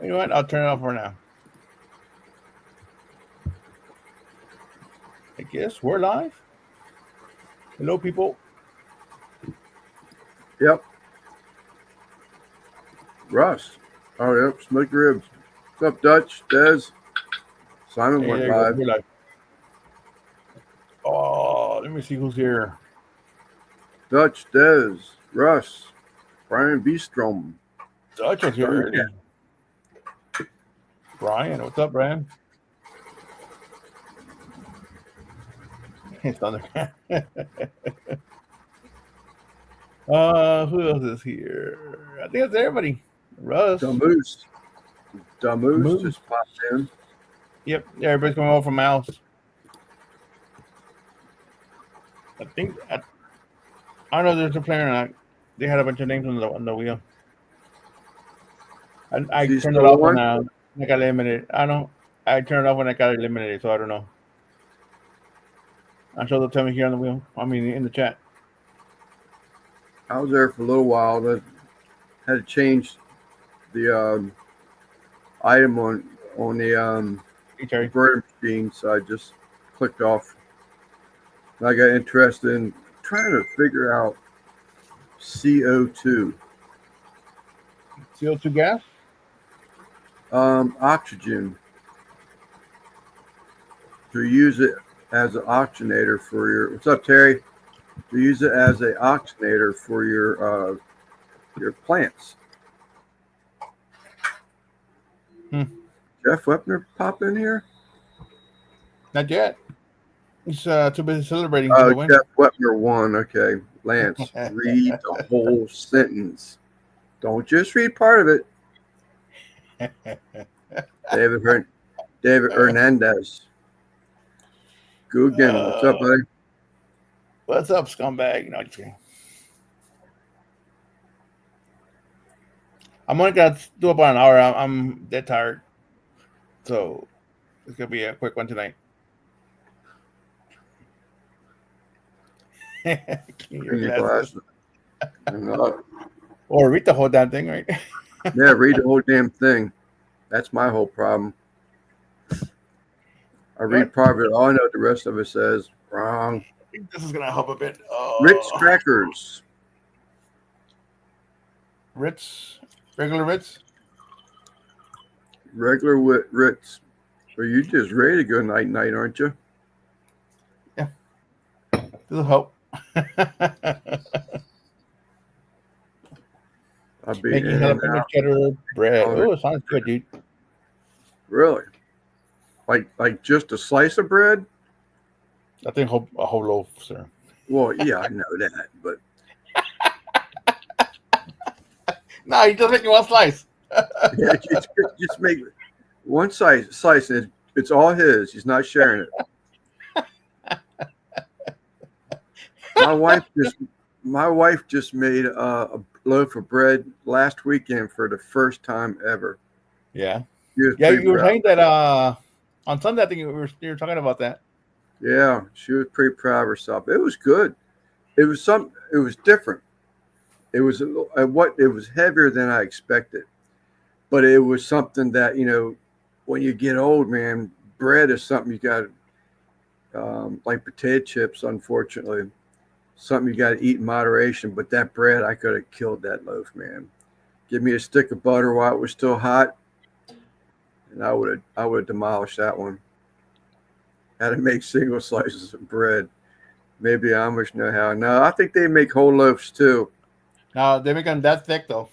You know what? I'll turn it off for now. I guess we're live. Hello, people. Yep. Russ. Oh, yep. Smoky ribs. What's up, Dutch? Dez? Simon Hey, went there you go. live. We're live. Oh, let me see who's here. Dutch, Dez, Russ, Brian Beestrom. Dutch was here early. Brian, what's up, Brian? It's on there. Who else is here? I think it's everybody. Russ. Damoose. Damoose Moose. just popped in. Yep, everybody's coming over from Mouse. I think I don't know if there's a player or not. They had a bunch of names on the wheel. I Is he turned it still off when on? I got eliminated. I don't. I turned it off when I got eliminated, so I don't know. I'm sure they'll tell me here on the wheel. I mean, in the chat. I was there for a little while. But had to change the item on the Hey, Terry. converter machine, so I just clicked off. I got interested in trying to figure out CO2. CO2 gas? Oxygen. To use it as an oxygenator for your. What's up, Terry? To use it as an oxygenator for your plants. Jeff Wepner pop in here? Not yet. He's too busy celebrating Oh, the win. Jeff Wepner won. Okay, Lance, read the whole sentence. Don't just read part of it. David Hernandez. Guggen, what's up, buddy? What's up, scumbag? No, just kidding. I'm only gonna do about an hour. I'm dead tired, so it's gonna be a quick one tonight. Your Your glasses. glasses. Or read the whole damn thing, right? Yeah, read the whole damn thing. That's my whole problem. I read part of it. All I know the rest of it says wrong. I think this is gonna help a bit. Ritz crackers. Ritz, regular Ritz. Regular Ritz. So you just ready to go night, aren't you? Yeah, this will help. I'll be Making in and jalapeno out. cheddar bread. Oh, it sounds good, dude. Really? Like just a slice of bread? I think a whole loaf, sir. Well, yeah, I know that, but No, he just making one slice. yeah, just make one slice. And it's all his. He's not sharing it. My wife just made a loaf of bread last weekend for the first time ever. Yeah. You were saying that on Sunday. I think you were talking about that. Yeah, she was pretty proud of herself. It was good. It was different. It was heavier than I expected, but it was something that when you get old, man, bread is something you got. Like potato chips, unfortunately, something you got to eat in moderation. But that bread, I could have killed that loaf, man. Give me a stick of butter while it was still hot, and I would have demolished that one. Had to make single slices of bread. Maybe Amish know how. No, I think they make whole loaves too. No, they make them that thick though.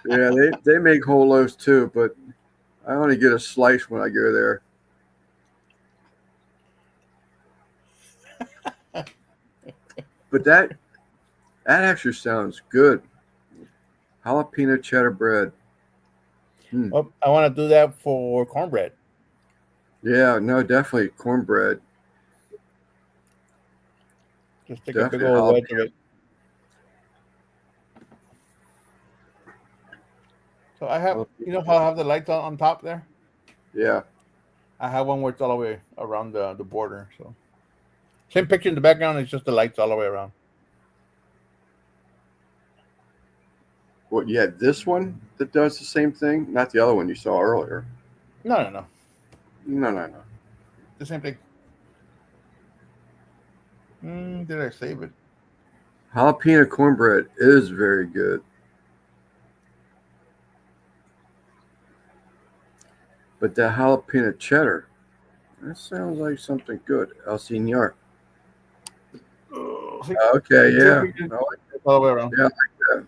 Yeah, they make whole loaves too, but I only get a slice when I go there. But that actually sounds good. Jalapeno cheddar bread. Well, I want to do that for cornbread. Yeah, no, definitely cornbread. Just take a big old wedge of it. So I have, how I have the lights on top there? Yeah. I have one where it's all the way around the border. So same picture in the background. It's just the lights all the way around. What you had this one that does the same thing, not the other one you saw earlier. No. No. The same thing. Did I save it? Jalapeno cornbread is very good. But that jalapeno cheddar, that sounds like something good. El Senor. Oh, see, Okay, see if yeah. we can I like, all the way around. yeah, I like that.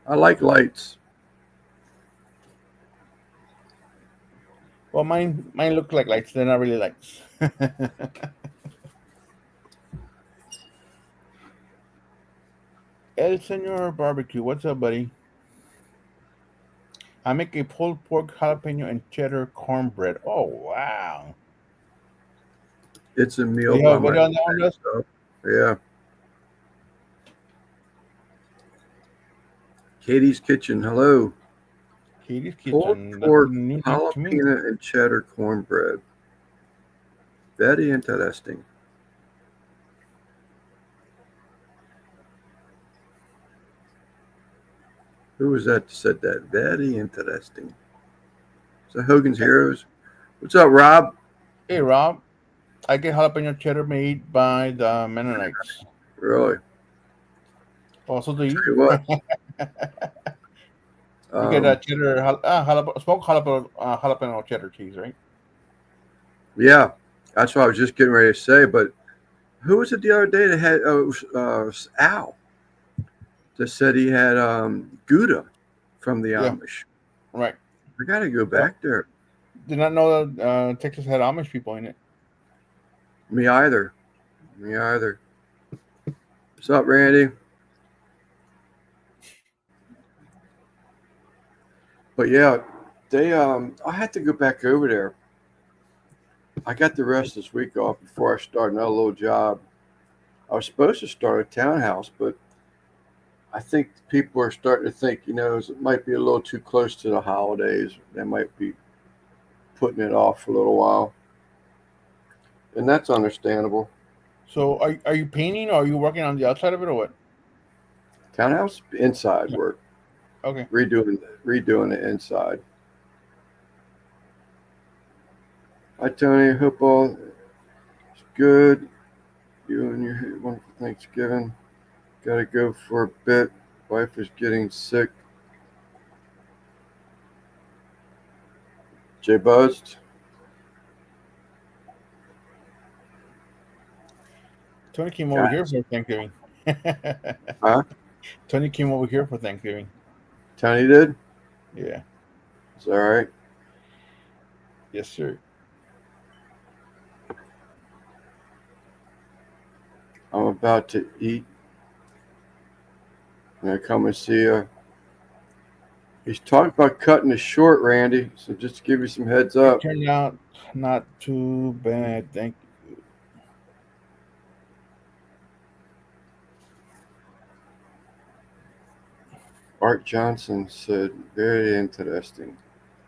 I like lights. Well, mine look like lights. They're not really lights. El Senor Barbecue. What's up, buddy? I make a pulled pork jalapeno and cheddar cornbread. Oh wow! It's a Do meal you have by a video on that one, Russ? myself. Yeah. Katie's Kitchen. Hello. Katie's Pulled Kitchen. That's pork, new to me. jalapeno, and cheddar cornbread. Very interesting. Who was that said that? Very interesting. So Hogan's Heroes. What's up, Rob? Hey, Rob. I get jalapeno cheddar made by the Mennonites. Really? Also, do Tell you? you what. You get cheddar, smoked jalapeno cheddar cheese, right? Yeah, that's what I was just getting ready to say. But who was it the other day that had Al that said he had Gouda from the Yeah, Amish? right. I got to go Well, back there. did not know that Texas had Amish people in it. Me either. Me either. What's up, Randy? But yeah, they I had to go back over there. I got the rest of this week off before I start another little job. I was supposed to start a townhouse, but I think people are starting to think, it might be a little too close to the holidays. They might be putting it off for a little while. And that's understandable. So, are you painting or are you working on the outside of it or what? Townhouse inside work, Okay. redoing the inside. Hi Tony, hope all is good. You and your wonderful Thanksgiving. Gotta go for a bit. Wife is getting sick. Jay Buzzed. Tony came over here for Thanksgiving. Huh? Tony came over here for Thanksgiving. Tony did? Yeah. It's all right. Yes, sir. I'm about to eat. I'm gonna come and see you. He's talking about cutting it short, Randy. So just to give you some heads It up. turned out not too bad. Thank you. Art Johnson said, very interesting.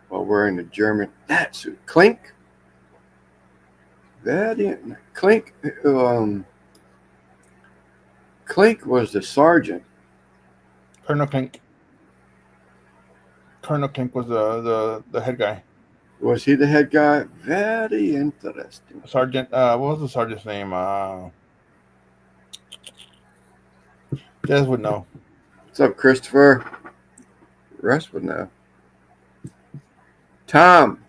While wearing the German that's Klink. Klink. Klink was the sergeant. Colonel Klink. Colonel Klink was the head guy. Was he the head guy? Very interesting. Sergeant. What was the sergeant's name? Des would know. What's up, Christopher? Russ would know. Tom.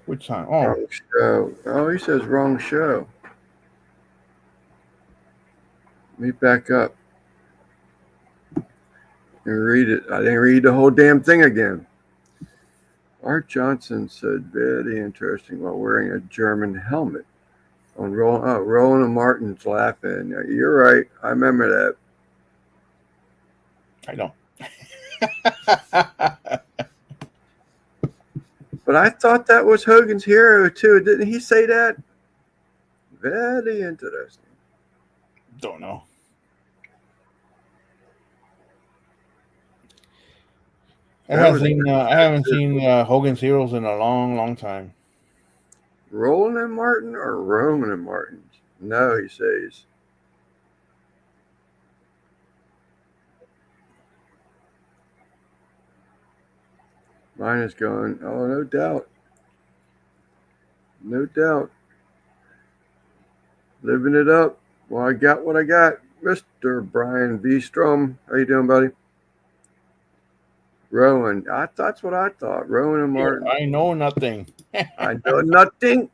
Which time? Oh, Wrong show. Oh, he says wrong show. Let me back up and read it. I didn't read the whole damn thing again. Art Johnson said, very interesting while wearing a German helmet. On Roland and Martin's laughing. You're right. I remember that. I don't. But I thought that was Hogan's Hero too. Didn't he say that? Very interesting. Don't know. I haven't seen Hogan's Heroes in a long, long time. Roland and Martin or Roman and Martin? No, he says. Mine is going. Oh, no doubt. No doubt. Living it up. Well, I got what I got. Mr. Brian V. Strom. How you doing, buddy? Rowan. That's what I thought. Rowan and Martin. I know nothing. I know nothing.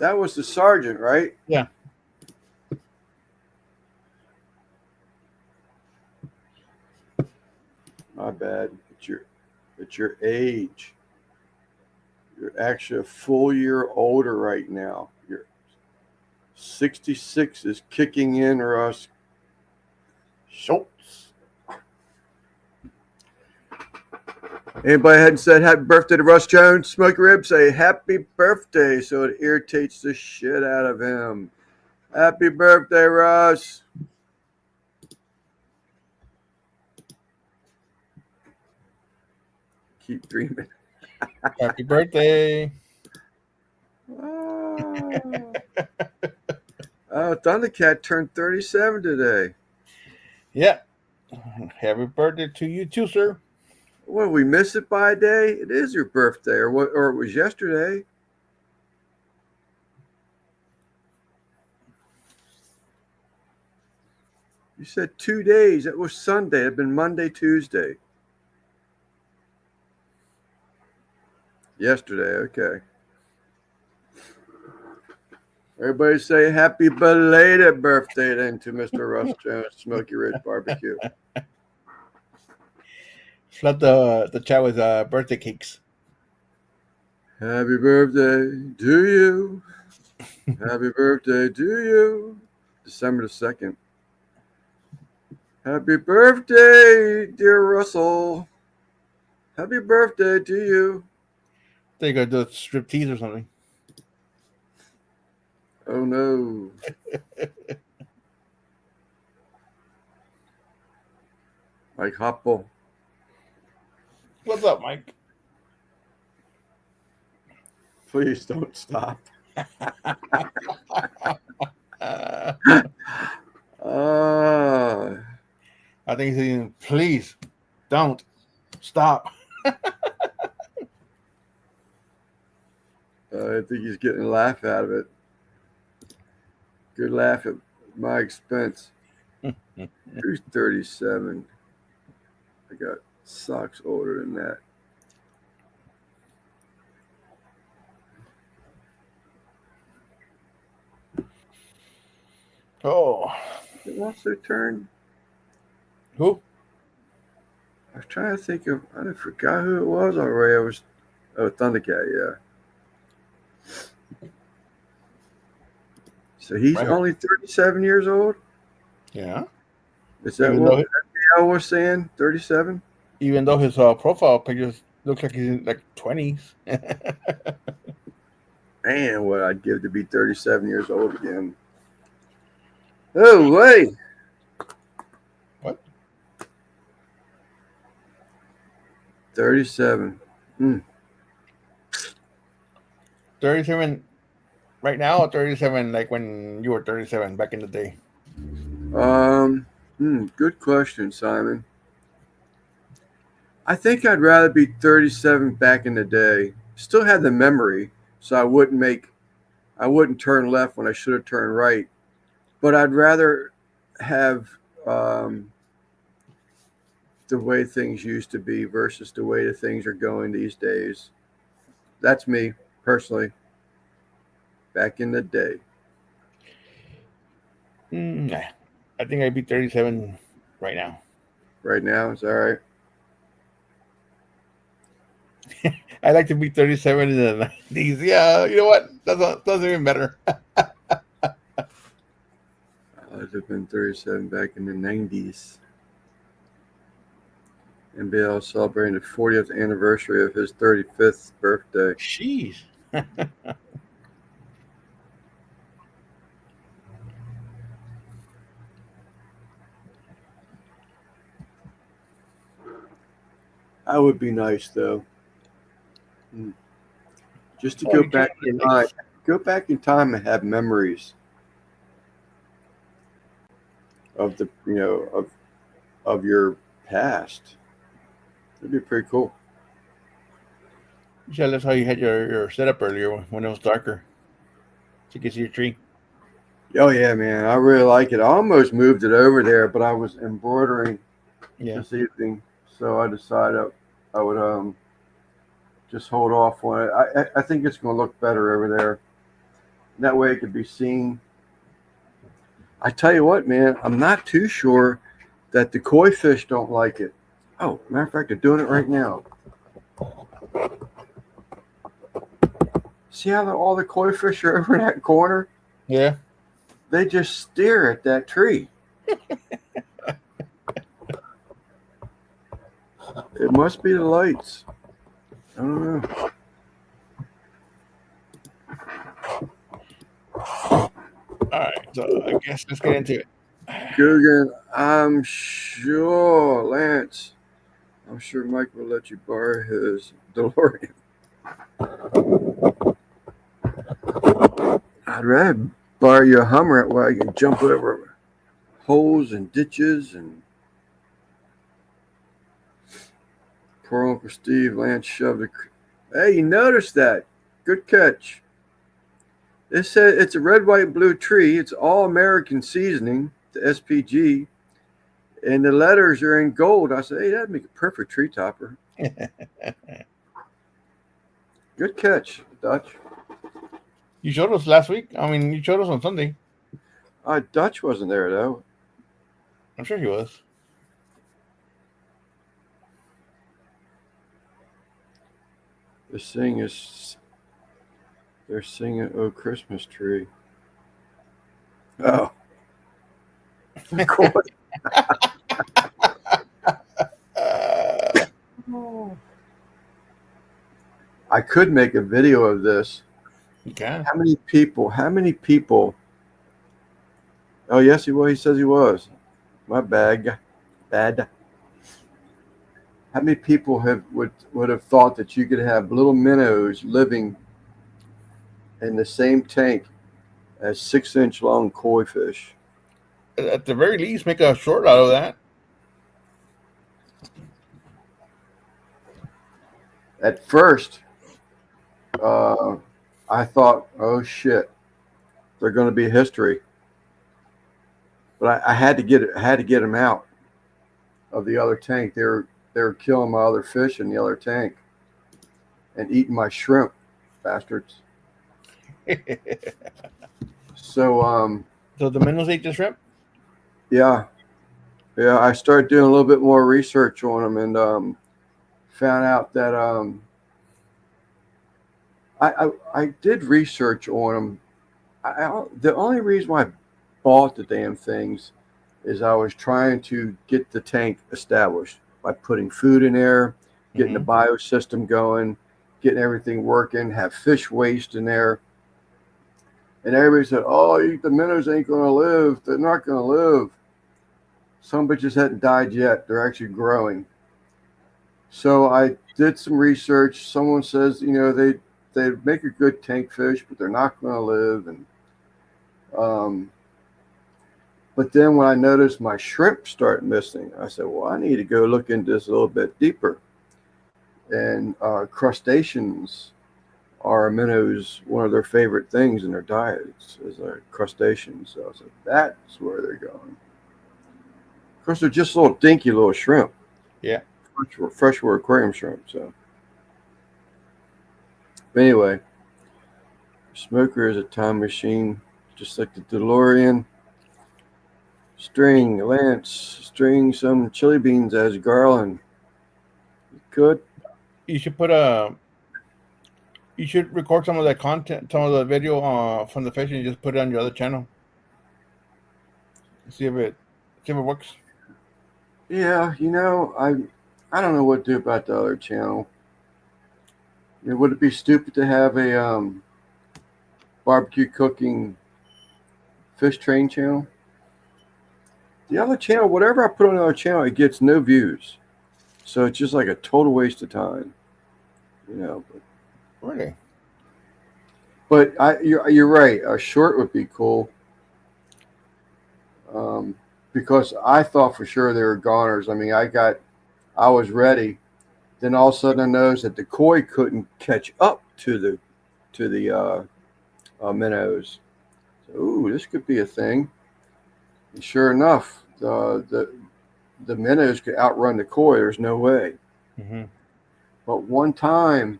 That was the sergeant, right? Yeah. My bad. It's your age. You're actually a full year older right now. You're 66 is kicking in, Russ Schultz. Anybody hadn't said happy birthday to Russ Jones, Smoky Rib, say happy birthday so it irritates the shit out of him. Happy birthday, Russ. Keep dreaming. Happy birthday. Thundercat turned 37 today. Yeah. Happy birthday to you too, sir. What, we miss it by a day? It is your birthday, or what? Or it was yesterday. You said 2 days. It was Sunday. It'd been Monday, Tuesday. Yesterday, okay. Everybody say happy belated birthday then to Mr. Russ Jones, Smoky Ridge Barbecue. Flood the chat with birthday cakes. Happy birthday to you. Happy birthday to you. December the 2nd. Happy birthday, dear Russell. Happy birthday to you. They go do a strip tease or something. Oh no. Mike Hopple. What's up, Mike? Please don't stop. I think he's saying, please don't stop. I think he's getting a laugh out of it. Good laugh at my expense. Who's 37? I got socks older than that. Oh. It wants their turn. Who? I was trying to think of, I forgot who it was already. Thundercat, yeah. So he's Right. only 37 years old? Yeah. Is that what I was saying? 37? Even though his profile pictures look like he's in like 20s. Man, what I'd give to be 37 years old again. Oh, wait. What? 37. 37 right now or 37 like when you were 37 back in the day? Good question, Simon. I think I'd rather be 37 back in the day. Still had the memory, so I wouldn't turn left when I should have turned right. But I'd rather have the way things used to be versus the way the things are going these days. That's me, personally. Back in the day. I think I'd be 37 right now. Right now, is that right? I'd like to be 37 in the 90s. Yeah, you know what? That's even better. I'd have been 37 back in the 90s. NBL celebrating the 40th anniversary of his 35th birthday. Jeez. That would be nice, though. Just to go back in time. Go back in time and have memories of the, of your past. That'd be pretty cool. You said that's how you had your setup earlier when it was darker, so you could see your tree. Oh yeah, man, I really like it. I almost moved it over there, but I was embroidering Yeah. this evening, so I decided I would just hold off on it. I think it's going to look better over there. That way, it could be seen. I tell you what, man, I'm not too sure that the koi fish don't like it. Oh, matter of fact, they're doing it right now. See how all the koi fish are over in that corner? Yeah. They just stare at that tree. It must be the lights. I don't know. All right. So I guess let's get into it. Guggen, I'm sure, Lance, I'm sure Mike will let you borrow his DeLorean. I'd rather borrow your Hummer where I can jump over holes and ditches and poor Uncle Steve, Lance shoved a. Hey, you noticed that? Good catch. It said it's a red, white, blue tree. It's all American seasoning, the SPG, and the letters are in gold. I said, hey, that'd make a perfect tree topper. Good catch, Dutch. You showed us last week. I mean, you showed us on Sunday. Dutch wasn't there though. I'm sure he was. They're singing "Oh Christmas Tree." Oh, of course. I could make a video of this. You can. How many people? Oh, yes, he was. He says he was. My bad. Bad. How many people would have thought that you could have little minnows living in the same tank as 6-inch long koi fish? At the very least, make a short out of that. At first, I thought, oh shit, they're going to be history. But I had to get them out of the other tank. They were killing my other fish in the other tank and eating my shrimp, bastards. So So the minnows ate the shrimp? yeah, I started doing a little bit more research on them and found out that I did research on them. The only reason why I bought the damn things is I was trying to get the tank established by putting food in there, getting the biosystem going, getting everything working, have fish waste in there. And everybody said, oh, the minnows ain't going to live. They're not going to live. Some bitches hadn't died yet. They're actually growing. So I did some research. Someone says, they make a good tank fish, but they're not going to live. And but then when I noticed my shrimp start missing, I said, well, I need to go look into this a little bit deeper. And crustaceans are minnows, one of their favorite things in their diets is a crustacean. So I said, that's where they're going. Of course, they're just little dinky little shrimp. Yeah. Freshwater aquarium shrimp. So anyway, smoker is a time machine, just like the DeLorean. String some chili beans as garland. Good. You should you should record some of that content, some of the video from the fish, and just put it on your other channel. See if it works. Yeah, I don't know what to do about the other channel. Would it be stupid to have a barbecue cooking fish train channel? The other channel, whatever I put on the other channel, it gets no views. So it's just like a total waste of time. Really? But you're right. A short would be cool. Because I thought for sure they were goners. I mean, I was ready. Then all of a sudden I noticed that the koi couldn't catch up to the minnows. So, ooh, this could be a thing. And sure enough, the minnows could outrun the koi. There's no way. Mm-hmm. But one time,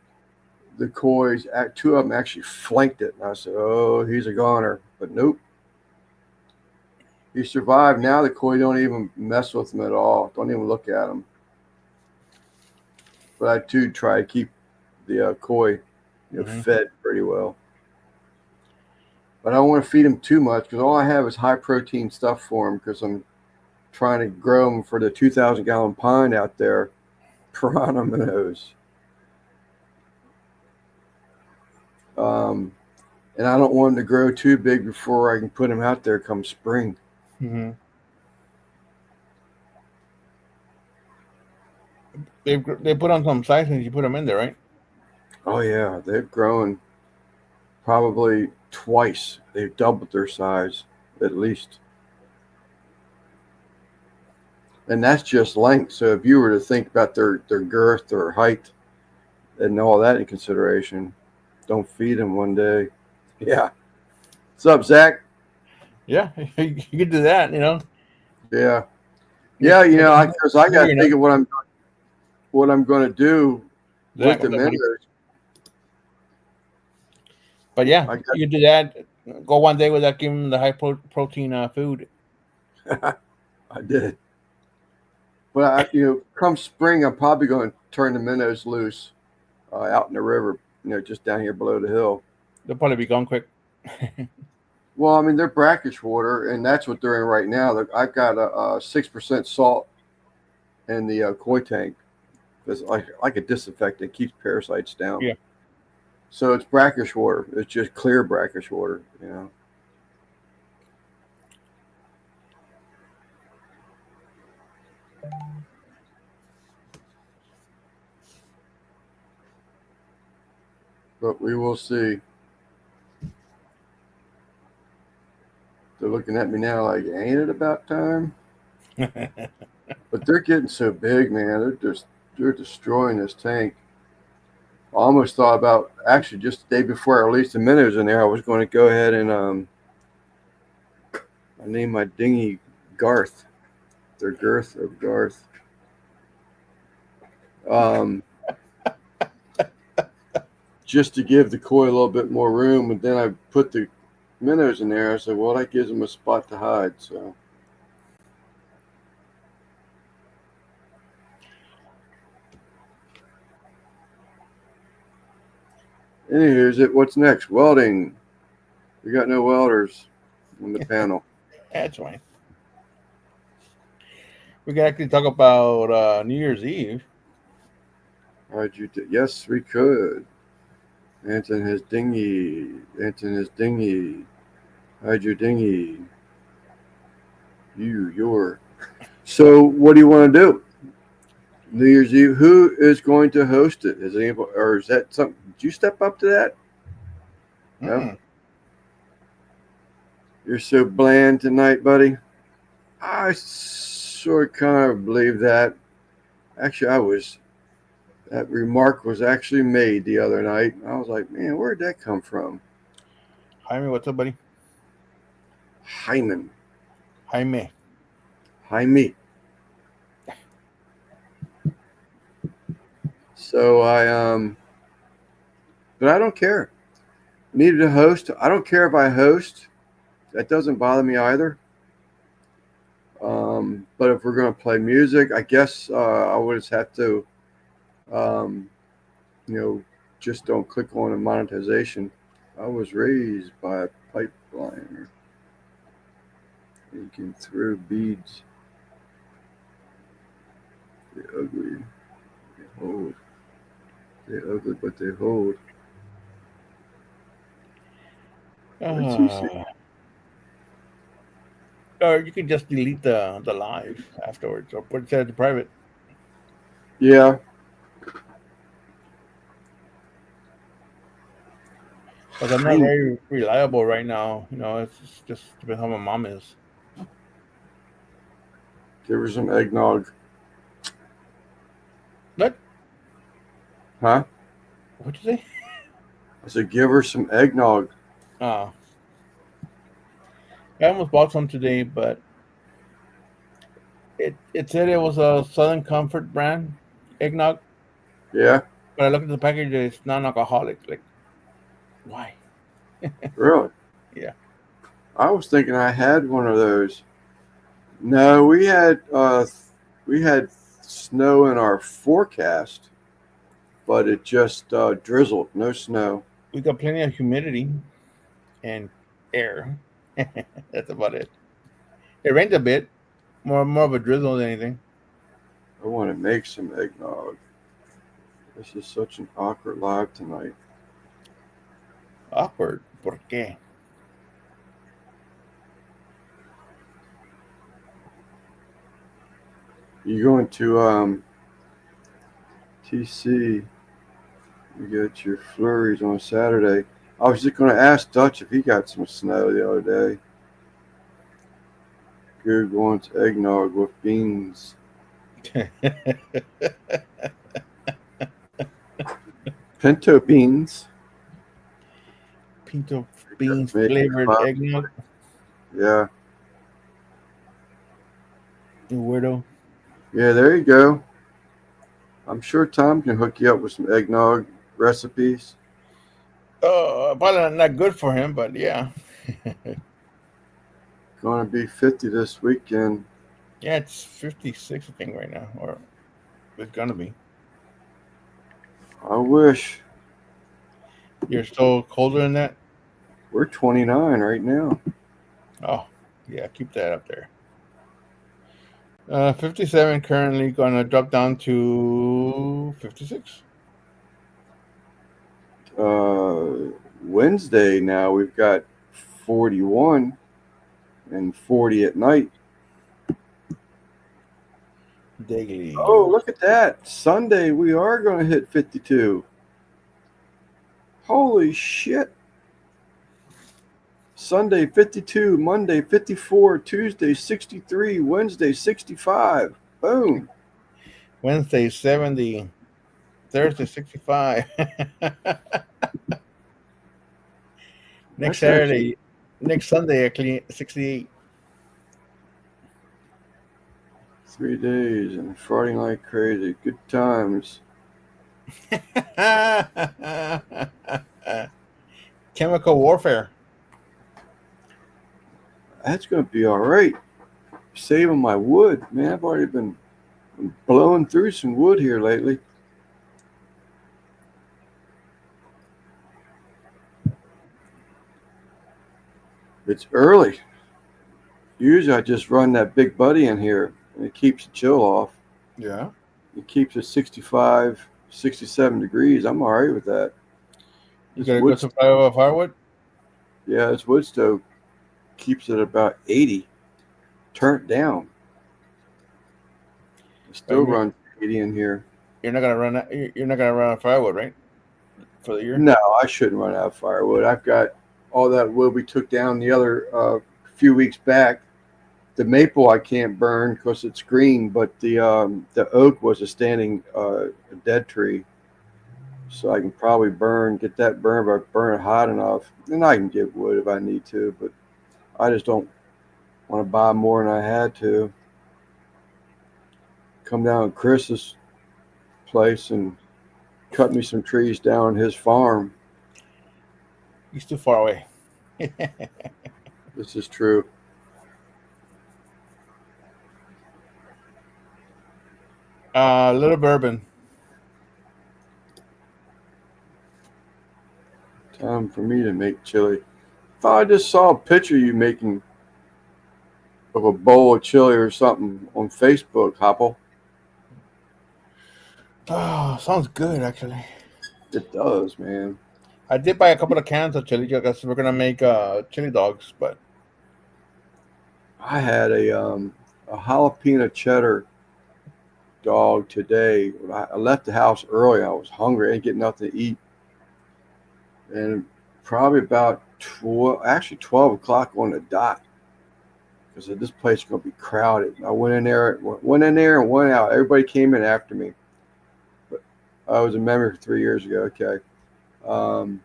the koi's two of them actually flanked it, and I said, "Oh, he's a goner." But nope, he survived. Now the koi don't even mess with him at all. Don't even look at him. But I too try to keep the koi, fed pretty well. But I don't want to feed him too much because all I have is high protein stuff for him because I'm trying to grow them for the 2,000-gallon pond out there, piranha minnows. And I don't want them to grow too big before I can put them out there come spring. Mm-hmm. They put on some size and you put them in there, right? Oh yeah, they've grown probably twice. They've doubled their size at least. And that's just length. So if you were to think about their girth or height and all that in consideration, don't feed them one day. Yeah. What's up, Zach? Yeah, you could do that, Yeah. Yeah, because I got to think of what I'm going to do with the minnows. But yeah, you could do that. Go one day without giving them the high protein food. I did. But come spring, I'm probably going to turn the minnows loose out in the river, just down here below the hill. They'll probably be gone quick. Well, I mean, they're brackish water, and that's what they're in right now. I've got a 6% salt in the koi tank. It's like a disinfectant, keeps parasites down. Yeah. So it's brackish water. It's just clear brackish water, But we will see. They're looking at me now like, ain't it about time? But they're getting so big, man. They're destroying this tank. I almost thought about, actually, just the day before I released the minnows in there, I was going to go ahead and I named my dinghy Garth. Their girth of Garth. Just to give the koi a little bit more room, and then I put the minnows in there. I said, well, that gives them a spot to hide. So, anywho, what's next? Welding. We got no welders on the panel. That's fine. We can actually talk about New Year's Eve. How'd you do? Yes, we could. Anton has dinghy. Anton has dinghy. Hide your dinghy. Your. So, what do you want to do? New Year's Eve. Who is going to host it? Is anybody, or is that something? Did you step up to that? No. You're so bland tonight, buddy. I sort of kind of believe that. Actually, that remark was actually made the other night. I was like, man, where'd that come from? Jaime, what's up, buddy? Hyman. Jaime. So but I don't care. Needed a host. I don't care if I host. That doesn't bother me either. But if we're going to play music, I guess I would just have to, just don't click on a monetization. I was raised by a pipeline. You can throw beads. They're ugly. They hold. They're ugly, but they hold. Or you can just delete the live afterwards, or put it as private. Yeah. But I'm not very reliable right now. It's just depends how my mom is. Give her some eggnog. What? Huh? What'd you say? I said, give her some eggnog. Oh, I almost bought some today, but it said it was a Southern Comfort brand eggnog. Yeah, But I looked at the package; it's non-alcoholic. Like, why? really. Yeah. I was thinking I had one of those. No, we had snow in our forecast, but it just drizzled. No snow. We got plenty of humidity and air. That's about it. It rained a bit, more of a drizzle than anything. I want to make some eggnog. This is such an awkward live tonight. Awkward. ¿Por qué? You going to TC? You get your flurries on Saturday. I was just going to ask Dutch if he got some snow the other day. Good wants eggnog with beans. Pinto beans. Pinto beans Maybe flavored eggnog. Yeah. You weirdo. Yeah, there you go. I'm sure Tom can hook you up with some eggnog recipes. Probably not good for him, but yeah. Going to be 50 this weekend. Yeah, it's 56, I think, right now, or it's gonna be. I wish. You're still colder than that? We're 29 right now. Oh, yeah, keep that up there. 57 currently gonna drop down to 56. Wednesday now we've got 41 and 40 at night. Daily. Oh, look at that. Sunday we are going to hit 52. Holy shit. Sunday 52, Monday 54, Tuesday 63, Wednesday 65. Boom. Wednesday 70. Thursday 65. Next That's Saturday, next Sunday actually 68. 3 days and farting like crazy. Good times. Chemical warfare. That's going to be all right. Saving my wood. Man, I've already been blowing through some wood here lately. It's early. Usually I just run that big buddy in here and it keeps the chill off. Yeah. It keeps it 65, 67 degrees. I'm all right with that. You got a good supply of firewood? Yeah, this wood stove keeps it about 80. Turnt down. It still runs 80 in here. You're not gonna run. You're not gonna run out of firewood, right? For the year? No, I shouldn't run out of firewood. I've got all that wood we took down the other few weeks back. The maple I can't burn because it's green, but the oak was a standing dead tree, so I can probably get that burned, but burn it hot enough, and I can get wood if I need to. But I just don't want to buy more than I had to. Come down to Chris's place and cut me some trees down his farm. He's too far away. This is true. Little bourbon. Time for me to make chili. Thought I just saw a picture of you making of a bowl of chili or something on Facebook, Hopple. Oh, sounds good actually. It does, man. I did buy a couple of cans of chili because we're gonna make chili dogs, but I had a jalapeno cheddar dog today. I left the house early. I was hungry. I didn't get nothing to eat. And probably about 12 o'clock on the dot, because this place is going to be crowded. I went in there and went out. Everybody came in after me. But I was a member 3 years ago. Okay. Um,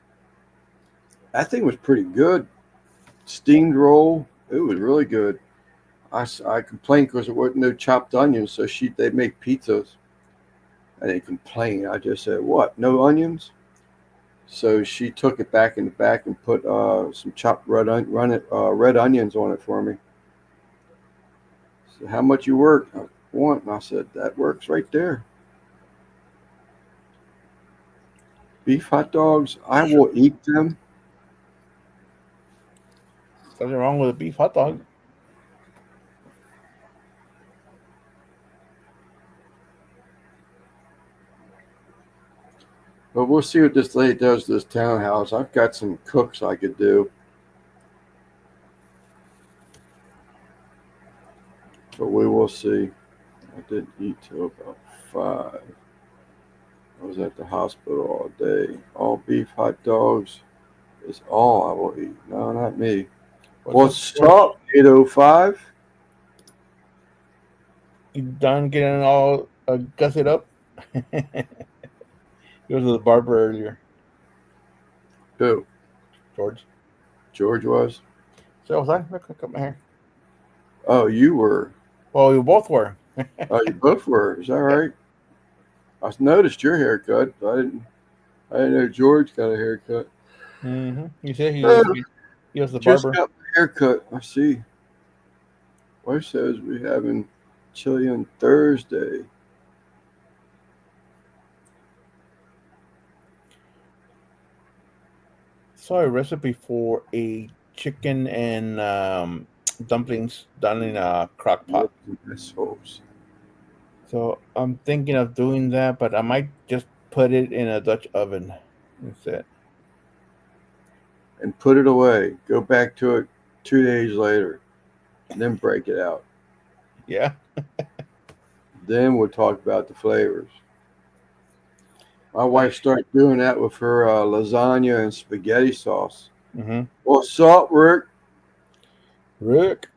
that thing was pretty good. Steamed roll. It was really good. I complained because there wasn't no chopped onions, so they make pizzas. I didn't complain. I just said, "What? No onions?" So she took it back in the back and put some chopped red onions on it for me. So how much you want? And I said that works right there. Beef hot dogs. I Sure. will eat them. Nothing wrong with a beef hot dog. But we'll see what this lady does to this townhouse. I've got some cooks I could do. But we will see. I didn't eat till about 5. I was at the hospital all day. All beef hot dogs is all I will eat. No, not me. What's George? up, 805? You done getting all gusset up? He was to the barber earlier, Who? George. George was? So I was like, look, cut my hair. Oh, you were. Well, we both were. Oh, you both were. Is that right? I noticed your haircut. I didn't know George got a haircut. Mm-hmm. He said Oh, he was the just barber. got my haircut. I see. Wife says we having chili on Thursday. Saw a recipe for a chicken and dumplings done in a crock pot. Assholes. So I'm thinking of doing that, but I might just put it in a Dutch oven instead. And put it away. Go back to it 2 days later. And then break it out. Yeah. Then we'll talk about the flavors. My wife started doing that with her lasagna and spaghetti sauce. Mm-hmm. What's up, Rick? Rick.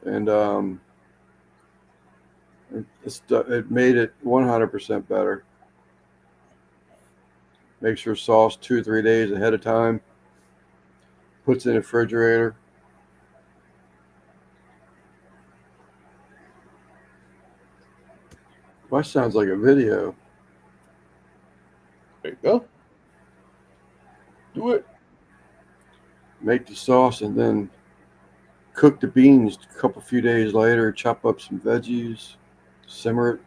And it made it 100% better. Makes her sauce 2 or 3 days ahead of time. Puts it in the refrigerator. That sounds like a video. There you go. Do it. Make the sauce and then cook the beans a few days later. Chop up some veggies. Simmer it.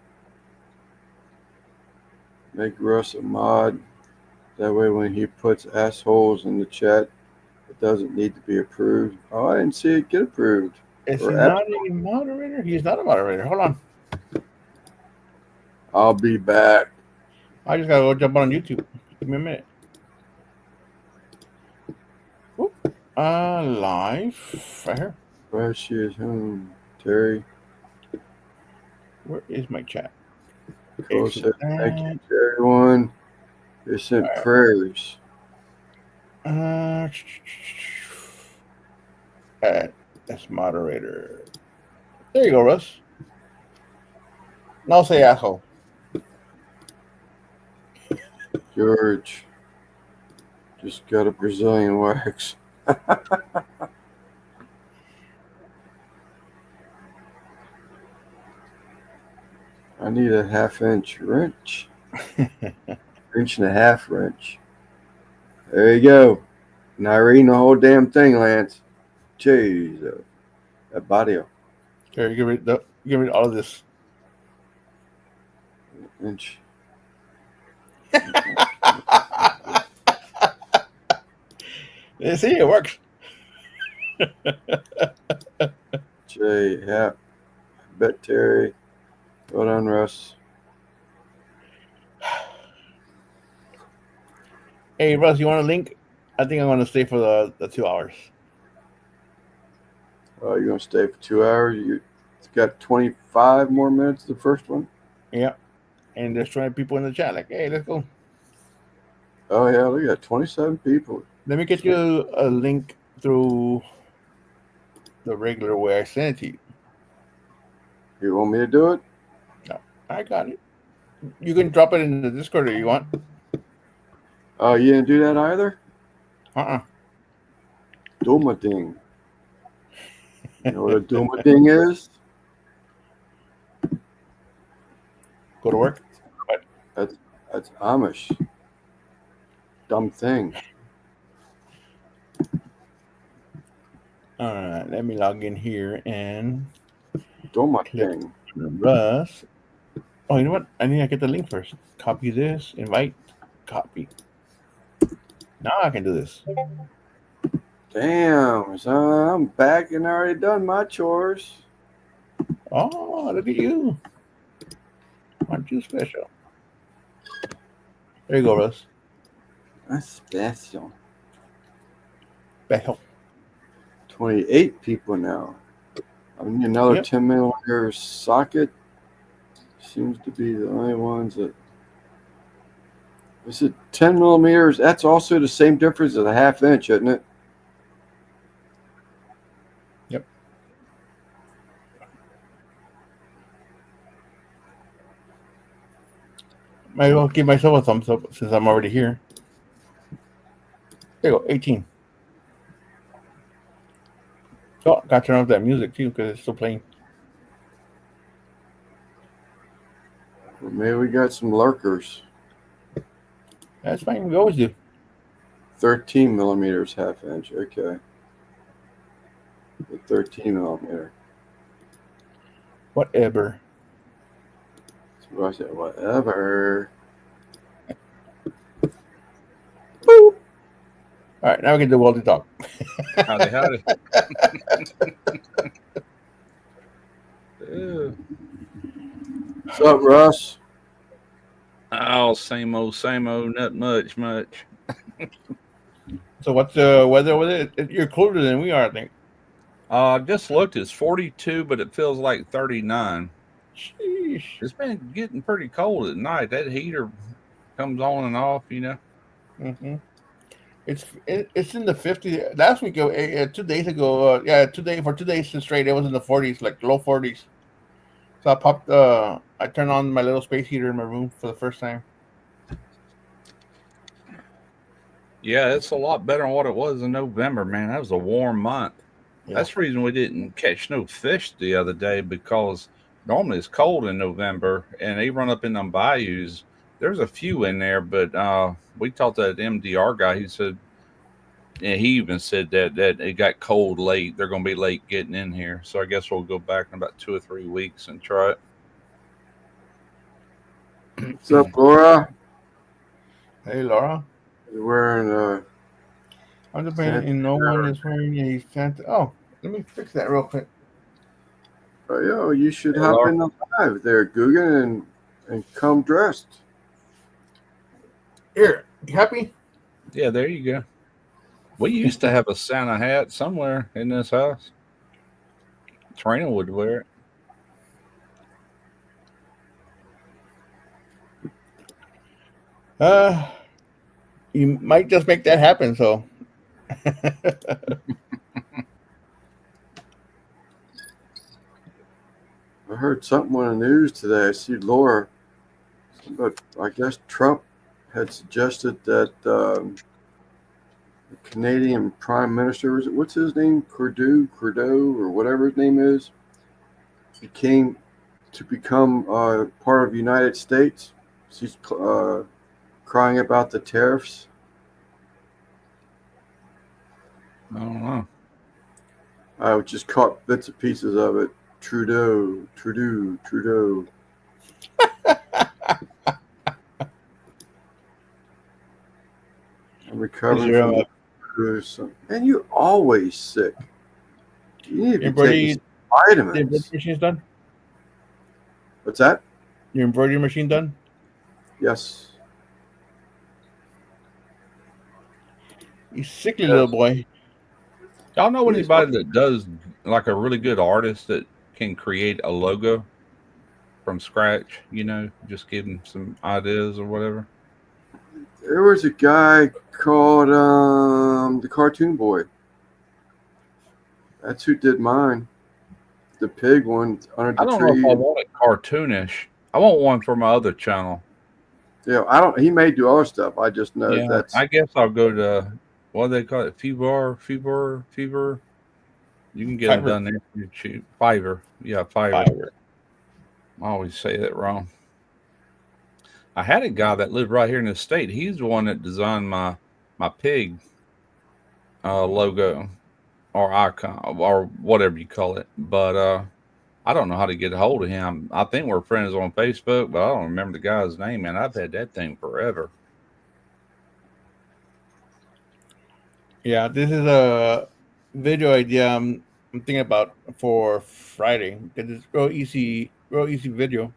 Make Russ a mod. That way when he puts assholes in the chat, it doesn't need to be approved. Oh, I didn't see it get approved. Is he Or not a moderator? He's not a moderator. Hold on. I'll be back. I just gotta go jump on YouTube. Give me a minute. Oop. Live right here. Where she is home. Terry. Where is my chat? Cole said thank you to everyone. They sent prayers. That's moderator. There you go, Russ. Now say asshole. George just got a Brazilian wax. I need a 1/2 inch wrench. 1.5 inch wrench. There you go. Not reading the whole damn thing, Lance. Jeez. That body. Here, give me all of this. Inch. See, it works. Jay, yeah. Bet Terry. Well done, Russ. Hey, Russ, you want a link? I think I'm going to stay for the 2 hours. Oh, you're going to stay for 2 hours? You got 25 more minutes, the first one? Yeah. And there's 20 people in the chat. Like, hey, let's go. Oh, yeah, look at 27 people. Let me get you a link through the regular way I sent it to you. You want me to do it? No, I got it. You can drop it in the Discord if you want. Oh, you didn't do that either? Duma Ding. You know what a Duma Ding is? Go to work. That's Amish. Dumb thing. All right, let me log in here and Duma click Ding. Russ. Oh, you know what? I need to get the link first. Copy this, invite, copy. Now I can do this. Damn, son, I'm back and already done my chores. Oh, look at you. Aren't you special? There you go, Russ. That's special. Special. 28 people now. I need another 10 millimeter socket. Seems to be the only ones that. Is it 10 millimeters? That's also the same difference as a half inch, isn't it? Yep. Might as well give myself a thumbs up since I'm already here. There you go, 18. Oh, got to turn off that music too because it's still playing. Well, maybe we got some lurkers. That's fine. We always do. 13 millimeters half inch. Okay. The 13 millimeter. Whatever. So I said, whatever. Boop. All right, now we can do Waldy Talk. Howdy. What's up, Russ? Oh, same old, not much. So what's the weather with it? You're colder than we are, I think. Just looked, it's 42, but it feels like 39. Sheesh. It's been getting pretty cold at night. That heater comes on and off, you know. Mm-hmm. It's in the 50s. Last week, 2 days ago, 2 days straight, it was in the 40s, like low 40s. So I popped. I turned on my little space heater in my room for the first time. Yeah, it's a lot better than what it was in November, man. That was a warm month. Yeah. That's the reason we didn't catch no fish the other day, because normally it's cold in November and they run up in them bayous. There's a few in there, but we talked to that MDR guy. He said, and he even said that it got cold late. They're going to be late getting in here. So I guess we'll go back in about 2 or 3 weeks and try it. What's up, Laura? Hey, Laura. You're wearing I'm debating, and no one is wearing a Santa. Oh, let me fix that real quick. Oh, yo, you should hop in the live there, Guggen, and come dressed. Here, you happy? Yeah, there you go. We used to have a Santa hat somewhere in this house. Trina would wear it. You might just make that happen, so. I heard something on the news today. I see Laura, but I guess Trump had suggested that the Canadian Prime Minister, what's his name, Trudeau, or whatever his name is, become part of the United States. She's crying about the tariffs. I don't know. I just caught bits and pieces of it. Trudeau. I'm recovering from and you're always sick. You need to be taking vitamins. The embroidery machine's done? What's that? Your embroidery machine done? Yes. You sickly little boy. Y'all know anybody that does, like, a really good artist that can create a logo from scratch, you know, just give them some ideas or whatever? There was a guy called the Cartoon Boy. That's who did mine. The pig one under the tree. I don't know if I want it cartoonish. I want one for my other channel. Yeah, I don't. He may do other stuff. I just know Yeah, that's. I guess I'll go to what do they call it? Fever. You can get them Fiverr. done there. You cheap. Fiverr. Yeah, Fiverr. Fiverr. I always say that wrong. I had a guy that lived right here in the state. He's the one that designed my pig logo or icon or whatever you call it. But I don't know how to get a hold of him. I think we're friends on Facebook, but I don't remember the guy's name. Man, I've had that thing forever. Yeah, this is a video idea I'm thinking about for Friday. It's real easy video.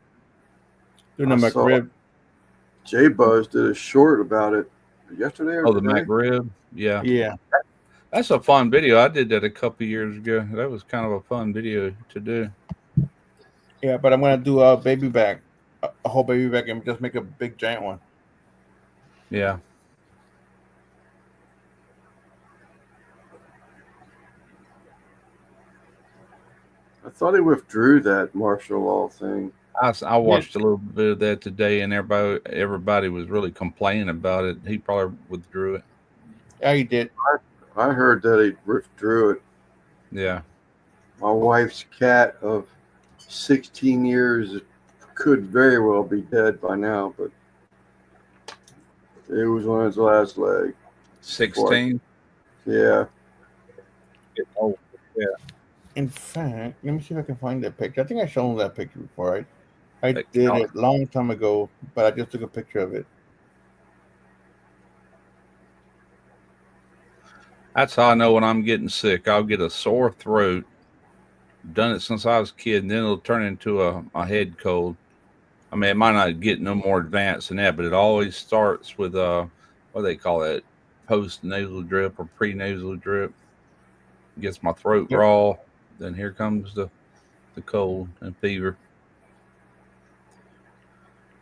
Doing a I saw McRib. J Buzz did a short about it yesterday or Oh, the today. McRib. Yeah, Yeah. that's a fun video. I did that a couple years ago. That was kind of a fun video to do. Yeah, but I'm gonna do a baby back, a whole baby back, and just make a big giant one. Yeah. I thought he withdrew that martial law thing. I watched a little bit of that today, and everybody was really complaining about it. He probably withdrew it. Yeah, he did. I heard that he withdrew it. Yeah. My wife's cat of 16 years could very well be dead by now, but it was on its last leg. 16. Yeah. Oh, yeah. In fact, let me see if I can find that picture. I think I shown that picture before, right? I Like, did no. it a long time ago, but I just took a picture of it. That's how I know when I'm getting sick. I'll get a sore throat. Done it since I was a kid, and then it'll turn into a head cold. I mean, it might not get no more advanced than that, but it always starts with what do they call it? Post nasal drip or pre nasal drip. Gets my throat Yep. raw. Then here comes the cold and fever.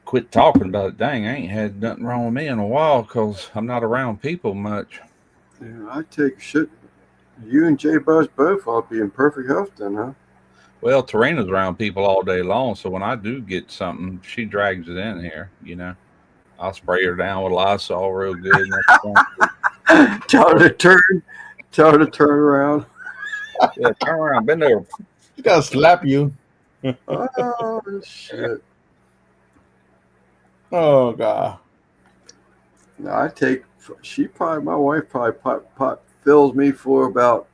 Quit talking about it. Dang, I ain't had nothing wrong with me in a while because I'm not around people much. Yeah, I take shit. You and J Buzz both ought to be in perfect health then, huh? Well, Tarina's around people all day long, so when I do get something, she drags it in here. You know, I'll spray her down with Lysol real good. And Tell her to turn around. yeah, turn around, bend over. She gotta slap you. Oh shit! Oh god. No, I take. My wife probably fills me for about,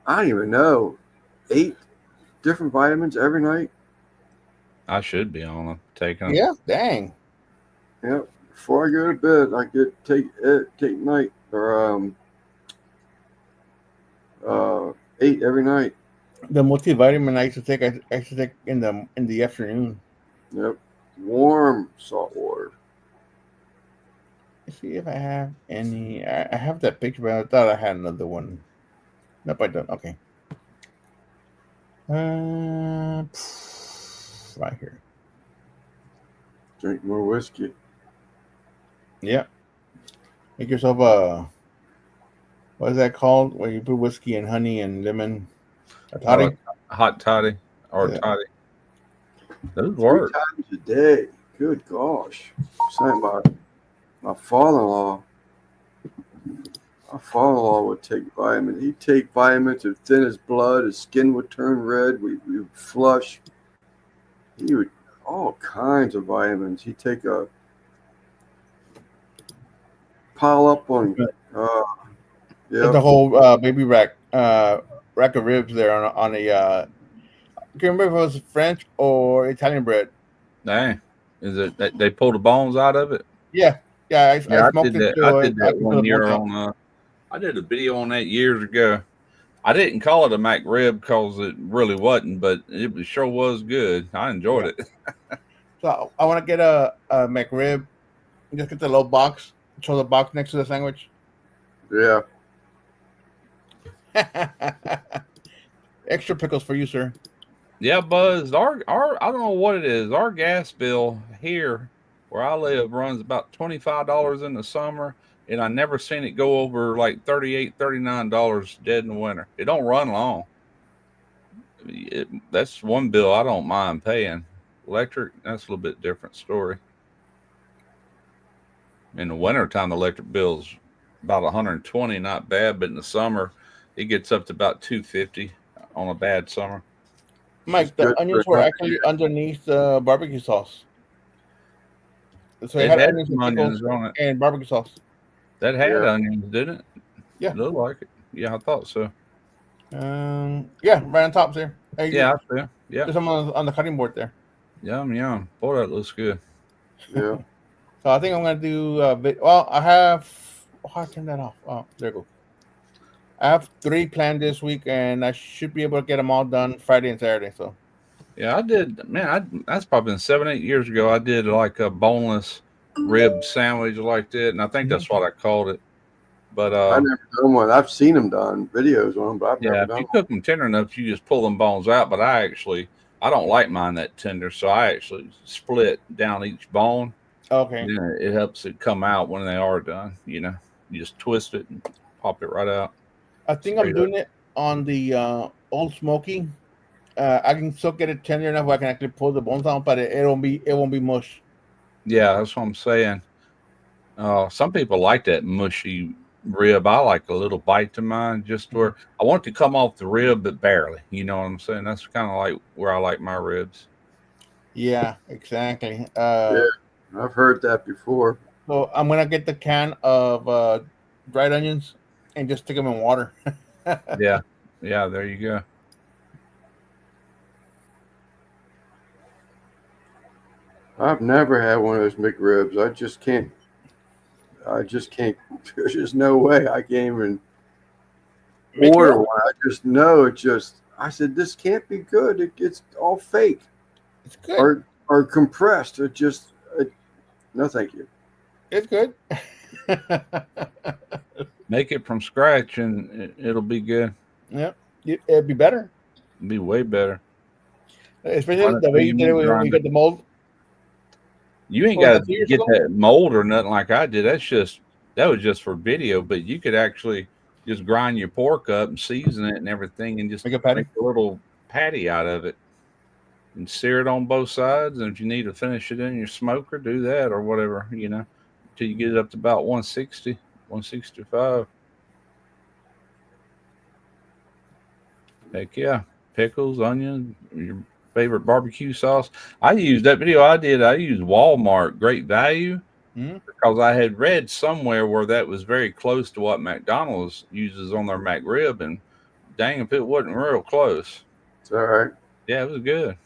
I don't even know, 8 different vitamins every night. I should be on them, taking them. Yeah, dang. Yep. Before I go to bed, I take night or 8 every night. The multivitamin I used to take, in the afternoon. Yep. Warm salt water. Let's see if I have any. I have that picture, but I thought I had another one. Nope, I don't. Okay. Right here. Drink more whiskey. Yeah. Make yourself a. What is that called? Where you put whiskey and honey and lemon. A toddy? Hot toddy or Yeah. toddy. Those 3 work. times a day. Good gosh. Saying my father-in-law. My father-in-law would take vitamins. He'd take vitamins to thin his blood. His skin would turn red. We would flush. He would all kinds of vitamins. He'd take a pile up on. There's a whole baby rack of ribs there on a. I can't remember if it was French or Italian bread. Dang. Is it they pull the bones out of it? Yeah, I Yeah, smoked I did it. that. I did that until one it year burnt out. on. I did a video on that years ago. I didn't call it a McRib because it really wasn't, but it sure was good. I enjoyed it. So I want to get a McRib. Just get the little box. Show the box next to the sandwich. Yeah. Extra pickles for you, sir. Yeah, Buzz. Our I don't know what it is. Our gas bill here where I live runs about $25 in the summer, and I never seen it go over like $38, $39 dead in the winter. It don't run long. That's one bill I don't mind paying. electric, that's a little bit different story. In the wintertime, the electric bill's about 120, not bad, but in the summer, it gets up to about 250 on a bad summer. It's Mike, the good for onions were actually underneath the barbecue sauce. So it It had had onions some and pickles onions on it. and barbecue sauce. That had Yeah. onions, didn't it? Yeah. Looked like it. Yeah, I thought so. Yeah, right on top there. Hey, Yeah, I see. Yeah. there's some on the cutting board there. Yum, yum. Boy, that looks good. Yeah. So I think I'm gonna do. Well, I have. Oh, I turned that off. Oh, there you go. I have 3 planned this week, and I should be able to get them all done Friday and Saturday. So Yeah, I did. Man, that's probably been 7, 8 years ago. I did like a boneless rib sandwich like that, and I think that's what I called it. But I never done one. I've seen them done videos on them, but I've yeah, never if done you one. cook them tender enough, you just pull them bones out. But I don't like mine that tender, so I actually split down each bone. okay, Yeah, it helps it come out when they are done. You just twist it and pop it right out. I think I'm Straight up. doing it on the Old Smoky. I can still get it tender enough where I can actually pull the bones out, but it won't be mush. Yeah, that's what I'm saying. Some people like that mushy rib. I like a little bite to mine, just where I want it to come off the rib, but barely. You know what I'm saying? That's kind of like where I like my ribs. Yeah, exactly. Yeah, I've heard that before. So I'm gonna get the can of dried onions and just stick them in water. Yeah, yeah. There you go. I've never had one of those McRibs. I just can't. I just can't. There's just no way I can't even order McRib? one. I just know it. Just I said this can't be good. It's all fake It's good. or compressed. No, thank you. It's good. Make it from scratch, and it'll be good. Yeah, it'd be better, It'll be way better. especially Run it the through way you your did it meat when you grinder. got the mold. You ain't What was got that, to 2 years get ago? that mold or nothing like I did. That was just for video. But you could actually just grind your pork up and season it and everything, and just Make a patty. make a little patty out of it and sear it on both sides. And if you need to finish it in your smoker, do that or whatever. Until you get it up to about 160, 165. Heck yeah, pickles, onion, your favorite barbecue sauce. I used that video I did. I used Walmart Great Value Hmm. because I had read somewhere where that was very close to what McDonald's uses on their McRib, and dang if it wasn't real close. It's all right. Yeah, it was good.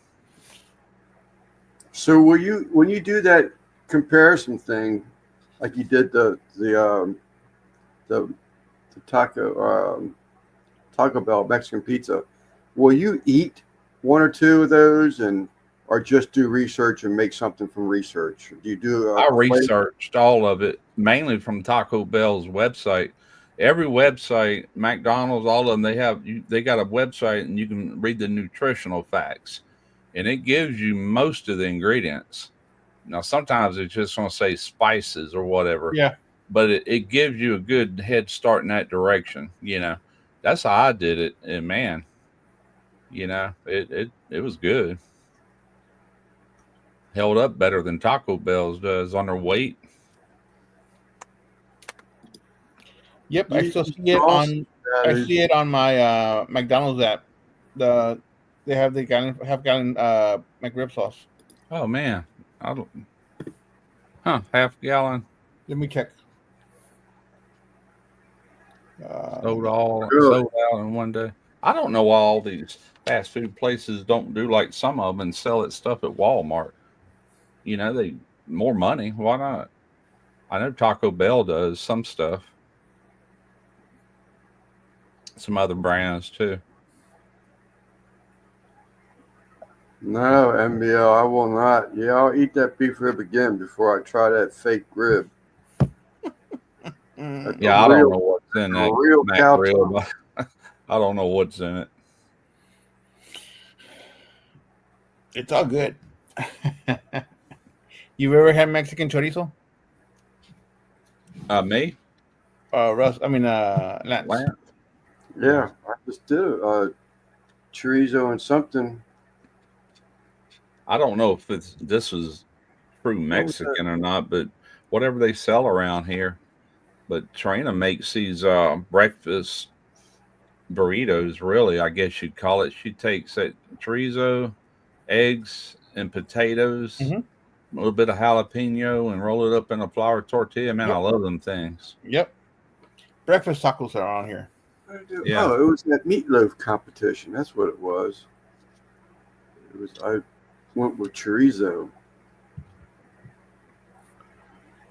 So when you do that comparison thing, like you did the Taco Bell Mexican pizza, will you eat one or two of those or just do research and make something from research? Do you do I a flavor? researched all of it mainly from Taco Bell's website. Every website, McDonald's, all of them, they got a website and you can read the nutritional facts, and it gives you most of the ingredients. Now, sometimes it's just going to say spices or whatever, Yeah, but it gives you a good head start in that direction. That's how I did it, and man, it was good. Held up better than Taco Bell's does on their weight. yep. You I still use see it sauce on. that I is see it on my McDonald's app. They have the half gallon McRib sauce. Oh man, I don't. Half gallon Let me check. good. sold out in one day. I don't know why all these fast food places don't do like some of them and sell it stuff at Walmart. They more money. Why not? I know Taco Bell does some stuff, some other brands too. No, MBL, I will not. Yeah, I'll eat that beef rib again before I try that fake rib. That's Yeah, I don't know what's in a that real cow McRib. I don't know what's in it. It's all good. You've ever had Mexican chorizo? Me, Russ. I mean, Lance. Lance. Yeah, I just did chorizo and something. I don't know if this is true What was that? Mexican or not, but whatever they sell around here. But Trina makes these breakfast burritos. Really, I guess you'd call it. She takes that chorizo, eggs, and potatoes, Mm-hmm. a little bit of jalapeno, and roll it up in a flour tortilla. Man, I Yep. love them things. Yep. Breakfast tacos are on here. Yeah. Oh, it was that meatloaf competition. That's what it was. I went with chorizo,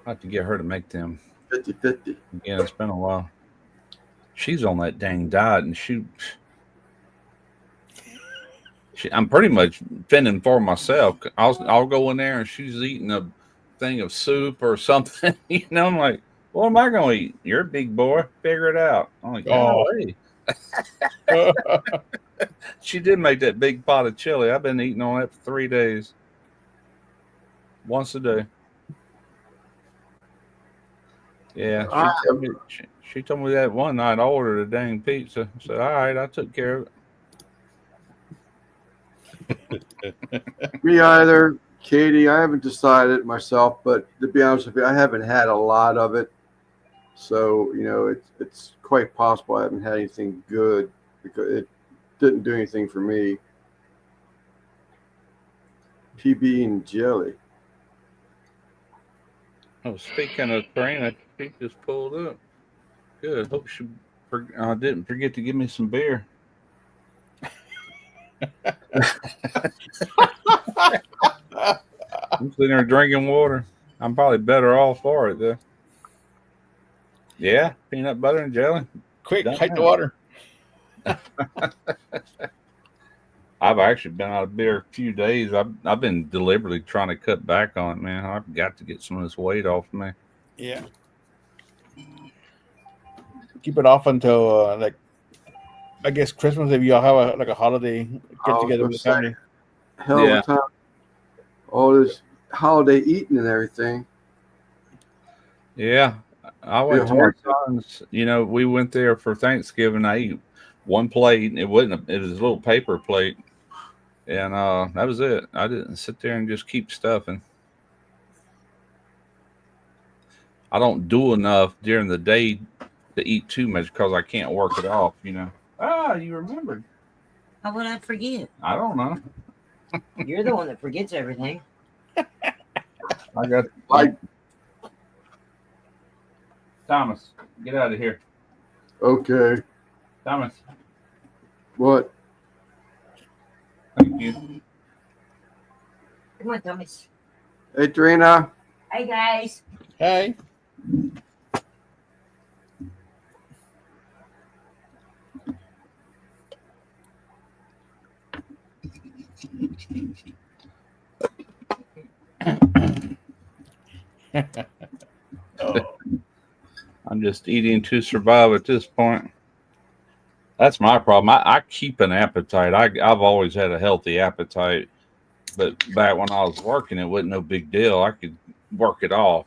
I have to get her to make them. 50-50. Yeah, it's been a while. She's on that dang diet, and I'm pretty much fending for myself. I'll go in there, and she's eating a thing of soup or something. I'm like, what am I going to eat? You're a big boy. Figure it out. I'm like, Oh. golly. She did make that big pot of chili. I've been eating on that for 3 days, once a day. Yeah, she told me that one night I ordered a dang pizza. I said, all right, I took care of it. Me either, Katie. I haven't decided myself, but to be honest with you, I haven't had a lot of it. So it's quite possible I haven't had anything good because it didn't do anything for me. PB and jelly. Oh, speaking of Karina, she just pulled up. Good. Hope she didn't forget to give me some beer. I'm sitting there drinking water. I'm probably better off for it, though. Yeah, peanut butter and jelly. Quick, Done hide the that. water. I've actually been out of beer a few days. I've been deliberately trying to cut back on it, man. I've got to get some of this weight off me. Yeah. Keep it off until I guess Christmas, if y'all have a holiday get together with the family. Hell of a time. All this holiday eating and everything. Yeah, I went to my son's. We went there for Thanksgiving. I ate one plate. It wasn't. It was a little paper plate, and that was it. I didn't sit there and just keep stuffing. I don't do enough during the day to eat too much because I can't work it off. You remembered. How would I forget? I don't know. You're the one that forgets everything. I got Thomas. Get out of here, Okay. Thomas. What? Thank you. Come on, Thomas. Hey, Trina. Hey, guys. Hey. I'm just eating to survive at this point. That's my problem. I keep an appetite. I've always had a healthy appetite, but back when I was working, it wasn't no big deal. I could work it off,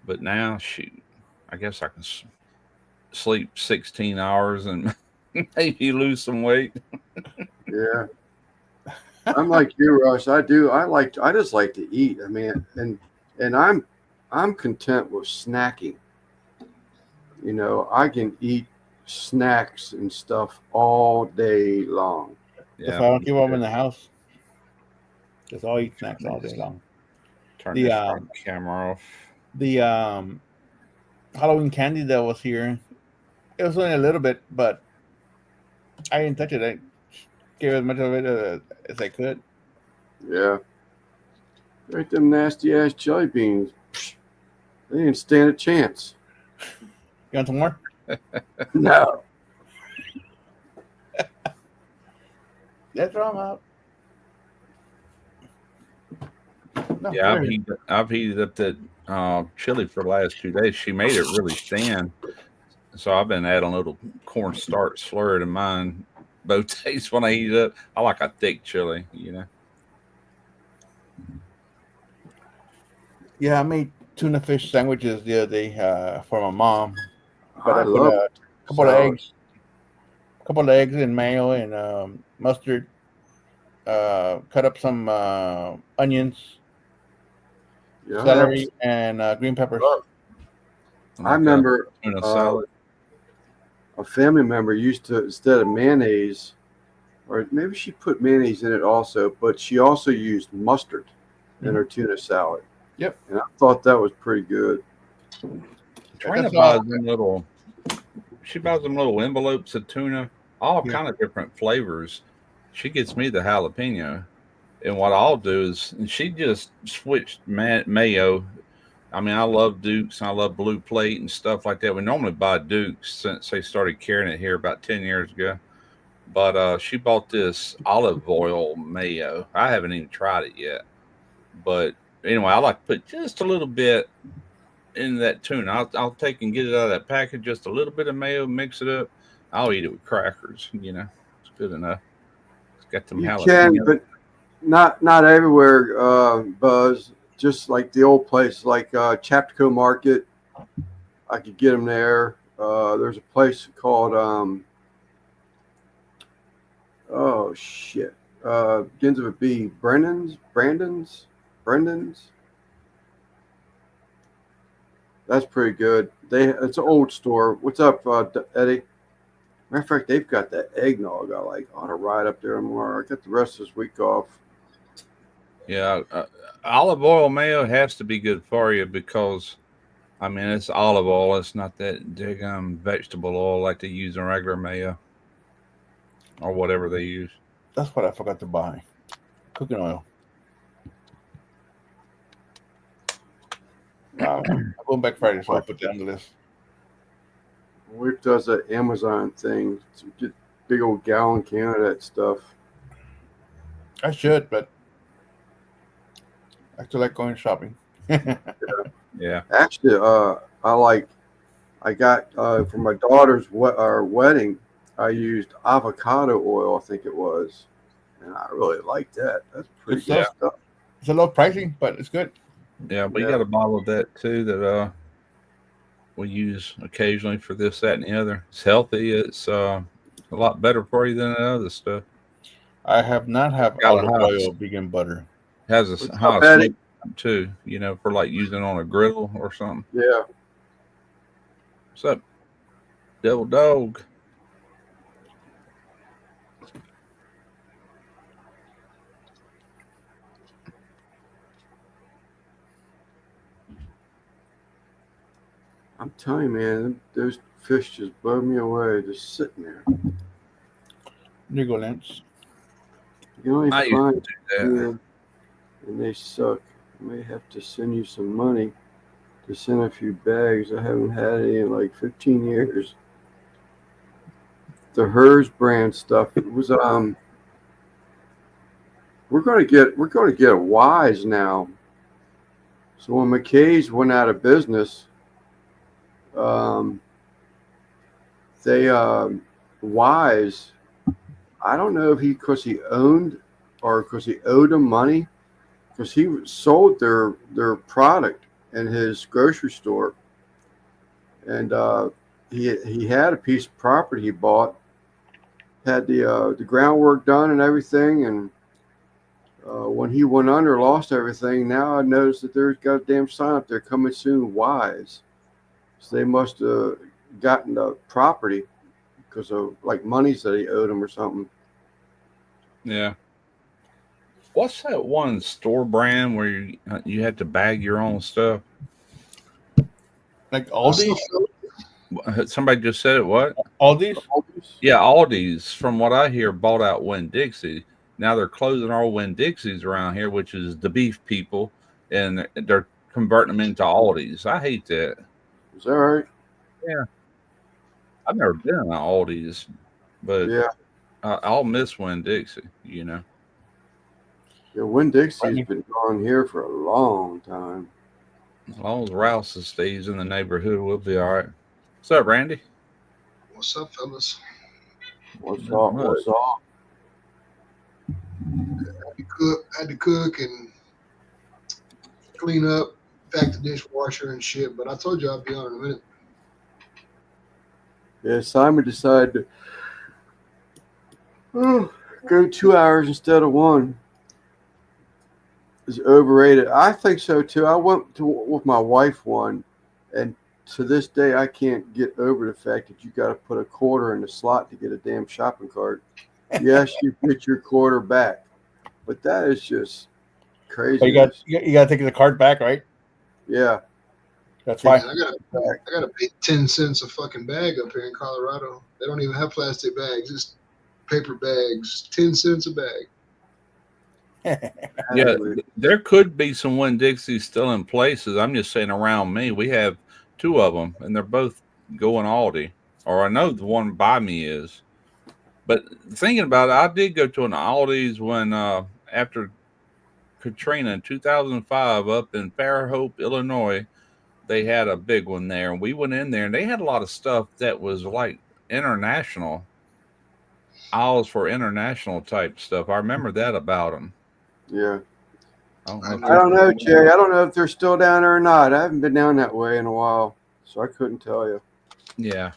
But now, shoot, I guess I can sleep 16 hours and maybe lose some weight. Yeah. I'm like you, Russ. I just like to eat. I mean, and I'm content with snacking. I can eat snacks and stuff all day long. If I don't keep them in the house, just all eat snacks all day long. Turn this camera off. The Halloween candy that was here, it was only a little bit, but I didn't touch it. I gave as much of it as I could. Yeah. Right, them nasty ass jelly beans. They didn't stand a chance. You want some more? No. Let's throw them out. No, Yeah, there. I've heated up that chili for the last 2 days. She made it really thin, so I've been adding a little cornstarch slurry to mine both days when I heat it up. I like a thick chili, Yeah, I made tuna fish sandwiches the other day for my mom. But I put love a couple of eggs and mayo and mustard, cut up some onions, Yeah, celery, and green peppers. I remember tuna salad. a family member used to, instead of mayonnaise, or maybe she put mayonnaise in it also, but she also used mustard in her tuna salad. Yep. And I thought that was pretty good. Trina That's buys all. them little. She buys them little envelopes of tuna, all Yeah. kind of different flavors. She gets me the jalapeno, and what I'll do is, and she just switched mayo. I mean, I love Dukes and I love Blue Plate and stuff like that. We normally buy Dukes since they started carrying it here about 10 years ago. But she bought this olive oil mayo. I haven't even tried it yet. But anyway, I like to put just a little bit in that tuna. I'll take and get it out of that package, just a little bit of mayo, mix it up. I'll eat it with crackers. It's good enough. It's got them You can, jalapenos. but not everywhere, Buzz. Just like the old place, like Chapco Market, I could get them there. There's a place called oh shit, begins with a B. Brandon's. That's pretty good. It's an old store. What's up, Eddie? Matter of fact, they've got that eggnog. I like. I ought to ride up there tomorrow. I got the rest of this week off. Yeah, olive oil mayo has to be good for you because, I mean, it's olive oil. It's not that vegetable oil like they use in regular mayo or whatever they use. That's what I forgot to buy. Cooking oil. I'm going back Friday, so I'll put that on the list. Wick does that Amazon thing. To get big old gallon can of that stuff. I should, but I still like going shopping. Yeah. Actually, I got for my daughter's wedding, I used avocado oil, I think it was, and I really liked that. That's pretty Good good stuff. stuff. It's a low pricing, but it's good. Yeah, we Yeah. got a bottle of that too that we use occasionally for this, that, and the other. It's healthy. It's a lot better for you than the other stuff. I have not have Got a olive house. oil vegan butter. Has What's a up, high Eddie? smoke too, for like using on a griddle or something. Yeah. What's up, Devil Dog? I'm telling you, man, those fish just blow me away, just sitting there. Niggle Lance. You only I used to find do that. them, and they suck. I may have to send you some money to send a few bags. I haven't had any in like 15 years. The Hers brand stuff. It was we're gonna get a Wise now. So when McKay's went out of business, they Wise. I don't know if because he owned or because he owed them money, because he sold their product in his grocery store, and he had a piece of property he bought, had the groundwork done and everything, and when he went under, lost everything. Now I noticed that there's got a damn sign up there, coming soon, Wise. So they must have gotten the property because of like monies that he owed him or something. Yeah. What's that one store brand where you had to bag your own stuff? Like Aldi? Somebody just said it. What? Aldi's? Yeah, Aldi's. From what I hear, bought out Winn Dixie. Now they're closing all Winn Dixies around here, which is the beef people, and they're converting them into Aldi's. I hate that. Is that right? Yeah. I've never been in an Aldi's, but Yeah. I'll miss Winn Dixie. Yeah, Winn Dixie's been gone here for a long time. As long as Rouse stays in the neighborhood, we'll be all right. What's up, Randy? What's up, fellas? What's Not up? much. What's up? Had to cook and clean up, pack the dishwasher and shit. But I told you I'd be on in a minute. Yeah, Simon decided to go 2 hours instead of one is overrated. I think so too. I went to with my wife one, and to this day I can't get over the fact that you got to put a quarter in the slot to get a damn shopping cart. Yes, you get your quarter back, but that is just crazy. But you got to take the card back, right? Yeah, That's Man, why. I gotta pay 10 cents a fucking bag up here in Colorado. They don't even have plastic bags; it's paper bags. 10 cents a bag. Yeah, there could be some Winn-Dixie still in places. I'm just saying around me, we have two of them, and they're both going Aldi. Or I know the one by me is. But thinking about it, I did go to an Aldi's when after Katrina in 2005 up in Fairhope, Illinois. They had a big one there, and we went in there, and they had a lot of stuff that was like international aisles for international type stuff. I remember that about them. yeah. I I don't know, Jay. I don't know if they're still down there or not. I haven't been down that way in a while, so I couldn't tell you. Yeah.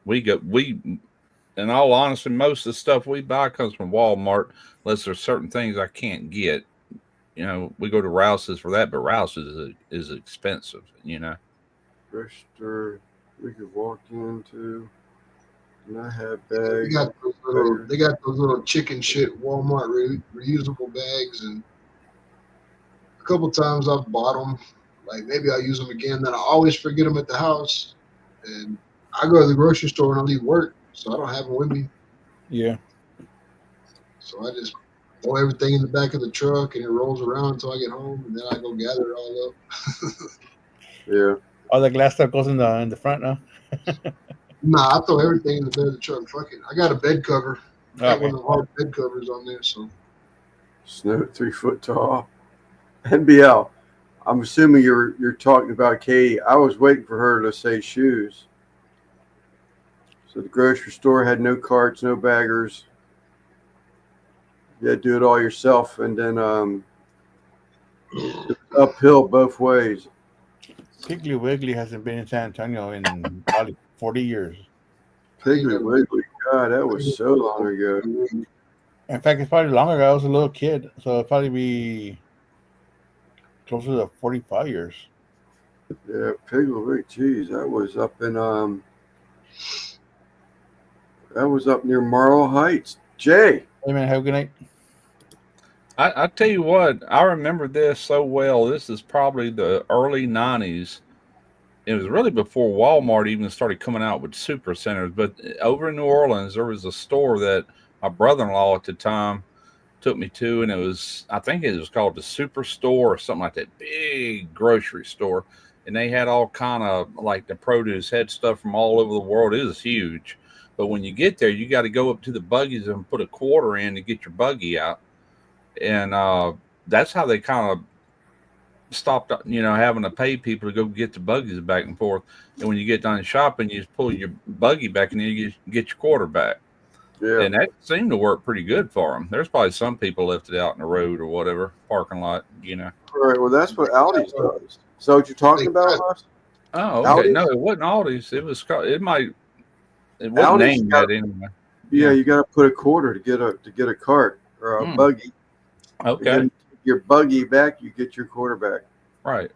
In all honesty, most of the stuff we buy comes from Walmart, unless there's certain things I can't get. You know, we go to Rouse's for that, but Rouse's is expensive, you know. Register we could walk into, and I have They bags. got those little chicken shit Walmart reusable bags, and a couple times I've bought them. Like maybe I'll use them again. Then I always forget them at the house, and I go to the grocery store and I leave work, so I don't have them with me. Yeah. So I just throw everything in the back of the truck, and it rolls around until I get home, and then I go gather it all up. Yeah. All the glass stuff goes in the front now. Nah, I throw everything in the bed of the truck. Fuck it. I got a bed cover. Got Okay. one of the hard bed covers on there, so Snow 3 foot tall. NBL. I'm assuming you're talking about Katie. I was waiting for her to say shoes. So the grocery store had no carts, no baggers. You had to do it all yourself, and then it was uphill both ways. Piggly Wiggly hasn't been in San Antonio in probably 40 years. Piggly Wiggly, God, that was so long ago. In fact, it's probably longer ago. I was a little kid, so it'll probably be closer to 45 years. Yeah, Piggly Wiggly. Geez, that was up in that was up near Marl Heights. Jay. Hey man, have a good night. I tell you what, I remember this so well. This is probably the early 90s. It was really before Walmart even started coming out with super centers. But over in New Orleans, there was a store that my brother-in-law at the time took me to, and I think it was called the Superstore or something like that. Big grocery store. And they had all kind of, like the produce, had stuff from all over the world. It was huge. But when you get there, you got to go up to the buggies and put a quarter in to get your buggy out. And that's how they kind of stopped, having to pay people to go get the buggies back and forth. And when you get done shopping, you just pull your buggy back and then you get your quarter back. Yeah. And that seemed to work pretty good for them. There's probably some people left it out in the road or whatever, parking lot, All right. Well, that's what Aldi's does. So what you're talking about, Russ? Oh, okay. Aldi's? No, it wasn't Aldi's. It was called, it wasn't Aldi's named got- that anyway. Yeah, you got to put a quarter to get a cart or a buggy. Okay. And your buggy back, you get your quarter back. Right.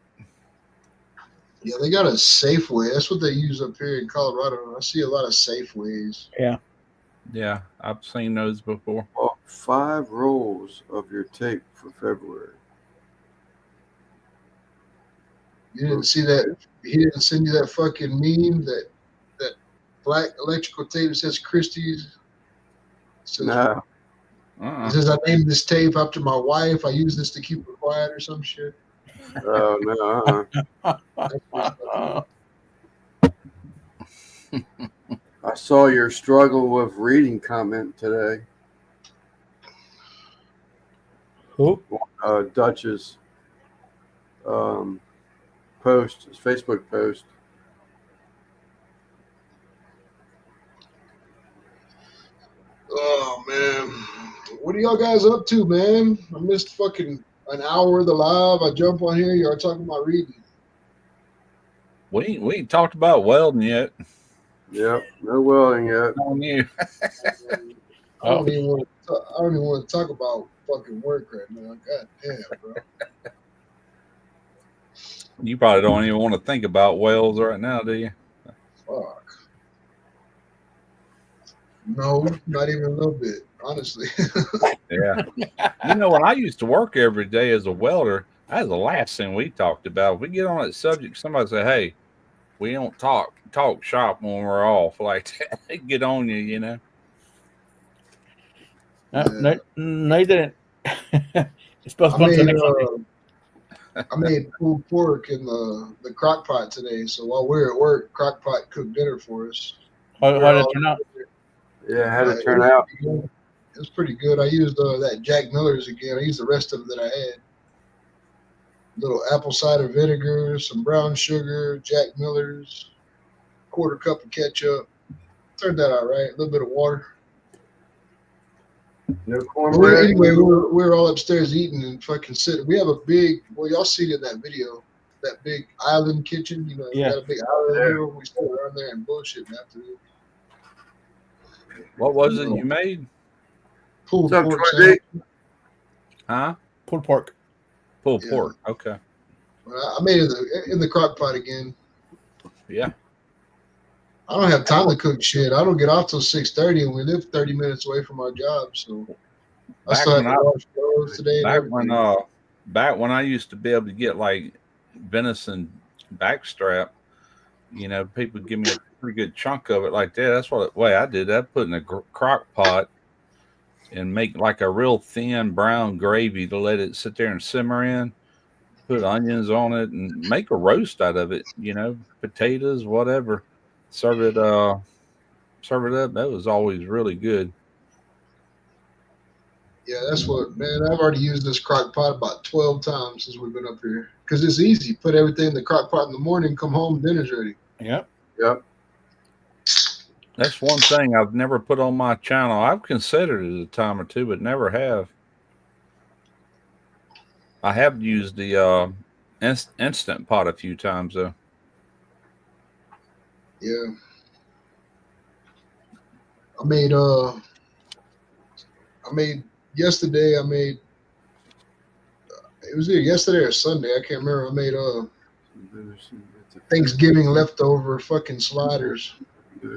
yeah, they got a Safeway. That's what they use up here in Colorado. I see a lot of Safeways. Yeah, I've seen those before. Well, 5 rolls of your tape for February. You didn't see that? He didn't send you that fucking meme that black electrical tape that says Christie's. It says, No. it says, I named this tape after my wife. I use this to keep her quiet or some shit. Oh, no. I saw your struggle with reading comment today. Who? Dutch's post, his Facebook post. Oh man, what are y'all guys up to, man? I missed fucking an hour of the live. I jump on here. Y'all talking about reading. We ain't talked about welding yet. Yep, no welding yet. On you. I don't even want to. I don't even want to talk about fucking work right now. God damn, bro. You probably don't even want to think about whales right now, do you? Fuck. No, not even a little bit. Honestly. Yeah. You know, when I used to work every day as a welder, that was the last thing we talked about. If we get on that subject, somebody say, "Hey, we don't talk shop when we're off," like that. They get on you, you know. No, no, you didn't. It's supposed I to go to the made next one. I made pulled pork in the crock pot today. So while we were at work, crock pot cooked dinner for us. How We did were it all turn out? Yeah, how did it it turn was out? pretty good. It was pretty good. I used that Jack Miller's again. I used the rest of it that I had. Little apple cider vinegar, some brown sugar, Jack Miller's, quarter cup of ketchup. Turned that out right. A little bit of water. No But cornbread. anyway, we were all upstairs eating and fucking sitting. We have a big, well, y'all see it in that video, that big island kitchen. You know, we Yeah. got a big island Yeah. here. We sit around there and bullshitting after this. What was it you made? Pulled What's up, pork Troy D? sandwich. Huh? Pulled pork. Pulled Yeah. pork. Okay. I made it in the crock pot again. Yeah. I don't have time to cook shit. I don't get off till 6:30, and we live 30 minutes away from our job. So I Back still have when to wash clothes today and everything. back when I used to be able to get like venison backstrap, you know, people give me a pretty good chunk of it like that. That's what way I did. I put in a crock pot and make like a real thin brown gravy to let it sit there and simmer in. Put onions on it and make a roast out of it. You know, potatoes, whatever. Serve it up. That was always really good. Yeah, that's what, man. I've already used this crock pot about 12 times since we've been up here. Because it's easy. Put everything in the crock pot in the morning, come home, dinner's ready. Yep. Yep. That's one thing I've never put on my channel. I've considered it a time or two, but never have. I have used the instant pot a few times though. Yeah. I made yesterday, it was either yesterday or Sunday, I can't remember. I made Thanksgiving leftover fucking sliders. I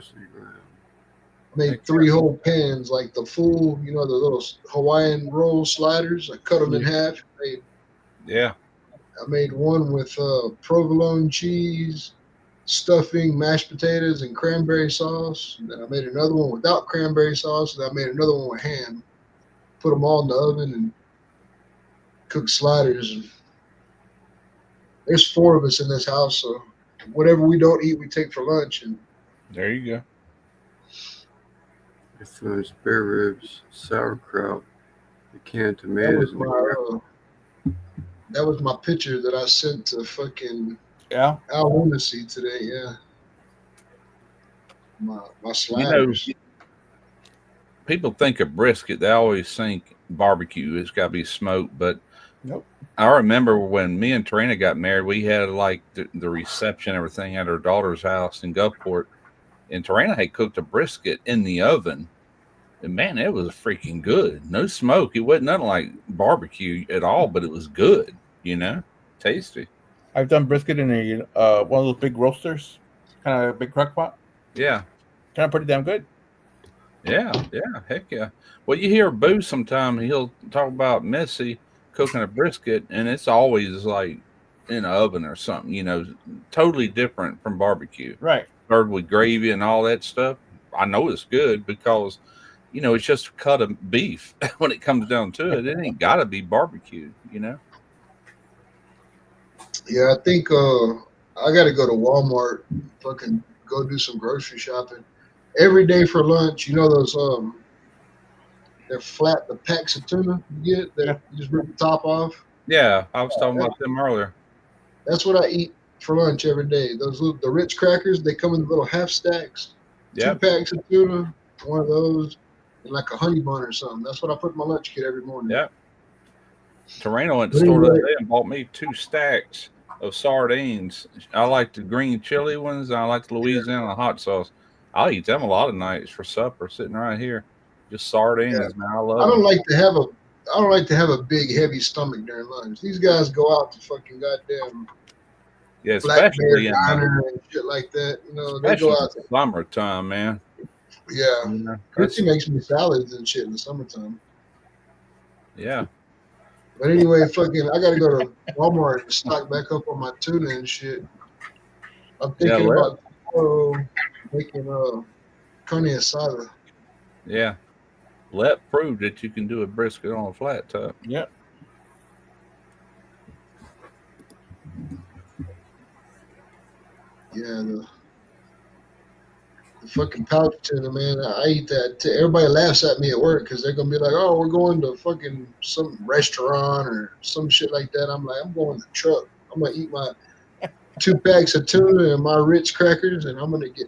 made 3 whole pans, like the full, you know, the little Hawaiian roll sliders. I cut them in half. Yeah. I made one with provolone cheese, stuffing, mashed potatoes, and cranberry sauce. And then I made another one without cranberry sauce. And I made another one with ham. Put them all in the oven and cooked sliders. And there's 4 of us in this house, so whatever we don't eat, we take for lunch. And there you go. Spare ribs, sauerkraut, the canned tomatoes. That was my picture that I sent to fucking Yeah. Al Lunacy today. Yeah, my sliders. You know, people think of brisket, they always think barbecue. It's got to be smoked, but nope. I remember when me and Tarina got married, we had like the reception, everything at her daughter's house in Gulfport, and Tarina had cooked a brisket in the oven. And man, it was freaking good. No smoke. It wasn't nothing like barbecue at all, but it was good. You know, tasty. I've done brisket in a one of those big roasters, kind of big crock pot. Yeah, kind of pretty damn good. Yeah, heck yeah. Well, you hear Boo sometime, he'll talk about Missy cooking a brisket, and it's always like in an oven or something, you know, totally different from barbecue. Right. Served with gravy and all that stuff. I know it's good because, you know, it's just a cut of beef when it comes down to it. It ain't got to be barbecued, you know? Yeah, I think I got to go to Walmart, fucking go do some grocery shopping. Every day for lunch, you know those they're flat, the packs of tuna you get that you just rip the top off. Yeah, I was talking about them earlier. That's what I eat for lunch every day. Those the Ritz crackers, they come in little half stacks. Yeah. 2 packs of tuna, one of those, and like a honey bun or something. That's what I put in my lunch kit every morning. Yeah. Torino went to the store today and bought me 2 stacks of sardines. I like the green chili ones. I like the Louisiana hot sauce. I'll eat them a lot of nights for supper, sitting right here. Just sardines, man. I I love don't them. like to have a I don't like to have a big heavy stomach during lunch. These guys go out to fucking goddamn Yeah, Black Bear especially in Diner and shit like that. You know, they especially go in out. the summertime, man. Yeah, You know, Chrissy makes me salads and shit in the summertime. yeah. But anyway, fucking, I gotta go to Walmart and stock back up on my tuna and shit. I'm Yeah, thinking about tomorrow making carne asada. Yeah. Let prove that you can do a brisket on a flat top. Yeah. Yeah, the fucking pouch tuna, man. I eat that. Everybody laughs at me at work because they're gonna be like, "Oh, we're going to fucking some restaurant or some shit like that." I'm like, I'm going to the truck. I'm gonna eat my 2 packs of tuna and my Ritz crackers, and I'm gonna get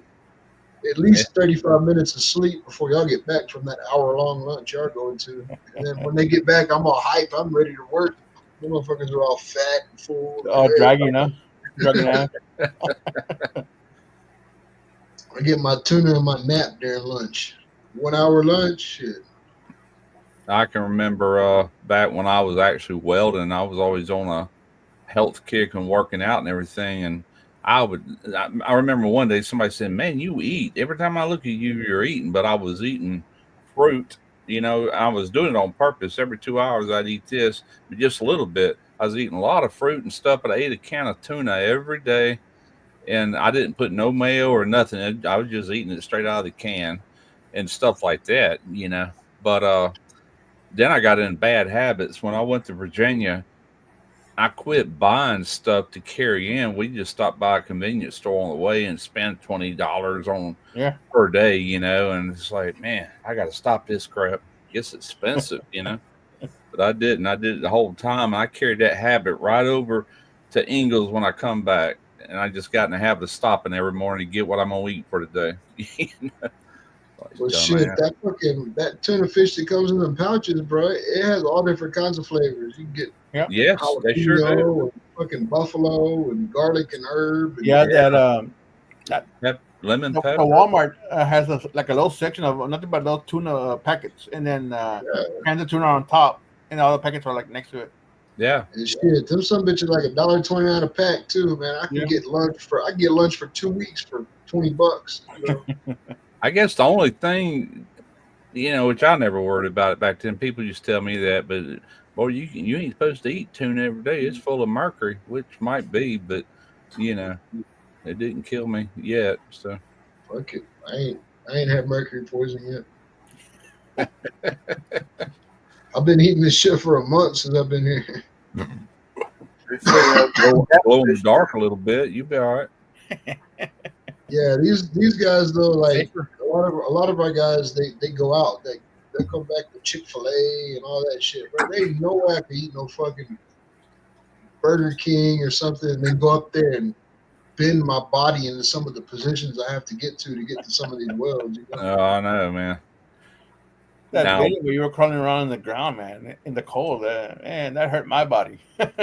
at least 35 minutes of sleep before y'all get back from that hour-long lunch y'all going to. And then when they get back, I'm all hype. I'm ready to work. The motherfuckers are all fat and full. Oh, dragging, huh? Dragging ass. I get my tuna and my nap during lunch. 1 hour lunch, shit. I can remember back when I was actually welding, I was always on a health kick and working out and everything. And I remember one day somebody said, "Man, you eat." Every time I look at you, you're eating. But I was eating fruit. You know, I was doing it on purpose. Every 2 hours, I'd eat this, but just a little bit. I was eating a lot of fruit and stuff, but I ate a can of tuna every day. And I didn't put no mayo or nothing. I was just eating it straight out of the can and stuff like that, you know. But then I got in bad habits. When I went to Virginia, I quit buying stuff to carry in. We just stopped by a convenience store on the way and spent $20 on Yeah. per day, you know. And it's like, man, I got to stop this crap. It's expensive, you know. But I didn't. I did it the whole time. I carried that habit right over to Ingles when I come back. And I just got in the habit of stopping every morning to get what I'm gonna eat for the day. You know? Like, Well, dumbass. shit, that tuna fish that comes in the pouches, bro, it has all different kinds of flavors. You can get Yes, they sure do. jalapeno and fucking buffalo and garlic and herb. And Yeah, Pep, lemon the pepper. Walmart has like a little section of nothing but those tuna packets, and then cans of tuna on top, and all the packets are like next to it. Yeah, And shit, them some bitches like $1.29 a pack too, man. I can get lunch for 2 weeks for $20. You know? I guess the only thing, you know, which I never worried about it back then. People used to tell me that, but boy, you ain't supposed to eat tuna every day. It's full of mercury, which might be, but you know, it didn't kill me yet. So Fuck it, I ain't had mercury poisoning yet. I've been eating this shit for a month since I've been here. glow in the dark a little bit. You be all right. Yeah, these guys though, like a lot of our guys, they go out, they come back with Chick-fil-A and all that shit, bro. They ain't no way I could eat no fucking Burger King or something, and then go up there and bend my body into some of the positions I have to get to some of these welds. You know? Oh, I know, man. That Now- video where you were crawling around in the ground, man, in the cold, man, that hurt my body. Yeah,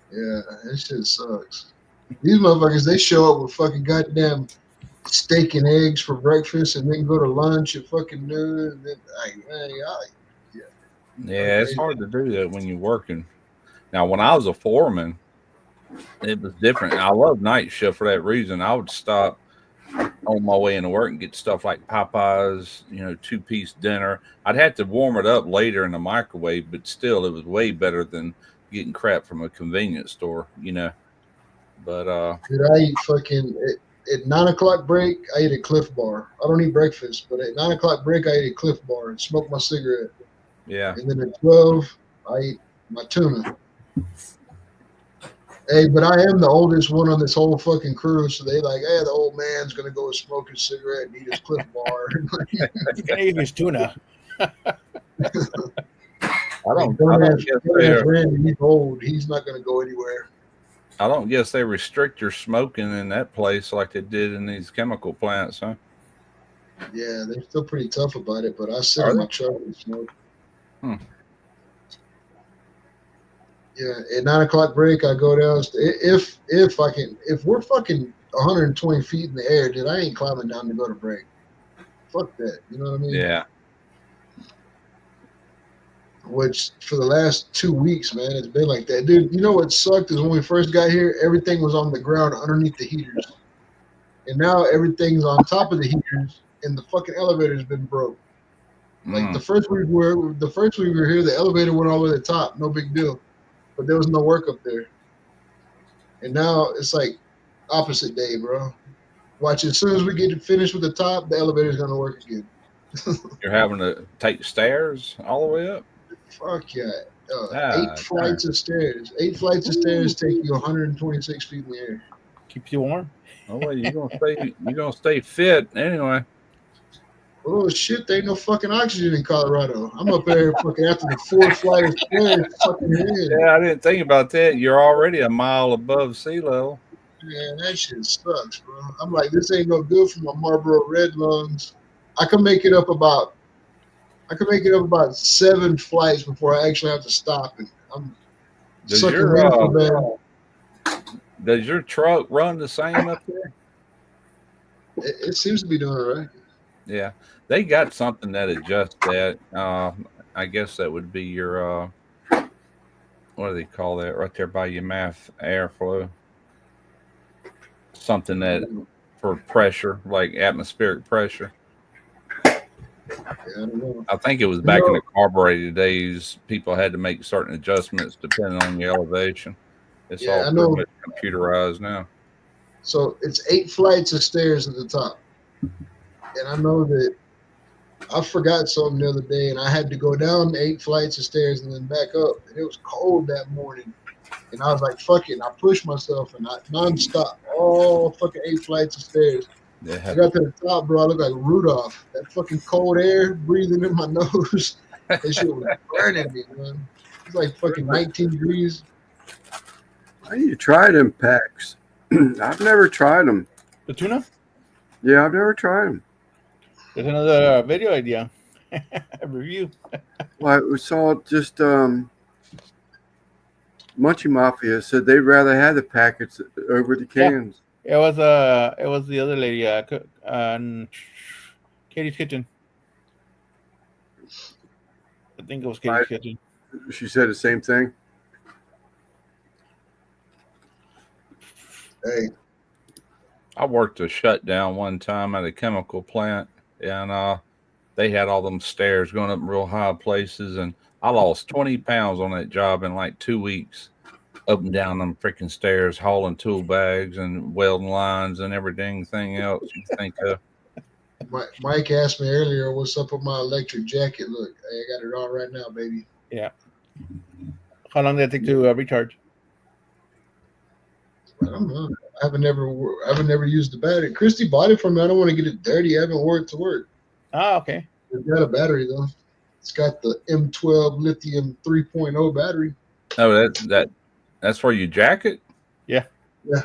that shit sucks. These motherfuckers, they show up with fucking goddamn steak and eggs for breakfast, and then go to lunch at fucking noon. And then, Yeah, it's hard to do that when you're working. Now, when I was a foreman, it was different. I love night shift for that reason. I would stop on my way into work and get stuff like Popeyes, you know, 2-piece dinner. I'd have to warm it up later in the microwave, but still, it was way better than getting crap from a convenience store, you know. But dude, I eat fucking at 9 o'clock break. I eat a Cliff Bar. I don't eat breakfast, but at 9 o'clock break, I eat a Cliff Bar and smoke my cigarette. yeah, And then at 12, I eat my tuna. Hey, but I am the oldest one on this whole fucking crew, so they like, hey, the old man's gonna go smoke his cigarette and eat his Cliff Bar. You can eat his tuna. I don't guess they're Randy, he's old. He's not gonna go anywhere. I don't guess they restrict your smoking in that place like they did in these chemical plants, huh? Yeah, they're still pretty tough about it, but I sit Are in they? my truck and smoke. Hmm. Yeah, at 9 o'clock break, I go down. If I can, if we're fucking 120 feet in the air, dude, I ain't climbing down to go to break. Fuck that. You know what I mean? Yeah. Which for the last 2 weeks, man, it's been like that. Dude, you know what sucked is when we first got here, everything was on the ground underneath the heaters. And now everything's on top of the heaters and the fucking elevator's been broke. Like the first week we were here, the elevator went all the way to the top, no big deal. But there was no work up there. And now it's like opposite day, bro. Watch, as soon as we get finished with the top, the elevator's gonna work again. You're having to take stairs all the way up? Fuck yeah. Ah, 8 flights of stairs. 8 flights of stairs take you 126 feet in the air. Keeps you warm. Oh well, you're gonna stay fit anyway. Oh shit, there ain't no fucking oxygen in Colorado. I'm up there fucking after the 4th flight of stairs fucking in. Yeah, I didn't think about that. You're already a mile above sea level. Man, that shit sucks, bro. I'm like, this ain't no good for my Marlboro Red lungs. I can make it up about 7 flights before I actually have to stop. And I'm Does sucking your, in so bad. Does your truck run the same up there? It seems to be doing it right. Yeah, they got something that adjusts that. I guess that would be your what do they call that? Right there by your math airflow. Something that for pressure, like atmospheric pressure. Yeah, I don't know. I think it was back in the carburetor days. People had to make certain adjustments depending on the elevation. It's Yeah, I all know. pretty much computerized now. So it's 8 flights of stairs at the top. And I know that I forgot something the other day, and I had to go down 8 flights of stairs and then back up. And it was cold that morning. And I was like, fuck it. And I pushed myself and I nonstop all fucking 8 flights of stairs. I got to the top, bro. I looked like Rudolph. That fucking cold air breathing in my nose. That shit was burning me, man. It's like fucking 19 degrees. I need to try them packs. I've never tried them. The tuna? Yeah, I've never tried them. There's another video idea. A review. Well, we saw just Munchie Mafia said they'd rather have the packets over the cans. It was the other lady, Katie's Kitchen. I think it was Katie's Kitchen. She said the same thing. Hey, I worked a shutdown one time at a chemical plant, and they had all them stairs going up real high places, and I lost 20 pounds on that job in like 2 weeks, up and down them freaking stairs, hauling tool bags and welding lines and everything else you think of. Mike asked me earlier, what's up with my electric jacket? Look, I got it on right now, baby. Yeah. How long did it take to recharge? I don't know. I haven't never used the battery. Christy bought it for me. I don't want to get it dirty. I haven't wore it to work. Ah, okay. It's got a battery though. It's got the M12 lithium 3.0 battery. Oh, that's for your jacket? Yeah. Yeah.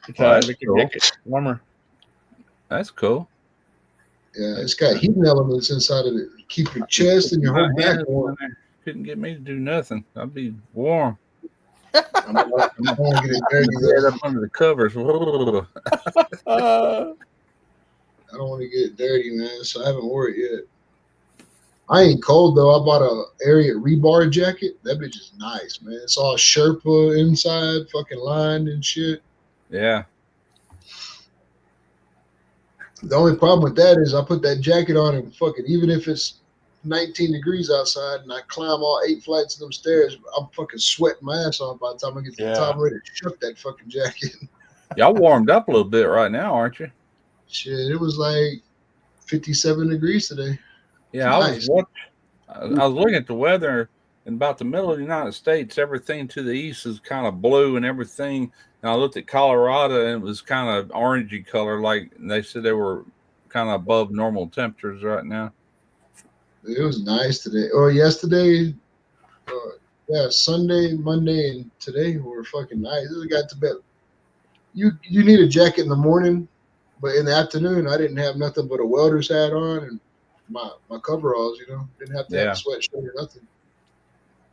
It's Oh, that's electric cool. jacket. Warmer. That's cool. Yeah, it's got heating elements inside of it. Keep your chest and your whole back warm. Couldn't get me to do nothing. I'd be warm. I'm not going to get it dirty Head though. up under the covers. Uh, I don't want to get it dirty, man. So I haven't wore it yet. I ain't cold though. I bought a Ariat rebar jacket. That bitch is nice, man. It's all Sherpa inside, fucking lined and shit. Yeah. The only problem with that is I put that jacket on and fucking, even if it's 19 degrees outside and I climb all 8 flights of them stairs, I'm fucking sweating my ass off by the time I get to the top. I'm ready to shook that fucking jacket. Y'all warmed up a little bit right now, aren't you? Shit, it was like 57 degrees today. Yeah, Nice. I was looking at the weather in about the middle of the United States. Everything to the east is kind of blue and everything. And I looked at Colorado and it was kind of orangey color, like they said they were kind of above normal temperatures right now. It was nice today. Or yesterday, yeah, Sunday, Monday, and today were fucking nice. It got to bed. You need a jacket in the morning, but in the afternoon, I didn't have nothing but a welder's hat on and my coveralls. You know, didn't have to have a sweatshirt or nothing.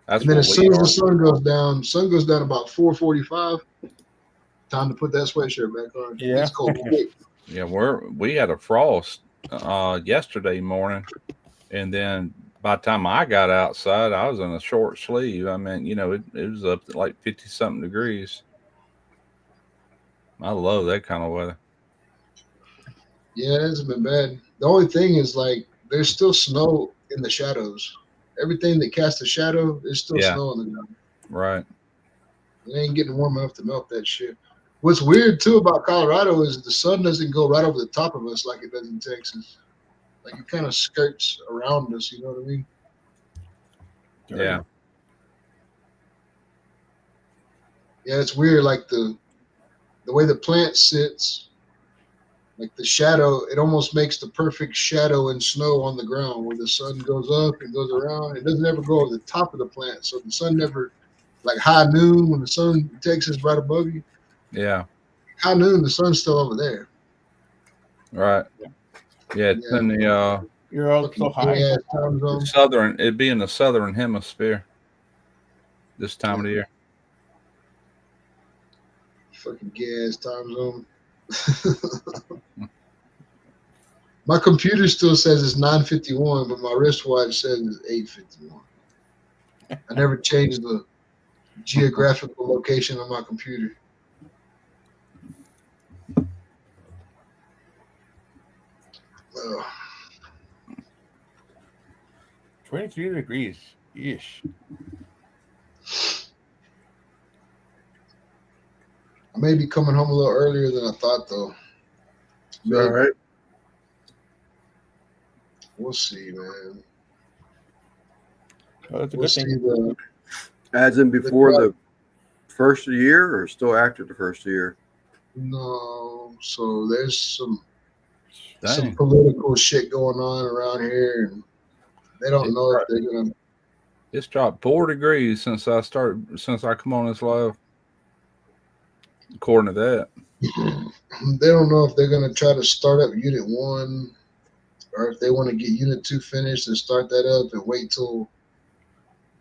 That's And then what as we soon as are. the sun goes down about 4:45. Time to put that sweatshirt back on. Yeah. It's cold. Quick. Yeah, we had a frost yesterday morning, and then by the time I got outside, I was in a short sleeve. I mean, it was up to like 50 something degrees. I love that kind of weather. Yeah, it hasn't been bad. The only thing is like there's still snow in the shadows. Everything that casts a shadow, there's still Yeah. snow on the ground. Right. It ain't getting warm enough to melt that shit. What's weird too about Colorado is the sun doesn't go right over the top of us like it does in Texas. Like it kind of skirts around us. You know what I mean? Yeah. Yeah, it's weird. Like the way the plant sits, like the shadow, it almost makes the perfect shadow and snow on the ground where the sun goes up and goes around. It doesn't ever go over the top of the plant, so the sun never, like high noon when the sun takes us right above you. Yeah. High noon, the sun's still over there. Right. Yeah. It's in the You're all so high. Ass time zone. southern. It'd be in the southern hemisphere this time of the year. Fucking gay ass time zone. My computer still says it's 9:51, but my wristwatch says it's 8:51. I never changed the geographical location on my computer. Ugh. 23 degrees. Ish. I may be coming home a little earlier than I thought, though. All right. We'll see, man. Well, that's a We'll good see. thing. As in before the first of the year, or still after the first of the year? No, so there's some Dang. political shit going on around here, and they don't know if they're gonna. It's dropped 4 degrees since I come on this live. According to that. They don't know if they're gonna try to start up Unit 1, or if they want to get Unit 2 finished and start that up and wait till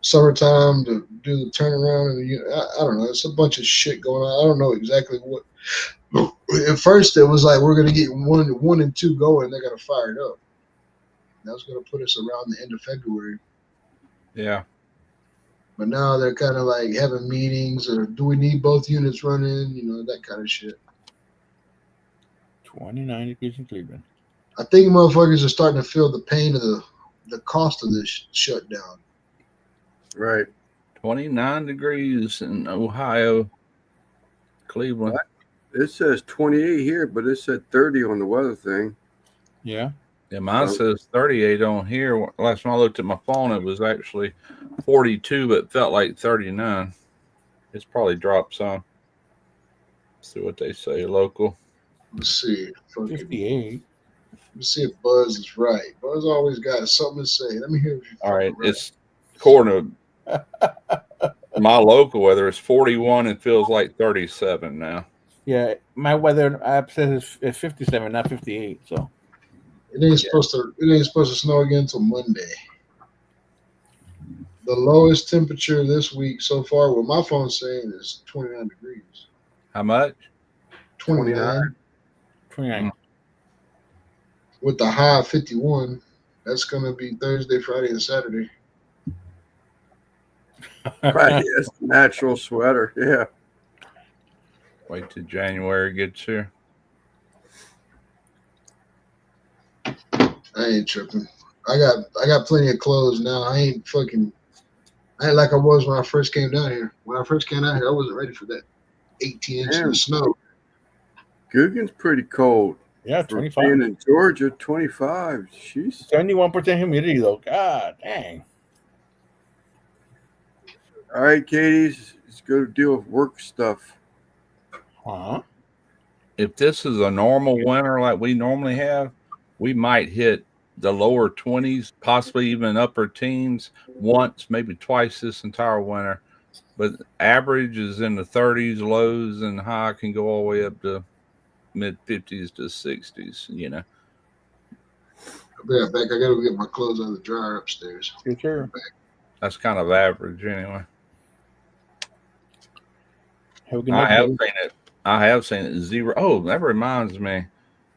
summertime to do the turnaround. And I don't know. It's a bunch of shit going on. I don't know exactly what. At first, it was like we're gonna get 1 and 2 going. They're gonna fire it up. That was gonna put us around the end of February. Yeah. But now they're kind of like having meetings, or do we need both units running? That kind of shit. 29 degrees in Cleveland. I think motherfuckers are starting to feel the pain of the cost of this shutdown. Right. 29 degrees in Ohio, Cleveland. It says 28 here, but it said 30 on the weather thing. Yeah. Yeah, mine says 38 on here. Last time I looked at my phone, it was actually 42, but it felt like 39. It's probably dropped some. See what they say local. Let's see. 58. Let's see if Buzz is right. Buzz always got something to say. Let me hear if you. All right, it's according to my local weather. It's 41 and feels like 37 now. Yeah, my weather app says it's 57, not 58. So it ain't supposed to snow again until Monday. The lowest temperature this week so far, what my phone's saying, is 29 degrees. How much? 29. 29. With the high of 51. That's going to be Thursday, Friday, and Saturday. Right. It's natural sweater. Yeah. Wait till January gets here. I ain't tripping. I got plenty of clothes now. I ain't like I was when I first came down here. When I first came down here, I wasn't ready for that 18 inches of snow. Guggen's pretty cold. Yeah, For 25. being in Georgia, 25. Jeez. 71% humidity, though. God dang. All right, Katie, let's go deal with work stuff. Huh? If this is a normal winter like we normally have, we might hit the lower 20s, possibly even upper teens once, maybe twice this entire winter. But average is in the 30s, lows and high can go all the way up to mid 50s to 60s, I'll be right back. I got to get my clothes out of the dryer upstairs. Sure. That's kind of average anyway. Have a good I night, have baby. seen it. I have seen it zero. Oh, that reminds me.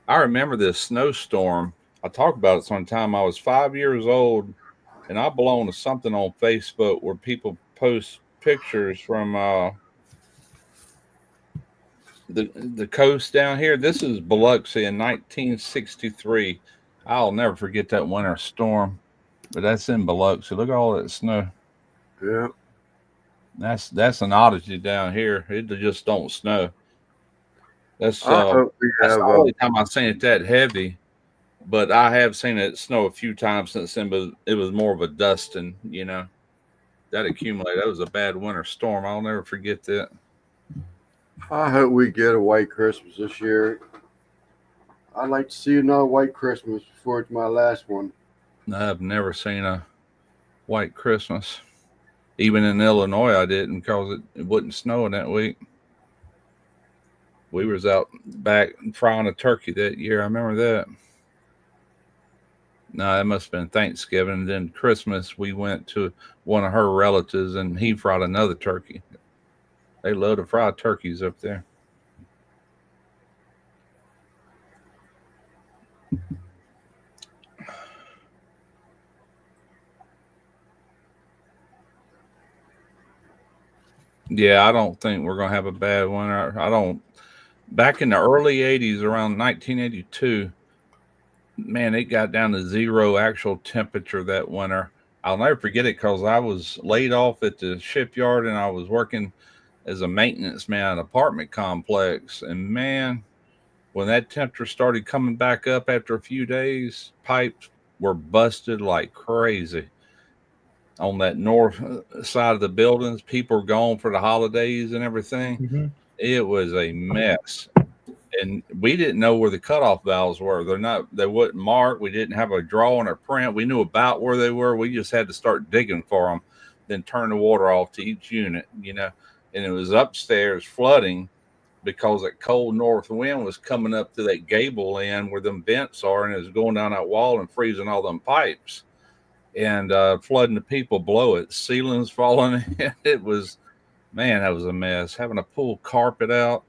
I remember this snowstorm I talked about it sometime. I was 5 years old, and I belong to something on Facebook where people post pictures from the coast down here. This is Biloxi in 1963. I'll never forget that winter storm. But that's in Biloxi. Look at all that snow. Yeah. That's an oddity down here. It just don't snow. That's I hope we that's have. the only time I've seen it that heavy. But I have seen it snow a few times since then. But it was more of a dusting, that accumulated. That was a bad winter storm. I'll never forget that. I hope we get a white Christmas this year. I'd like to see another white Christmas before it's my last one. I've never seen a white Christmas. Even in Illinois, I didn't because it wasn't snowing that week. We was out back frying a turkey that year. I remember that. No, that must have been Thanksgiving. And then Christmas, we went to one of her relatives, and he fried another turkey. They love to fry turkeys up there. Yeah, I don't think we're going to have a bad winter. I don't. Back in the early 80s, around 1982, man, it got down to zero actual temperature that winter. I'll never forget it because I was laid off at the shipyard and I was working as a maintenance man at an apartment complex. And man, when that temperature started coming back up after a few days, pipes were busted like crazy. On that north side of the buildings, people were gone for the holidays and everything. Mm-hmm. It was a mess. And we didn't know where the cutoff valves were. They wasn't marked. We didn't have a drawing or print. We knew about where they were. We just had to start digging for them, then turn the water off to each unit, and it was upstairs flooding because that cold north wind was coming up to that gable end where them vents are, and it was going down that wall and freezing all them pipes and flooding the people below it. Ceilings falling in. It was, man, that was a mess. Having to pull carpet out.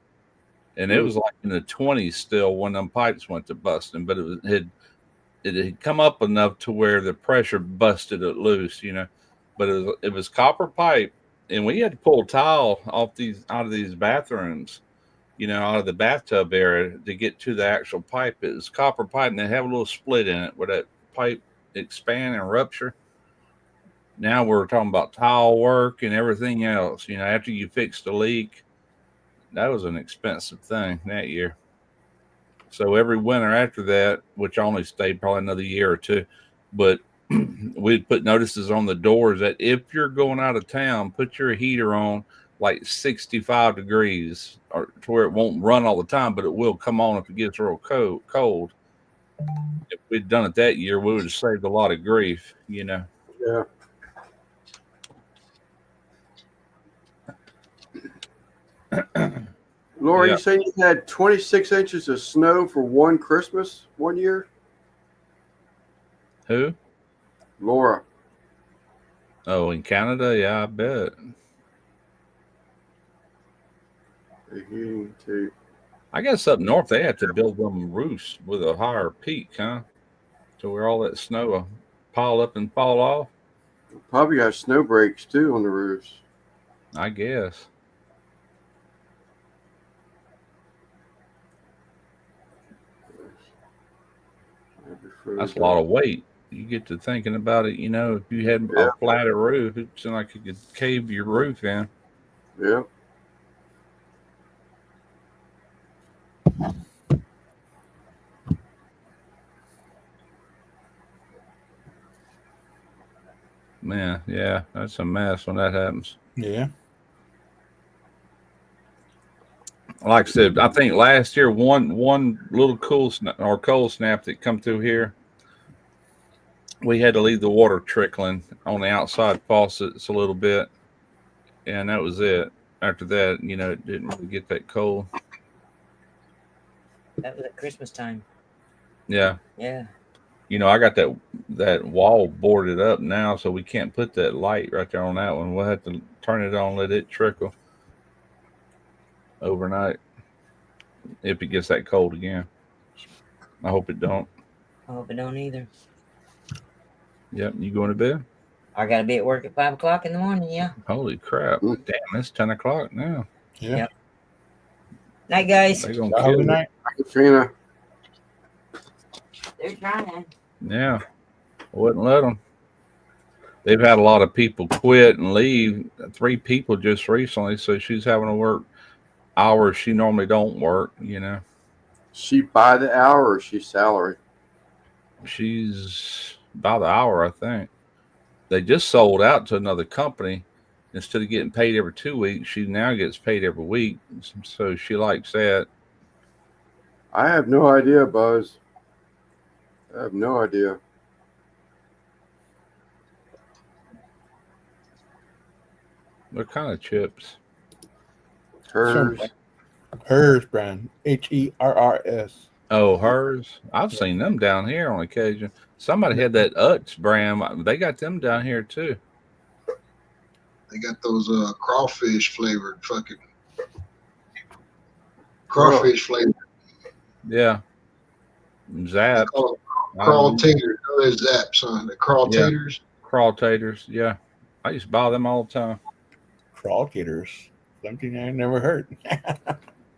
And it was like in the 20s still when them pipes went to busting, but it had come up enough to where the pressure busted it loose, But it was copper pipe, and we had to pull tile out of these bathrooms, out of the bathtub area to get to the actual pipe. It was copper pipe, and they have a little split in it where that pipe expand and rupture. Now we're talking about tile work and everything else. After you fix the leak. That was an expensive thing that year. So every winter after that, which only stayed probably another year or two, but we'd put notices on the doors that if you're going out of town, put your heater on like 65 degrees or to where it won't run all the time, but it will come on if it gets real cold. If we'd done it that year, we would have saved a lot of grief, Yeah. Laura, Yeah. you saying you had 26 inches of snow for one Christmas one year? Who? Laura. Oh, in Canada? Yeah, I bet. The heating tape. I guess up north they have to build them roofs with a higher peak, huh? To where all that snow will pile up and fall off. Probably got snow breaks too on the roofs. I guess. That's a lot of weight. You get to thinking about it, if you had a flatter roof, it seemed like you could cave your roof in. Yeah. Man, yeah, that's a mess when that happens. Yeah. Like I said, I think last year one little cold snap that come through here, we had to leave the water trickling on the outside faucets a little bit, and that was it. After that, it didn't really get that cold. That was at Christmas time. Yeah. Yeah. I got that wall boarded up now, so we can't put that light right there on that one. We'll have to turn it on, let it trickle overnight if it gets that cold again. I hope it don't. I hope I don't either. Yep. You going to bed? I gotta be at work at 5 o'clock in the morning. Yeah. Holy crap! Mm. Damn, it's 10 o'clock now. Yeah. Yep. Night, guys. They gonna Have a kill good you. night. Katrina. They're trying. Yeah. I wouldn't let them. They've had a lot of people quit and leave. 3 people just recently, so she's having to work hours she normally don't work. You know, She by the hour or she salary? she's by the hour, I think. They just sold out to another company. Instead of getting paid every 2 weeks, she now gets paid every week. So she likes that. I have no idea, Buzz. I have no idea. What kind of chips? Hers. Hers brand. HERRS. Oh, hers. I've seen them down here on occasion. Somebody had that Utz brand. They got them down here too. They got those crawfish flavored fucking crawfish flavored. Yeah. Zap. Call crawl taters. No, they're zaps, son. The crawl Yeah. taters. Crawl taters. Yeah. I used to buy them all the time. Crawl taters. Something I never heard.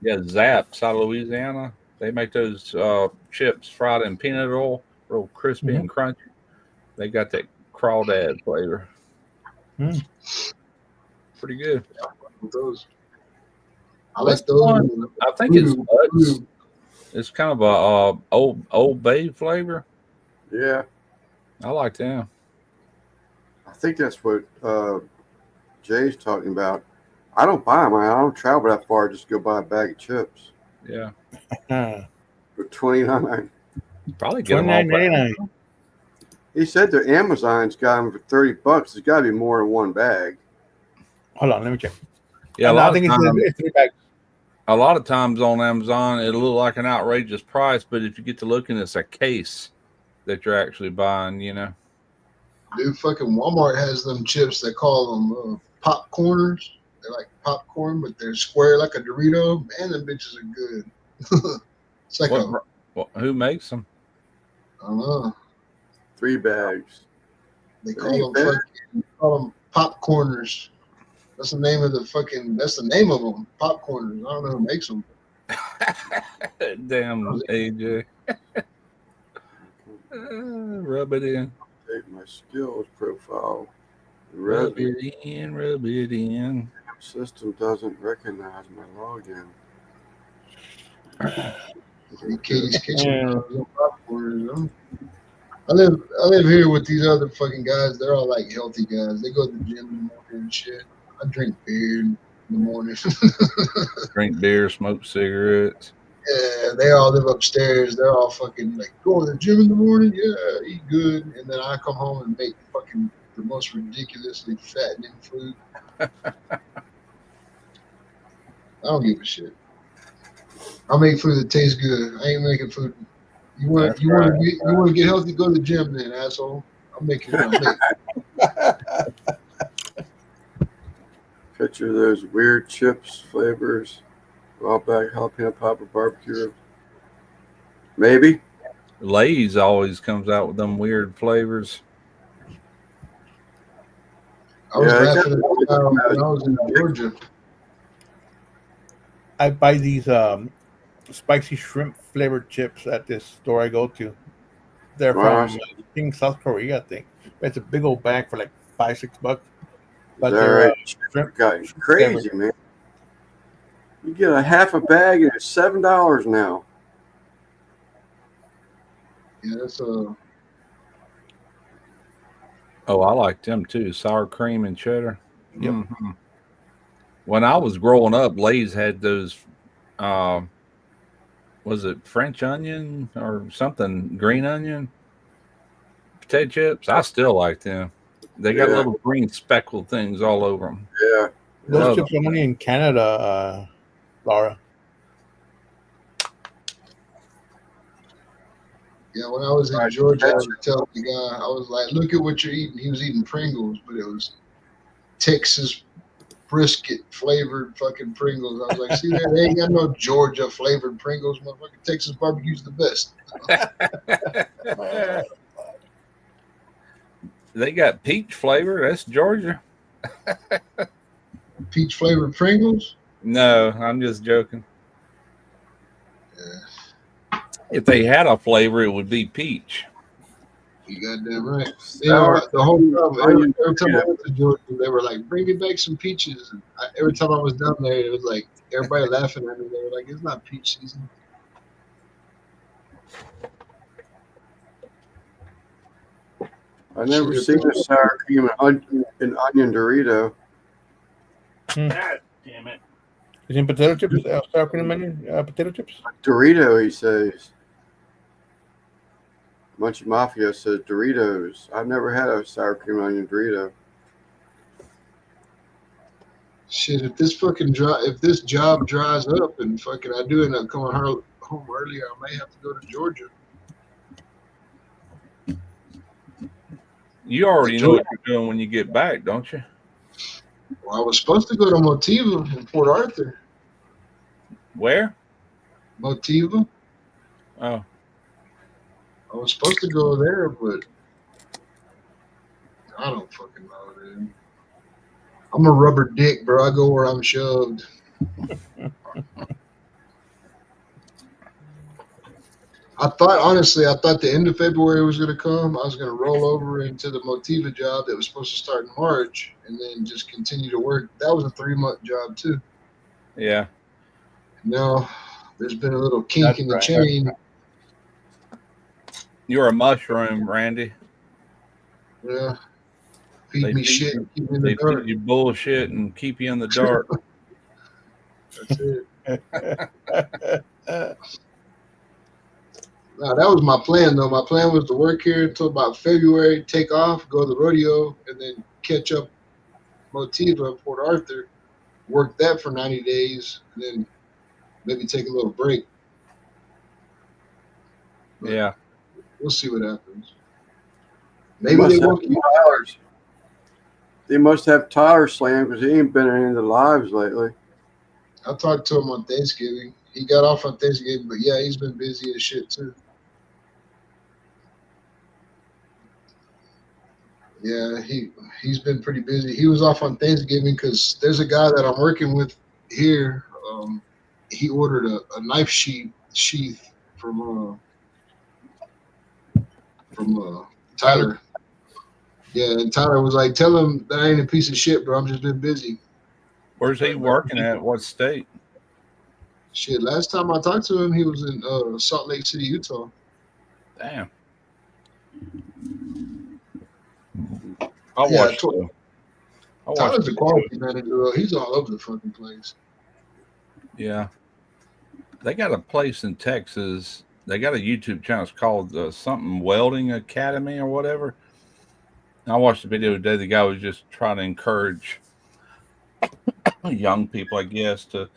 Yeah, Zaps out of Louisiana. They make those chips fried in peanut oil, real crispy and crunchy. They got that crawdad flavor. Mm. Pretty good. Those. I What's like those. one? I think it's Utz. It's kind of a old bay flavor. Yeah, I like them. I think that's what Jay's talking about. I don't buy them. I don't travel that far. Just go buy a bag of chips Yeah. for $29. Probably get them all back. $29.99. He said the Amazon's got them for $30. There's got to be more than one bag. Hold on, let me check. Yeah, I think it's 3 bags. a lot of times on Amazon, it'll look like an outrageous price, but if you get to looking, it's a case that you're actually buying, you know. Dude, fucking Walmart has them chips. They call them popcorners. They're like popcorn, but they're square like a Dorito. Man, them bitches are good. It's like Who makes them? I don't know. 3 bags. They call them popcorners. That's the name of the fucking. That's the name of them. Popcorners. I don't know who makes them. Damn, AJ. Rub it in. Take my skills profile. The Rub resume it in. Rub it in. system doesn't recognize my login. Katie's Kitchen. Popcorners. I live here with these other fucking guys. They're all like healthy guys. They go to the gym in the morning and shit. I drink beer in the morning. Drink beer, smoke cigarettes. Yeah, they all live upstairs. They're all fucking like going to the gym in the morning. Yeah, eat good, and then I come home and make fucking the most ridiculously fattening food. I don't give a shit. I make food that tastes good. I ain't making food. You want to get healthy? Go to the gym, then, asshole. I'm making it. Picture those weird chips flavors. Raw back jalapeno popper barbecue. Maybe. Lay's always comes out with them weird flavors. I was Yeah, laughing at when I was in Georgia. I buy these spicy shrimp flavored chips at this store I go to. They're Wow. from I think South Korea, I think. It's a big old bag for like $5-6. But Is that they're right? shrimp. Got crazy, man. You get a half a bag and it's $7 now. Yeah, that's Oh, I like them too. Sour cream and cheddar. Yep. Mhm. When I was growing up, Lay's had those. Was it French onion or something? Green onion potato chips. I still like them. They got Yeah. little green speckled things all over them. Yeah. Those Love chips are only in Canada, Laura. Yeah, when I was in Right. Georgia, I would tell the guy, I was like, look at what you're eating. He was eating Pringles, but it was Texas brisket flavored fucking Pringles. I was like, see, they ain't got no Georgia flavored Pringles. Motherfucking Texas barbecue's the best. They got peach flavor. That's Georgia. Peach flavored Pringles. No, I'm just joking. Yeah, If they had a flavor, it would be peach. you goddamn right. You know, the whole time, every time I went to Georgia, they were like, bring me back some peaches. And every time I was down there, it was like everybody laughing at me. They were like, it's not peach season. I never seen a sour cream and onion Dorito. God damn it. Is in potato chips? Sour cream and onion potato chips? Dorito, he says. Munchie Mafia says Doritos. I've never had a sour cream and onion Dorito. Shit, if this job dries up and fucking I do end up coming home early, I may have to go to Georgia. You already know what you're doing when you get back, don't you? Well, I was supposed to go to Motiva in Port Arthur. Where? Motiva. Oh, I was supposed to go there, but I don't fucking know, dude. I'm a rubber dick, bro. I go where I'm shoved. I thought the end of February was going to come. I was going to roll over into the Motiva job that was supposed to start in March and then just continue to work. That was a 3-month job, too. yeah. Now, there's been a little kink in the chain. You're a mushroom, Randy. Yeah. Feed me shit and keep me in They the dark. feed you bullshit and keep you in the dark. That's it. No, that was my plan, though. My plan was to work here until about February, take off, go to the rodeo, and then catch up Motiva in Port Arthur, work that for 90 days, and then maybe take a little break. But Yeah. we'll see what happens. Maybe they won't keep tires. They must have tire slam because he ain't been in any of the lives lately. I talked to him on Thanksgiving. He got off on Thanksgiving, but yeah, he's been busy as shit, too. Yeah, he's been pretty busy. He was off on Thanksgiving because there's a guy that I'm working with here. He ordered a knife sheath from Tyler. Yeah, and Tyler was like, "Tell him that I ain't a piece of shit, bro. I'm just been busy." Where's he working at? What state? Shit, last time I talked to him, he was in Salt Lake City, Utah. Damn. I Yeah, watched. Tyler's a quality manager, though. He's all over the fucking place. Yeah. They got a place in Texas. They got a YouTube channel. It's called something Welding Academy or whatever. I watched a video today. The guy was just trying to encourage young people, I guess, to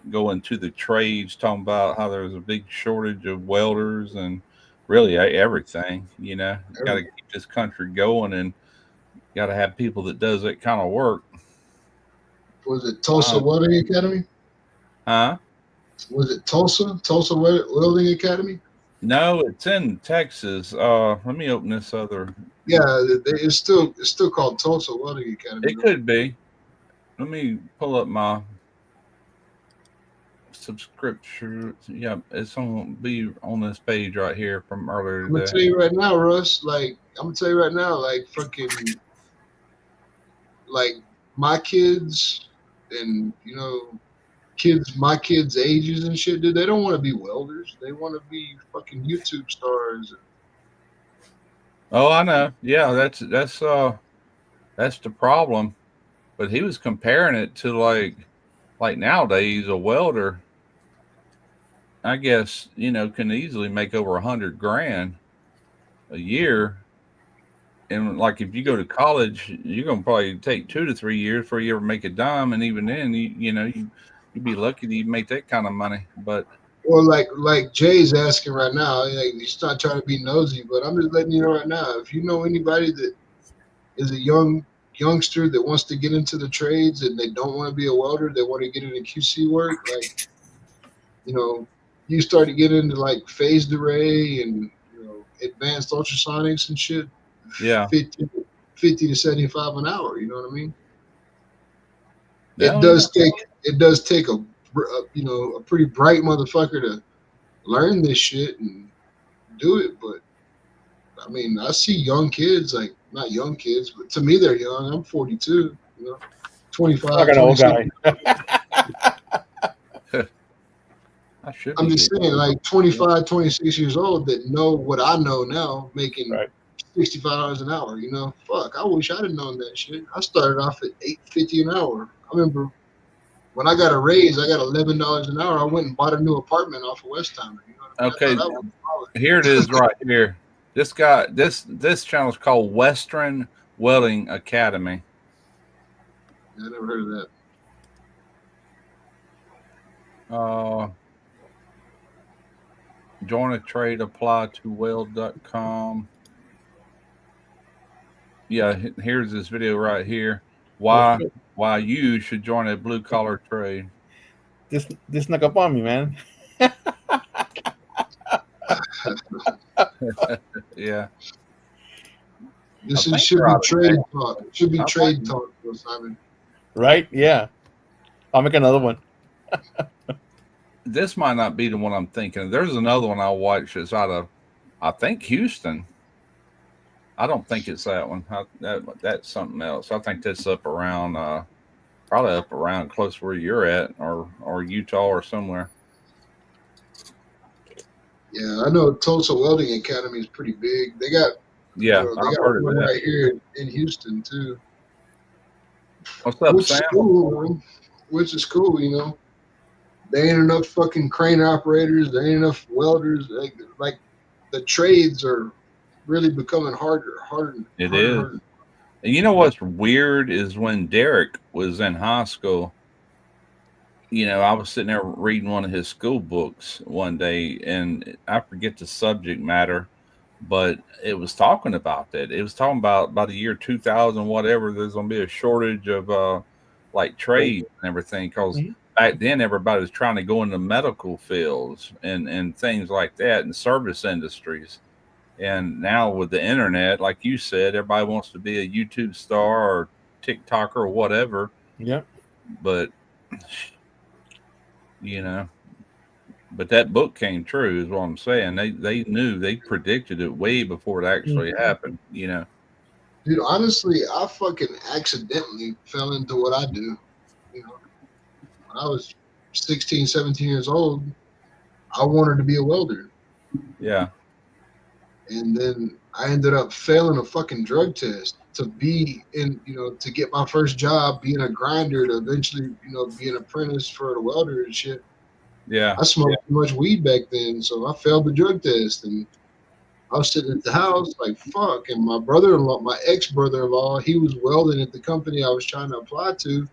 go into the trades, talking about how there's a big shortage of welders and really everything. You know, got to keep this country going and got to have people that does that kind of work. Was it Tulsa Welding Academy? Huh? Was it Tulsa Welding Academy? No, it's in Texas. Let me open this other. Yeah, it's still called Tulsa Welding Academy. It could be. Let me pull up my subscription. Yeah, it's on this page right here from earlier I'm gonna today. tell you right now, Russ. Like fucking, like my kids and my kids' ages and shit, dude. They don't want to be welders. They want to be fucking YouTube stars. Oh, I know. Yeah, that's the problem. But he was comparing it to like nowadays a welder, I guess, can easily make over $100,000 a year. And like if you go to college, you're gonna probably take 2 to 3 years before you ever make a dime, and even then, you'd be lucky to even make that kind of money. But well, like Jay's asking right now, like, he's not trying to be nosy, but I'm just letting you know right now. If you know anybody that is a young youngster that wants to get into the trades and they don't want to be a welder, they want to get into QC work, like, you know, you start to get into like phased array and, you know, advanced ultrasonics and shit. Yeah. 50 to 75 an hour. You know what I mean? Yeah, It does take a you know, a pretty bright motherfucker to learn this shit and do it. But I mean, I see young kids, like not young kids, but to me they're young. I'm 42. You know, 25. Like an old 26. guy. I should. I'm be just getting saying, those. like 25, 26 years old that know what I know now, making Right. $65 an hour. You know, fuck, I wish I'd have known that shit. I started off at $8.50 an hour. I remember when I got a raise, I got $11 an hour. I went and bought a new apartment off of West Time. You know what I mean? Okay, I thought that was solid. here it is right here. This guy, this channel is called Western Welding Academy. I never heard of that. Join a trade, apply to weld.com. Yeah, here's this video right here. Why you should join a blue collar trade. This snuck up on me, man. Yeah. This I think should we're be out of trade date. talk. It should be I trade think- talk, Simon. Right? Yeah. I'll make another one. This might not be the one I'm thinking. There's another one I watched that's out of, I think, Houston. I don't think it's that one. That's something else. I think that's up around, probably up around close where you're at, or Utah or somewhere. Yeah, I know Tulsa Welding Academy is pretty big. They got Yeah, they I've got heard of one that. right here in Houston too. What's up, Which is Sam? cool, man. Which is cool, you know. There ain't enough fucking crane operators. There ain't enough welders. Like the trades are really becoming harder. It is. Harder. And you know what's weird is when Derek was in high school, you know, I was sitting there reading one of his school books one day, and I forget the subject matter, but it was talking about that. It was talking about by the year 2000, whatever, there's going to be a shortage of like trade and everything, because Mhm. back then everybody was trying to go into medical fields and things like that, and service industries. And now with the internet, like you said, everybody wants to be a YouTube star or TikToker or whatever. Yep. But you know, but that book came true, is what I'm saying. They knew, they predicted it way before it actually happened. You know, Dude, honestly, I fucking accidentally fell into what I do. You know, when I was 16, 17 years old, I wanted to be a welder. yeah, And then I ended up failing a fucking drug test to be in, you know, to get my first job being a grinder to eventually, you know, be an apprentice for a welder and shit. yeah, I smoked too much weed back then, so I failed the drug test. And I was sitting at the house like, fuck. And my brother-in-law, my ex-brother-in-law, he was welding at the company I was trying to apply to.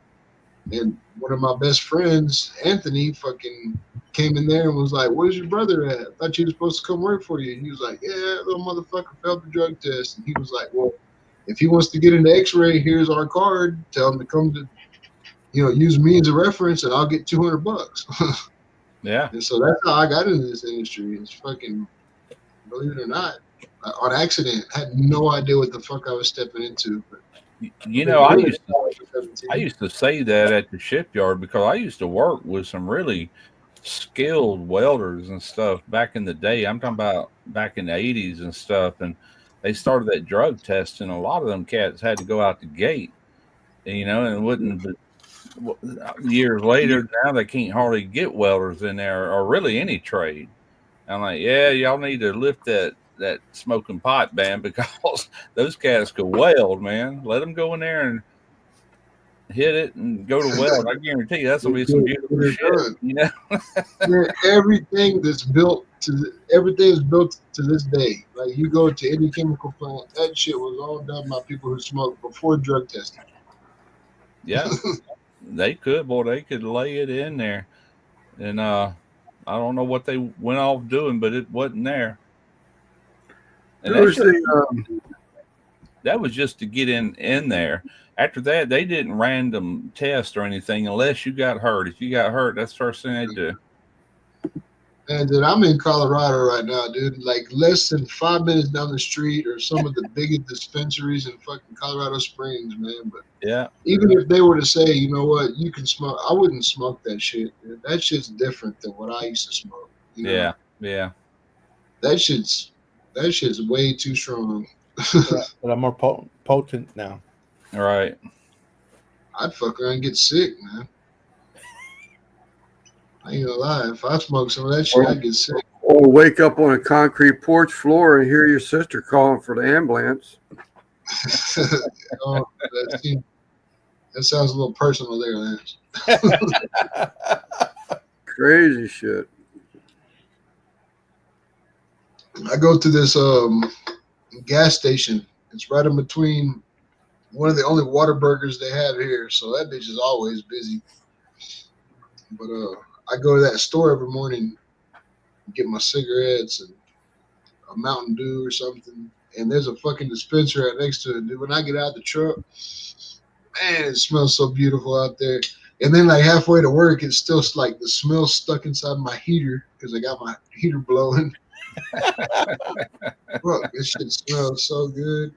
And one of my best friends, Anthony, fucking came in there and was like, "Where's your brother at? I thought you were supposed to come work for you." And he was like, "Yeah, little motherfucker failed the drug test." And he was like, "Well, if he wants to get into X-ray, here's our card. Tell him to come to, you know, use me as a reference, and I'll get $200." yeah. And so that's how I got into this industry. It's fucking, believe it or not, on accident. Had no idea what the fuck I was stepping into. But You know, I used to say that at the shipyard, because I used to work with some really skilled welders and stuff back in the day. I'm talking about back in the 80s and stuff. And they started that drug test, and a lot of them cats had to go out the gate, you know, and wouldn't. But years later, now they can't hardly get welders in there, or really any trade. I'm like, yeah, y'all need to lift that smoking pot ban, because those cats could weld, man. Let them go in there and hit it and go to weld. I guarantee you that's gonna be some beautiful shit. You know, Man, everything is built to this day. Like you go to any chemical plant, that shit was all done by people who smoked before drug testing. yeah, they could, boy, they could lay it in there, and I don't know what they went off doing, but it wasn't there. And There was That was just to get in there. After that, they didn't random test or anything unless you got hurt. If you got hurt, that's the first thing they do. And dude, I'm in Colorado right now, dude. Like less than 5 minutes down the street are some of the biggest dispensaries in fucking Colorado Springs, man. But Yeah. even if they were to say, you know what, you can smoke, I wouldn't smoke that shit. Dude. That shit's different than what I used to smoke. You know? Yeah. Yeah. That shit's way too strong. But I'm more potent now. All right. I'd fuck around and get sick, man. I ain't gonna lie. If I smoke some of that shit, I'd get sick. Or wake up on a concrete porch floor and hear your sister calling for the ambulance. Oh, that sounds a little personal there, Lance. Crazy shit. I go to this gas station. It's right in between one of the only Whataburgers they have here, so that bitch is always busy. But I go to that store every morning, get my cigarettes and a Mountain Dew or something, and there's a fucking dispenser right next to it. Dude, when I get out the truck, man, it smells so beautiful out there. And then like halfway to work, it's still like the smell stuck inside my heater because I got my heater blowing. Fuck, this shit smells so good.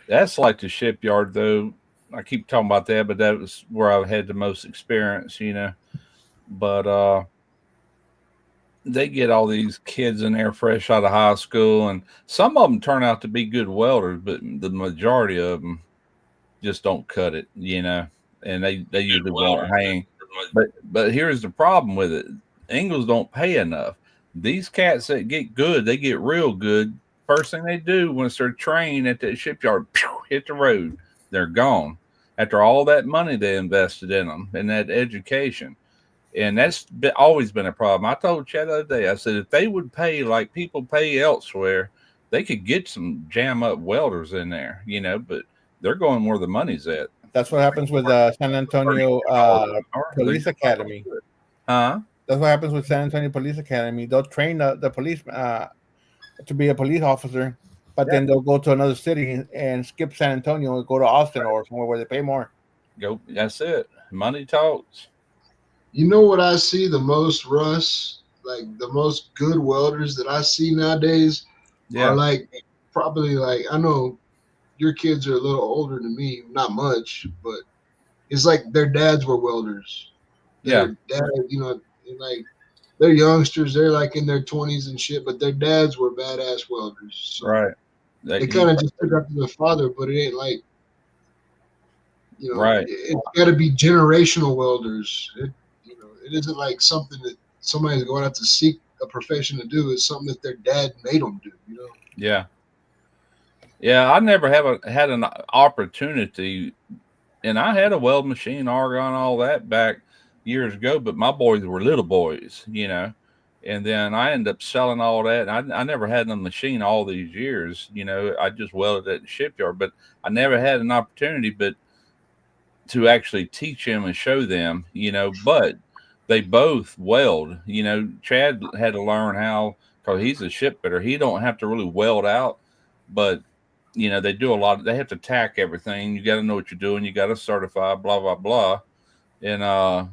That's like the shipyard, though. I keep talking about that, but that was where I had the most experience, you know. But they get all these kids in there fresh out of high school, and some of them turn out to be good welders, but the majority of them just don't cut it, you know. And they usually won't hang. But here's the problem with it: Ingalls don't pay enough. These cats that get good, they get real good. First thing they do once they're trained at that shipyard, hit the road. They're gone after all that money they invested in them and that education. And that's always been a problem. I told Chad the other day, I said, if they would pay like people pay elsewhere, they could get some jam up welders in there, you know, but they're going where the money's at. That's what happens with San Antonio Police Academy. Huh? That's what happens with San Antonio Police Academy. They'll train the police to be a police officer, but then they'll go to another city and skip San Antonio and go to Austin or somewhere where they pay more. Go. That's it. Money talks. You know what I see the most, Russ? Like the most good welders that I see nowadays are like probably like, I know your kids are a little older than me, not much, but it's like their dads were welders. Their dad, you know, like they're youngsters, they're like in their 20s and shit, but their dads were badass welders. So right. They kind of just took after their father, but it ain't like, you know, right. It's got to be generational welders. It isn't like something that somebody's going out to seek a profession to do. It's something that their dad made them do, you know? Yeah. Yeah, I never had an opportunity, and I had a weld machine, argon, all that back years ago, but my boys were little boys, you know, and then I ended up selling all that. And I never had a machine all these years, you know. I just welded at the shipyard, but I never had an opportunity but to actually teach them and show them, you know, but they both weld, you know. Chad had to learn how, because he's a shipfitter. He don't have to really weld out, but you know, they do a lot. They have to tack everything. You got to know what you're doing. You got to certify, blah, blah, blah. And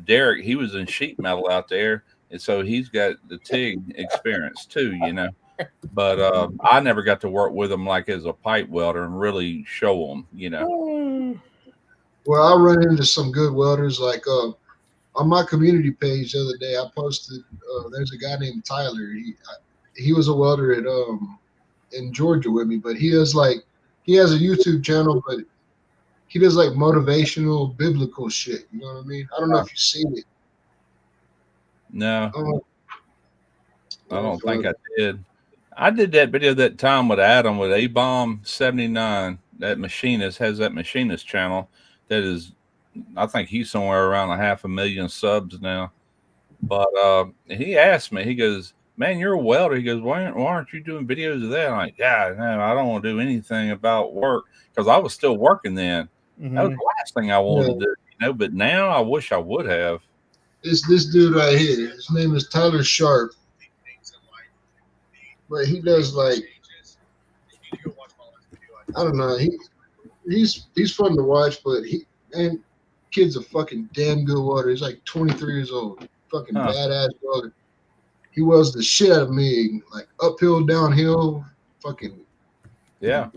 Derek, he was in sheet metal out there. And so he's got the TIG experience too, you know. But I never got to work with him like as a pipe welder and really show them, you know. Well, I run into some good welders. Like on my community page the other day, I posted, there's a guy named Tyler. He was a welder at in Georgia with me, but he has a YouTube channel, but he does like motivational biblical shit. You know what I mean? I don't know if you've seen it. No, I don't think I did. I did that video that time with Adam with A-Bomb 79. That machinist has that machinist channel that is, I think he's somewhere around 500,000 subs now. But he asked me, he goes, man, you're a welder. He goes, why aren't you doing videos of that? I'm like, yeah, no, I don't want to do anything about work, because I was still working then. Mm-hmm. That was the last thing I wanted to do, you know. But now I wish I would have. It's this dude right here. His name is Tyler Sharp. But he does like I don't know. He's fun to watch, but kid's a fucking damn good welder. He's like 23 years old. Fucking Huh. badass welder. He welds the shit out of me, like uphill, downhill, fucking. Yeah.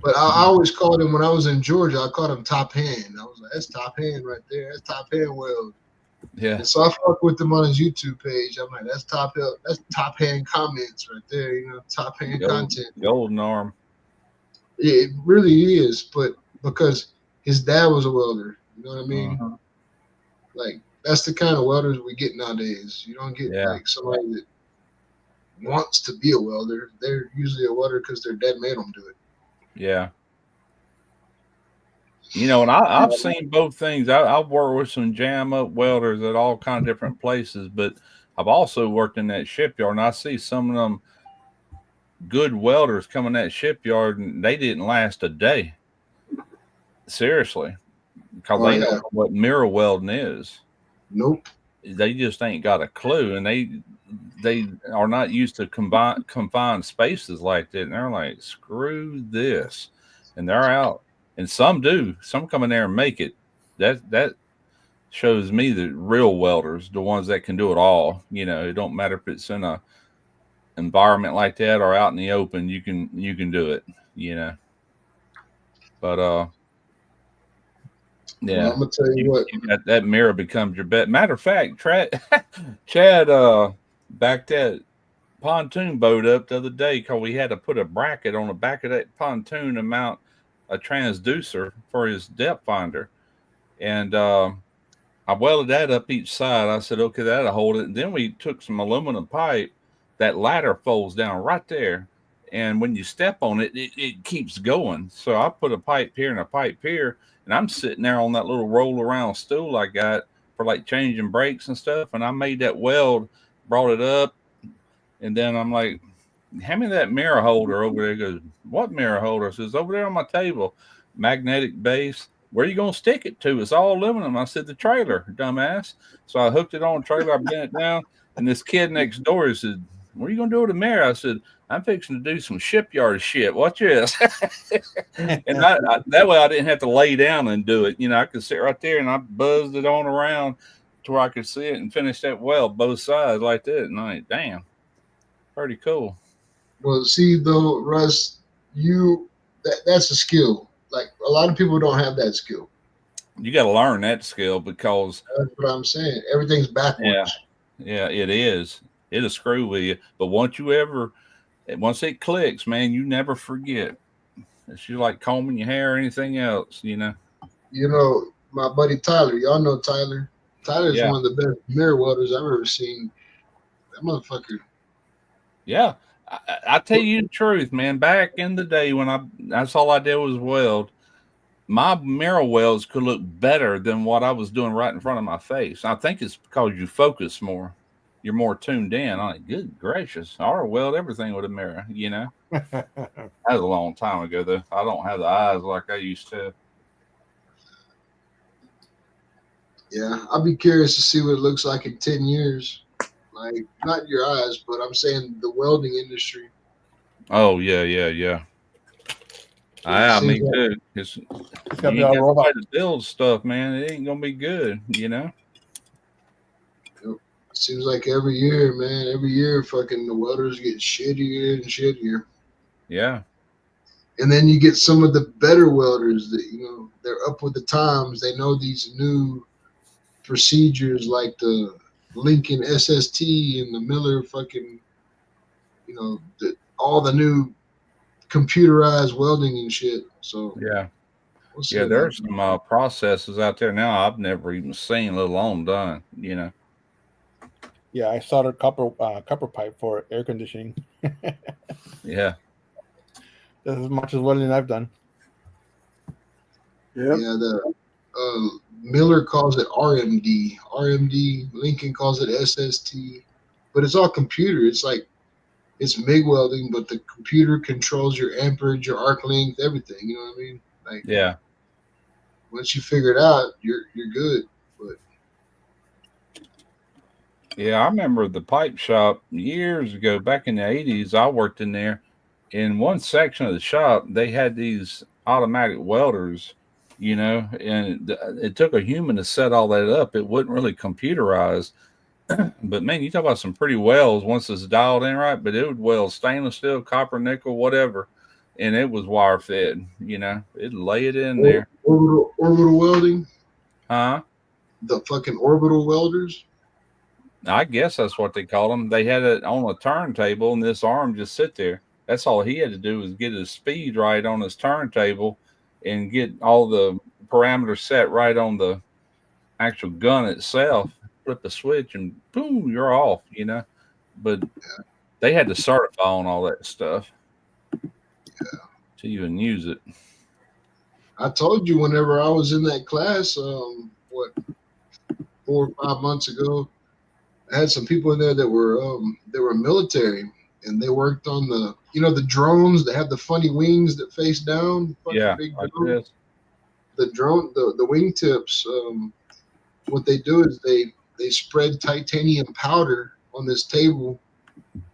But I always called him when I was in Georgia. I called him Top Hand. I was like, that's Top Hand right there. That's Top Hand weld. Yeah. And so I fuck with him on his YouTube page. I'm like, that's Top Hand comments right there. You know, Top Hand content. Golden arm. It really is, but because his dad was a welder, you know what I mean? Uh-huh. Like that's the kind of welders we get nowadays. You don't get Yeah. like somebody that wants to be a welder. They're usually a welder because their dad made them do it. Yeah. You know, and I've seen both things. I've worked with some jam up welders at all kind of different places, but I've also worked in that shipyard, and I see some of them good welders come in that shipyard, and they didn't last a day. Seriously, because they don't know what mirror welding is. Nope. They just ain't got a clue, and they are not used to confined spaces like that. And they're like, screw this, and they're out. And some do. Some come in there and make it. That shows me the real welders, the ones that can do it all. You know, it don't matter if it's in a environment like that or out in the open. You can do it. You know. But yeah, well, I'm gonna tell you what. That mirror becomes your bet. Matter of fact, Chad backed that pontoon boat up the other day because we had to put a bracket on the back of that pontoon and mount a transducer for his depth finder. And I welded that up each side. I said, okay, that'll hold it. And then we took some aluminum pipe. That ladder folds down right there. And when you step on it, it keeps going. So I put a pipe here and a pipe here. And I'm sitting there on that little roll around stool I got for like changing brakes and stuff. And I made that weld, brought it up. And then I'm like, hand me that mirror holder over there. He goes, what mirror holder? I says, over there on my table, magnetic base. Where are you going to stick it to? It's all aluminum. I said, the trailer, dumbass. So I hooked it on the trailer. I bent it down. And this kid next door said, what are you going to do with the mirror? I said, I'm fixing to do some shipyard shit. Watch this. And that way I didn't have to lay down and do it. You know, I could sit right there and I buzzed it on around to where I could see it and finish that weld both sides like that. And I'm like, damn, pretty cool. Well, see though, Russ, that's a skill. Like a lot of people don't have that skill. You got to learn that skill because that's what I'm saying. Everything's backwards. Yeah, it is. It'll screw with you. But once it clicks, man, you never forget. It's just like combing your hair or anything else, you know. You know, my buddy Tyler, y'all know Tyler. Tyler's one of the best mirror welders I've ever seen. That motherfucker. Yeah. I tell you the truth, man. Back in the day when that's all I did was weld, my mirror welds could look better than what I was doing right in front of my face. I think it's because you focus more. You're more tuned in. I'm like, good gracious. I weld everything with a mirror, you know. That was a long time ago, though. I don't have the eyes like I used to. Yeah, I'll be curious to see what it looks like in 10 years. Like, not your eyes, but I'm saying the welding industry. Oh, yeah. I mean, too. It's gonna be all robot to build stuff, man. It ain't gonna be good, you know. Seems like every year, man. Every year, fucking the welders get shittier and shittier. Yeah. And then you get some of the better welders that, you know, they're up with the times. They know these new procedures like the Lincoln SST and the Miller fucking, you know, all the new computerized welding and shit. So yeah, there's some processes out there now I've never even seen, let alone done. You know. Yeah, I soldered copper pipe for air conditioning. Yeah, that's as much as welding I've done. Yeah, the Miller calls it RMD. Lincoln calls it SST, but it's all computer. It's like it's MIG welding, but the computer controls your amperage, your arc length, everything. You know what I mean? Like, yeah. Once you figure it out, you're good. But yeah, I remember the pipe shop years ago, back in the 80s. I worked in there, in one section of the shop, they had these automatic welders, and it took a human to set all that up. It wasn't really computerized. But man, you talk about some pretty welds once it's dialed in right, but it would weld stainless steel, copper, nickel, whatever. And it was wire fed, it'd lay it in there. Orbital welding, Huh? the fucking orbital welders. I guess that's what they call them. They had it on a turntable, and this arm just sit there. That's all he had to do was get his speed right on his turntable and get all the parameters set right on the actual gun itself. Flip the switch and boom, you're off, But they had to certify on all that stuff to even use it. I told you whenever I was in that class, 4 or 5 months ago, I had some people in there that were military, and they worked on the drones that have the funny wings that face down. Yeah, big like drone. this. The drone, the wingtips. What they do is they spread titanium powder on this table,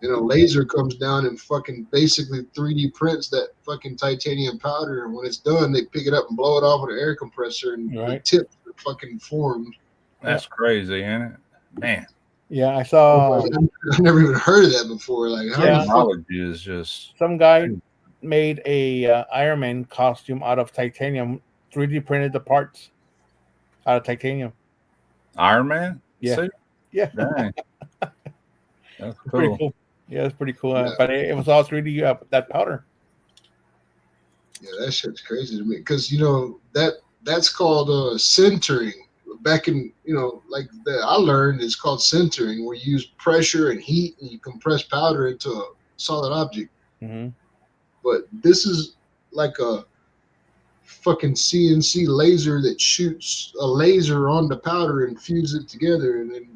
and a laser comes down and fucking basically 3D prints that fucking titanium powder. And when it's done, they pick it up and blow it off with an air compressor, and the tips are fucking formed. That's crazy, ain't it? Man. Yeah, I saw. I never even heard of that before. Like, how the fuck? Technology is just Some guy made a Iron Man costume out of titanium, 3D printed the parts out of titanium. Iron Man? Yeah. See? Yeah. Dang. That's Pretty cool. cool. Yeah, it's pretty cool. Yeah. But it was all 3D that powder. Yeah, that shit's crazy to me because that's called sintering. Back in like that I learned it's called sintering, where you use pressure and heat and you compress powder into a solid object. Mm-hmm. But this is like a fucking CNC laser that shoots a laser on the powder and fuses it together, and then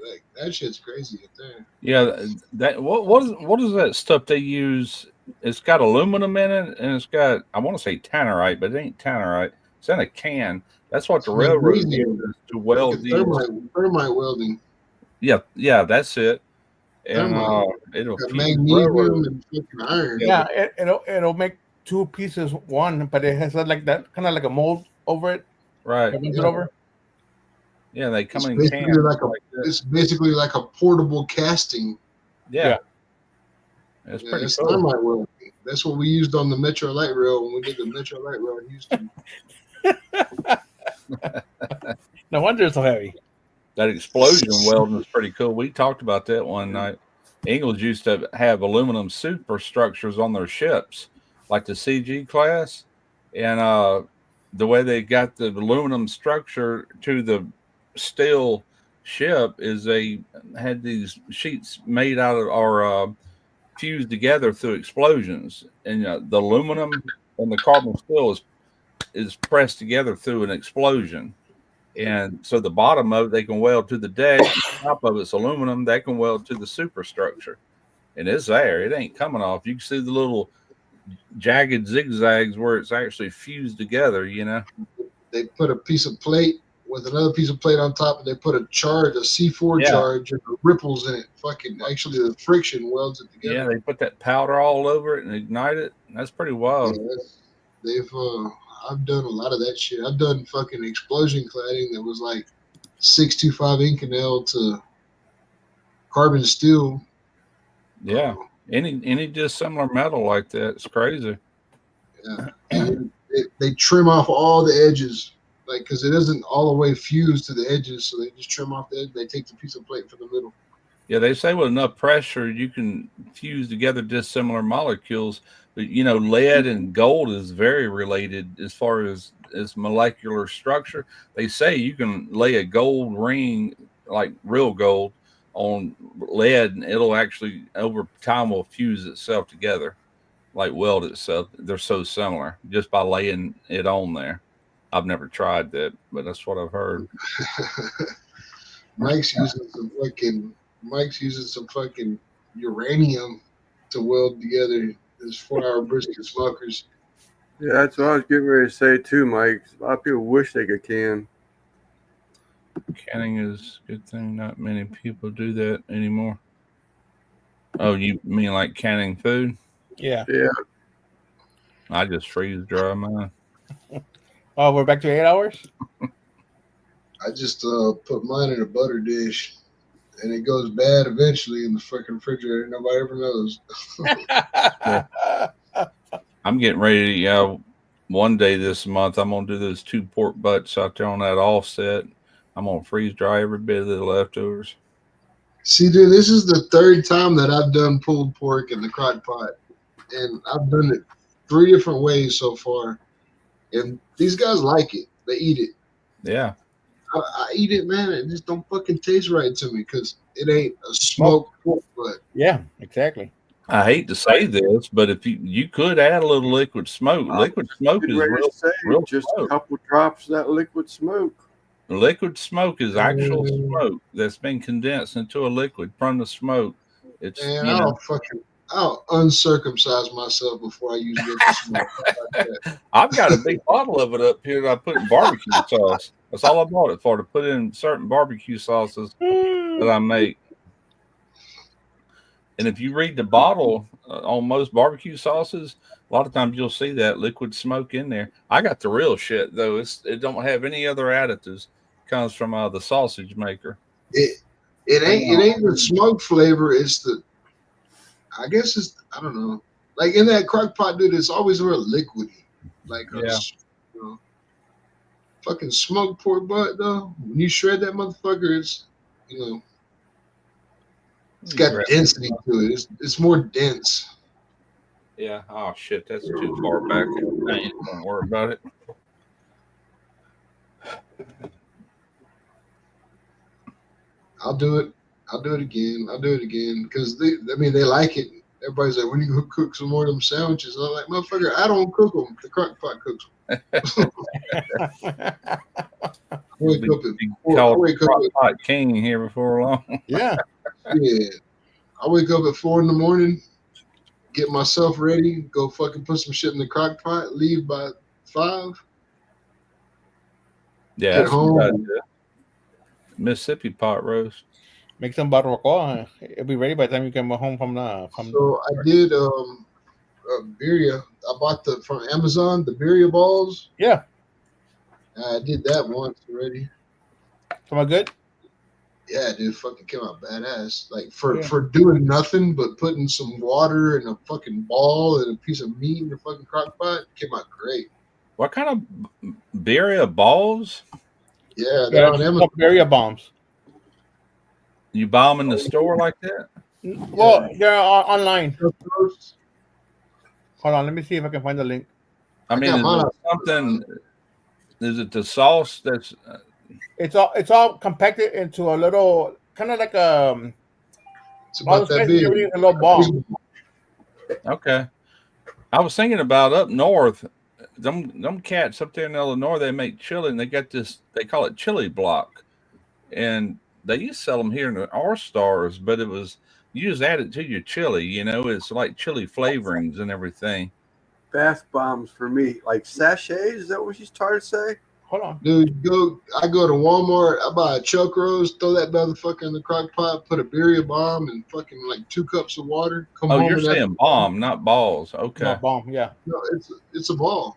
like that shit's crazy up there. Yeah, that what is that stuff they use? It's got aluminum in it, and it's got, I want to say tannerite, but it ain't tannerite. It's in a can. That's what the railroad uses to weld Like these. thermite welding. Yeah, that's it. And it'll Got fuse magnesium railroad. and fucking iron. Yeah, it'll make two pieces one, but it has like that kind of like a mold over it. Right. That moves Yeah. it over. Yeah, they come It's in basically cans like this. it's basically like a portable casting. Yeah. It's Yeah, pretty it's cool. thermite welding. That's what we used on the Metro Light Rail when we did the Metro Light Rail in Houston. No wonder it's so heavy. That explosion welding is pretty cool. We talked about that one night. Ingalls used to have aluminum superstructures on their ships, like the CG class. And the way they got the aluminum structure to the steel ship is they had these sheets made out of or fused together through explosions. And the aluminum and the carbon steel is pressed together through an explosion. And so the bottom of it, they can weld to the deck. The top of it's aluminum. That can weld to the superstructure. And it's there. It ain't coming off. You can see the little jagged zigzags where it's actually fused together, They put a piece of plate with another piece of plate on top, and they put a C4 Yeah. charge, and the ripples in it. Fucking actually, the friction welds it together. Yeah, they put that powder all over it and ignite it. That's pretty wild. Yeah, I've done a lot of that shit. I've done fucking explosion cladding that was like 625 Inconel to carbon steel. Yeah. Any dissimilar metal like that, it's crazy. Yeah. And they trim off all the edges, like, because it isn't all the way fused to the edges, so they just trim off the edge. They take the piece of plate from the middle. Yeah, they say with enough pressure you can fuse together dissimilar molecules. But lead and gold is very related as far as molecular structure. They say you can lay a gold ring, like real gold, on lead, and it'll actually over time will fuse itself together, like weld itself. They're so similar just by laying it on there. I've never tried that, but that's what I've heard. Mike's using some fucking uranium to weld together his 4-hour brisket smokers. Yeah, that's what I was getting ready to say too, Mike. A lot of people wish they could can. Canning is a good thing. Not many people do that anymore. Oh, you mean like canning food? Yeah. Yeah. I just freeze dry mine. Oh, we're back to 8 hours. I just put mine in a butter dish, and it goes bad eventually in the fucking refrigerator. Nobody ever knows. I'm getting ready to, one day this month, I'm going to do those 2 pork butts out there on that offset. I'm going to freeze dry every bit of the leftovers. See, dude, this is the third time that I've done pulled pork in the crock pot, and I've done it 3 different ways so far. And these guys like it; they eat it. Yeah. I eat it, man. It just don't fucking taste right to me because it ain't a smoked pork butt. Yeah, exactly. I hate to say this, but if you could add a little liquid smoke. Liquid smoke is Ready real, to say, real just smoke. a couple drops of that liquid smoke. Liquid smoke is actual smoke that's been condensed into a liquid from the smoke. It's And I'll uncircumcise myself before I use liquid smoke. How about that? I've got a big bottle of it up here that I put in barbecue sauce. That's all I bought it for, to put in certain barbecue sauces that I make. And if you read the bottle on most barbecue sauces, a lot of times you'll see that liquid smoke in there. I got the real shit though. It don't have any other additives. It comes from the sausage maker. It ain't the smoke flavor. It's the, I guess it's, I don't know. Like in that crock pot, dude, it's always real liquidy. Like fucking smoked pork butt though. When you shred that motherfucker, it's it's got density to it. It's more dense. Yeah. Oh shit, that's too far back. Don't worry about it. I'll do it. I'll do it again because they like it. Everybody's like, when you go cook some more of them sandwiches? And I'm like, motherfucker, I don't cook them. The crock pot cooks them. I wake up at Pot King here before long. Yeah. Yeah. I wake up at 4 in the morning, get myself ready, go fucking put some shit in the crock pot, leave by 5. Yeah, Get that's home. what I did. Mississippi pot roast. Make some barbacoa. It'll be ready by the time you come home from the. So I did birria. I bought from Amazon the birria balls. Yeah. I did that once already. Come on, good. Yeah, dude, fucking came out badass. Like for doing nothing but putting some water and a fucking ball and a piece of meat in the fucking crock pot, came out great. What kind of birria balls? Yeah, they're on Amazon. Birria bombs. You buy them in the store like that? Well, they're online. Hold on, let me see if I can find the link. I mean, is it something? Is it the sauce that's? It's all compacted into a little kind of like It's about that big. A little ball. Okay, I was thinking about up north. Them cats up there in Illinois, they make chili, and they got this. They call it chili block, and they used to sell them here in our stores. But it was you just add it to your chili. It's like chili flavorings and everything. Bath bombs for me, like sachets. Is that what she's trying to say? Hold on, dude. I go to Walmart. I buy a chuck roast. Throw that motherfucker in the crock pot. Put a birria bomb and fucking like 2 cups of water. Come home. You're saying bomb, not balls. Okay. Not bomb. Yeah. No, it's a ball.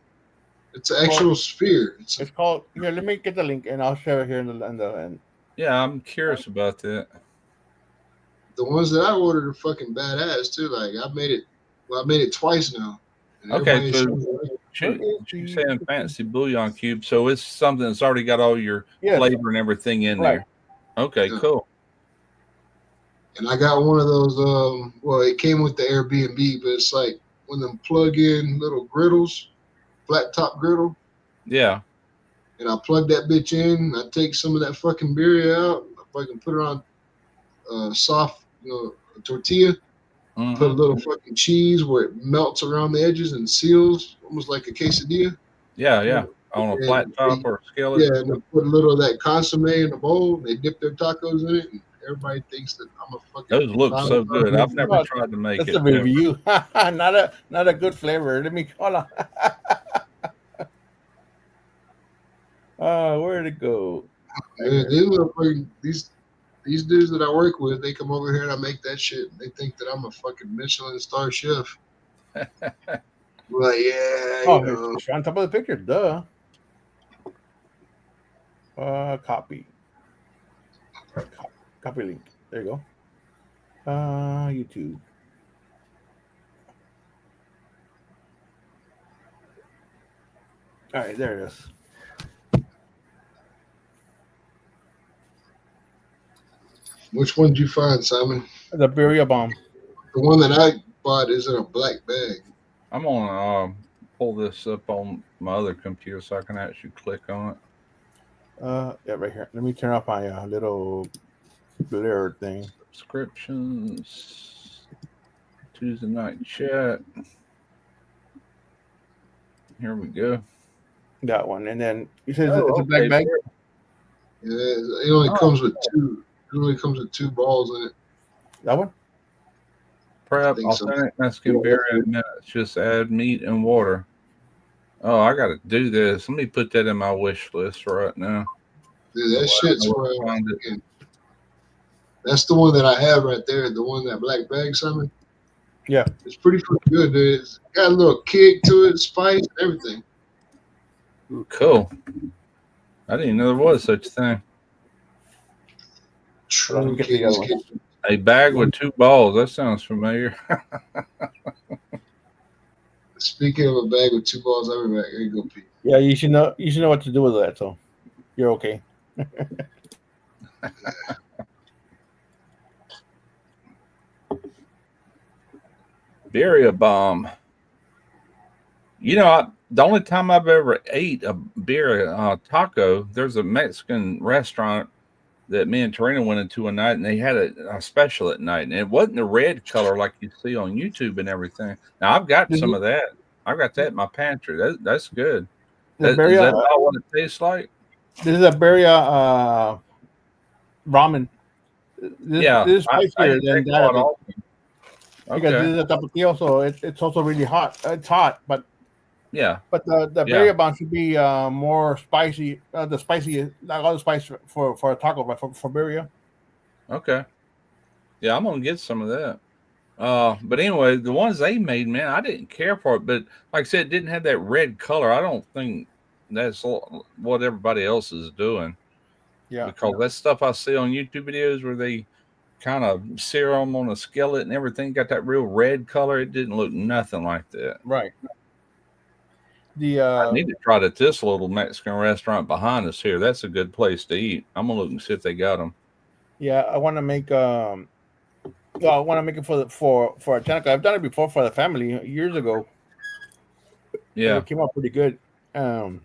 It's an actual sphere. It's called. Yeah, let me get the link and I'll share it here in the. Yeah, I'm curious about that. The ones that I ordered are fucking badass too. Like I made it twice now. Okay, so you're saying fancy bouillon cube, so it's something that's already got all your flavor and everything in there. Okay, cool. And I got one of those. Well, it came with the Airbnb, but it's like one of them plug-in little griddles, flat top griddle. Yeah. And I plug that bitch in. I take some of that fucking birria out. I fucking put it on soft, tortilla. Mm-hmm. Put a little fucking cheese where it melts around the edges and seals, almost like a quesadilla. Yeah. On a flat top or a skillet. Yeah, and they put a little of that consomme in the bowl. They dip their tacos in it, and everybody thinks that I'm a fucking. Those look so good. I've never tried to make it. That's a review. not a good flavor. Let me hold on. Where'd it go? These dudes that I work with, they come over here and I make that shit. They think that I'm a fucking Michelin star chef. Well, yeah, Oh, you know. it's on top of the picture. Duh. Copy. Copy link. There you go. YouTube. All right, there it is. Which one did you find, Simon? The Birria bomb. The one that I bought is in a black bag. I'm gonna pull this up on my other computer so I can actually click on it. Yeah, right here. Let me turn off my little blur thing. Subscriptions, Tuesday night chat. Here we go. That one, and then you said Oh, it's a black okay. bag. Yeah, it only comes with two. It only comes with 2 balls in it. That one. Prep think so. authentic Mexican beer in minutes. Just add meat and water. Oh, I got to do this. Let me put that in my wish list right now. Dude, that shit's I for. find it. That's the one that I have right there. The one that black bag, Simon. Yeah. It's pretty fucking good, dude. It's got a little kick to it, spice, and everything. Ooh, cool. I didn't know there was such a thing. Let me get the other one. A bag with 2 balls. That sounds familiar. Speaking of a bag with 2 balls, I'll be back. Here you go, Pete. Yeah, you should know. You should know what to do with that. So you're okay. Birria bomb. You know, the only time I've ever ate a birria taco, there's a Mexican restaurant that me and Tarina went into a night, and they had a special at night, and it wasn't the red color like you see on YouTube and everything. Now I've got some of that. I've got that in my pantry. That's good. The Is Birria, that not what it tastes like? this is a Birria ramen. This is spicier than that. I think. Because this is a tapatio, so it's also really hot. It's hot, but yeah. But the Birria bomb should be more spicy. The spicy, not all the spice for a taco, but for Birria. Okay. Yeah, I'm gonna get some of that. But anyway, the ones they made, man, I didn't care for it. But like I said, it didn't have that red color. I don't think that's what everybody else is doing. Yeah. Because that stuff I see on YouTube videos where they kind of sear them on a skillet and everything got that real red color. It didn't look nothing like that. Right. I need to try this little Mexican restaurant behind us here. That's a good place to eat. I'm gonna look and see if they got them. Yeah, I want to make I want to make it for a channel. I've done it before for the family years ago. Yeah, it came out pretty good. But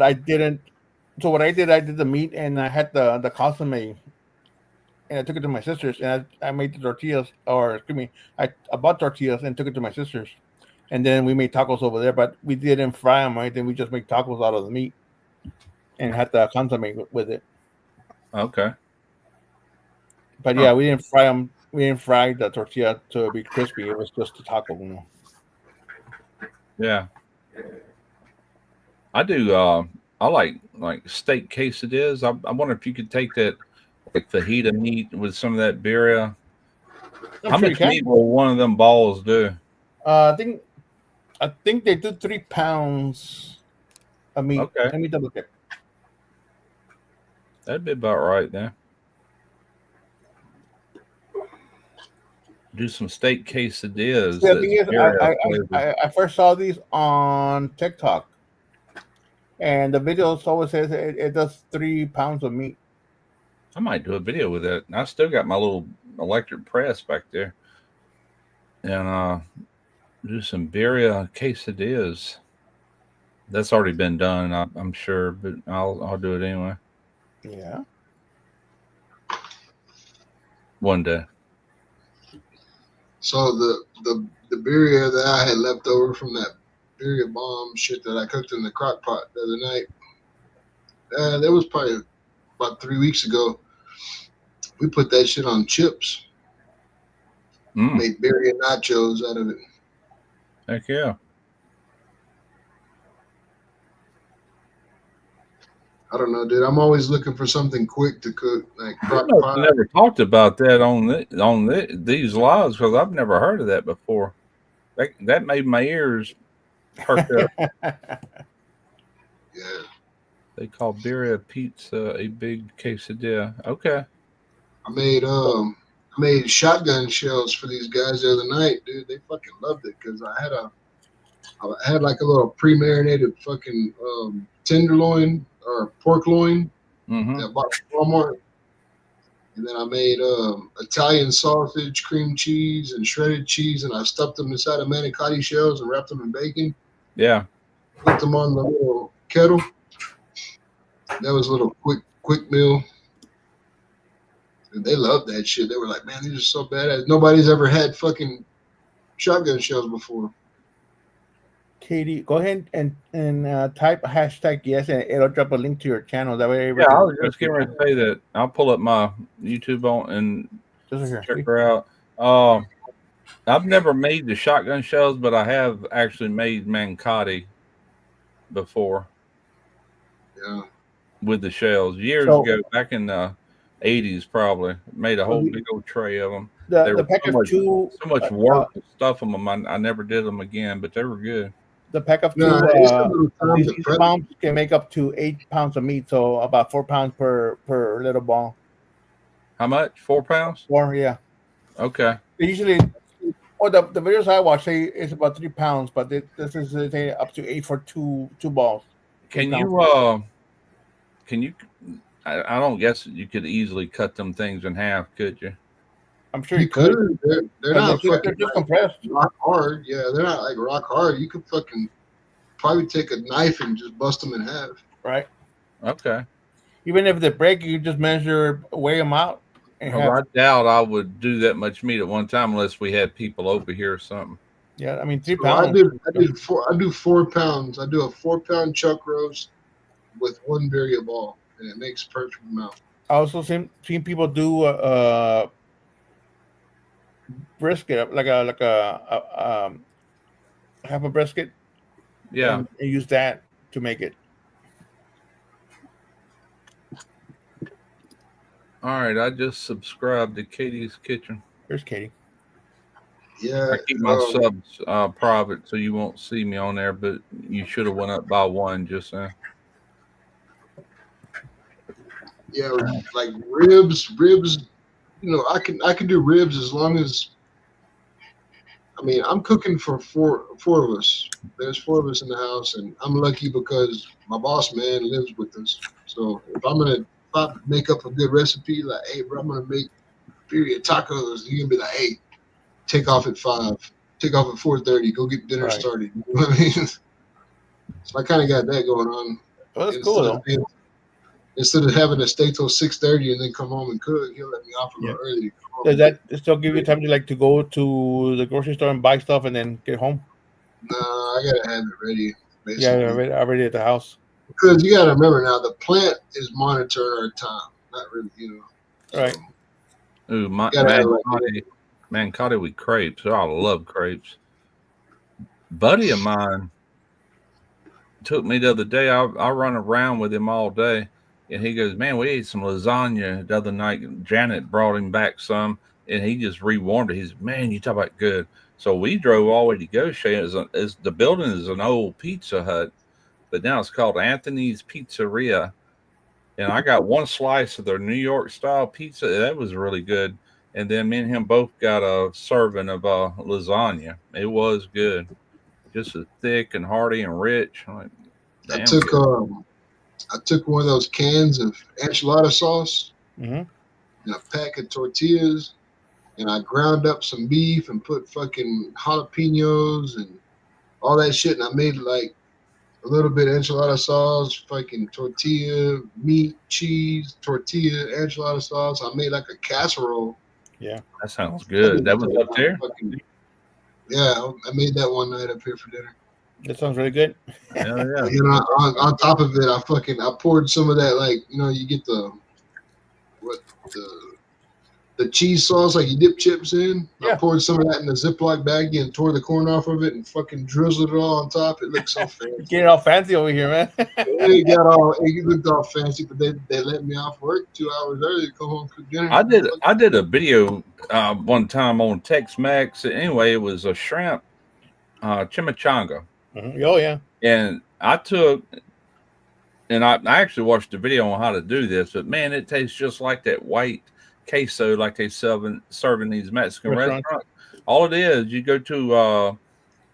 I didn't. So what I did the meat, and I had the consomme, and I took it to my sister's, and I made the tortillas, or excuse me, I bought tortillas and took it to my sister's, and then we made tacos over there. But we didn't fry them or anything. We just made tacos out of the meat, and had the consomme with it. Okay. But yeah, we didn't fry them. We didn't fry the tortilla to be crispy. It was just a taco, you know. Yeah. I do. I like steak quesadillas. I wonder if you could take that like fajita meat with some of that birria. How much meat will one of them balls do? I think they do 3 pounds of meat. Okay. Let me double check. That'd be about right then. Do some steak quesadillas. The thing is, I first saw these on TikTok, and the video always says it does 3 pounds of meat. I might do a video with that. I still got my little electric press back there, and do some birria quesadillas. That's already been done, I'm sure, but I'll do it anyway. Yeah. One day. So the birria that I had left over from that birria bomb shit that I cooked in the crock pot the other night, that was probably about 3 weeks ago. We put that shit on chips. Made birria nachos out of it. Heck yeah. I don't know, dude. I'm always looking for something quick to cook, like crock pot. I never talked about that on these lives because I've never heard of that before. That made my ears perk up. Yeah. They call birria pizza a big quesadilla. Okay. I made shotgun shells for these guys the other night, dude. They fucking loved it because I had like a little pre-marinated fucking tenderloin or pork loin Mm-hmm. that I bought from Walmart. And then I made Italian sausage, cream cheese, and shredded cheese, and I stuffed them inside of manicotti shells and wrapped them in bacon. Yeah. Put them on the little kettle. That was a little quick meal. And they loved that shit. They were like, man, these are so badass. Nobody's ever had fucking shotgun shells before. Katie, go ahead and type hashtag yes, and it'll drop a link to your channel. That way, Yeah, I was just getting ready to say that. I'll pull up my YouTube on and Just here. check her out. I've never made the shotgun shells, but I have actually made manicotti before Yeah. with the shells years So- ago, back in the 80s, probably. Made a whole big old tray of them. They The were pack so of much- two, So much work to stuff them. I never did them again, but they were good. the pack of two. No, it's a little time These to prep. pounds can make up to 8 pounds of meat, so about 4 pounds per little ball. How much? 4 pounds? 4, yeah. Okay. They usually, the videos I watch say it's about 3 pounds, but this is they say up to 8 for two balls. Can pounds. you? I don't guess you could easily cut them things in half, could you? I'm sure You you could. could. They're But not they're fucking just compressed. rock hard. Yeah, they're not like rock hard. You could fucking probably take a knife and just bust them in half. Right. Okay. Even if they break, you just measure, weigh them out. And Well, I doubt I would do that much meat at one time unless we had people over here or something. yeah, I mean 3 So pounds. I do 4 pounds. I do a 4-pound chuck roast with 1 birria ball, and it makes perfect amount. I also seen people do brisket, like a half a brisket, Yeah. and use that to make it. All right. I just subscribed to Katie's Kitchen. Here's Katie. Yeah, I keep my subs private, so you won't see me on there. But you should have went up by 1 just now. yeah, like ribs. You know, I can do ribs as long as. I mean, I'm cooking for four of us. There's 4 of us in the house, and I'm lucky because my boss man lives with us. So if I make up a good recipe, like, hey, bro, I'm gonna make birria tacos, you're gonna be like, hey, take off at 5, take off at 4:30, go get dinner Right. started. You know what I mean? So I kind of got that going on. Well, that's cool though. Instead of having to stay till 6:30 and then come home and cook, he'll let me off a little early to come home. Does that still give you time to go to the grocery store and buy stuff and then get home? Nah, I gotta have it ready. Basically. Yeah, already at the house. Because you gotta remember now, the plant is monitoring our time, not really, you know. Right. Ooh, Gotta have it. manicotti with crepes. Oh, I love crepes. Buddy of mine took me the other day. I run around with him all day, and he goes, "Man, we ate some lasagna the other night." Janet brought him back some, and he just rewarmed it. He's, "Man, you talk about good." So we drove all the way to Goshen. The building is an old Pizza Hut, but now it's called Anthony's Pizzeria. And I got 1 slice of their New York style pizza. That was really good. And then me and him both got a serving of lasagna. It was good. Just as thick and hearty and rich. Like, I damn took good. I took one of those cans of enchilada sauce Mm-hmm. and a pack of tortillas, and I ground up some beef and put fucking jalapenos and all that shit, and I made like a little bit of enchilada sauce, fucking tortilla, meat, cheese, tortilla, enchilada sauce. I made like a casserole. That sounds good. That was up there? Yeah, I made that one night up here for dinner. That sounds really good. Hell yeah. You know, on top of it, I poured some of that, like, you know, you get the cheese sauce, like you dip chips in. Yeah. I poured some of that in a Ziploc baggie and tore the corn off of it and fucking drizzled it all on top. It looked so fancy. Getting all fancy over here, man. It looked all fancy, but they let me off work 2 hours early to go home and cook dinner. I did a video one time on Tex-Mex. Anyway, it was a shrimp chimichanga. Oh yeah. And I took, and I actually watched a video on how to do this, but man, it tastes just like that white queso like they serve in these Mexican restaurants. All it is, you go to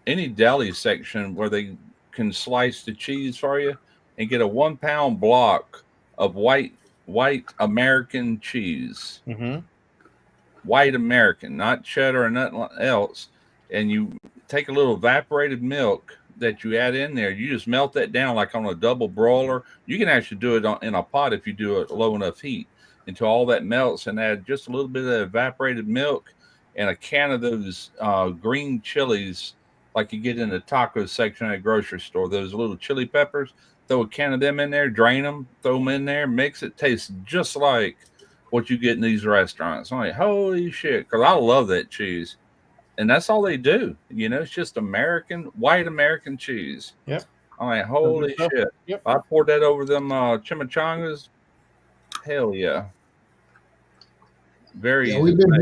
any deli section where they can slice the cheese for you and get a 1 pound block of white American cheese. Mm-hmm. White American, not cheddar or nothing else. And you take a little evaporated milk that you add in there. You just melt that down like on a double broiler. You can actually do it in a pot if you do it low enough heat until all that melts, and add just a little bit of evaporated milk and a can of those green chilies like you get in the taco section at a grocery store. Those little chili peppers. Throw a can of them in there, drain them, throw them in there, mix it. Tastes just like what you get in these restaurants. I'm like, holy shit, because I love that cheese. And that's all they do. You know, it's just white American cheese. Yep. I'm like, holy shit. Yep. I poured that over them chimichangas. Hell yeah. Very easy. We've been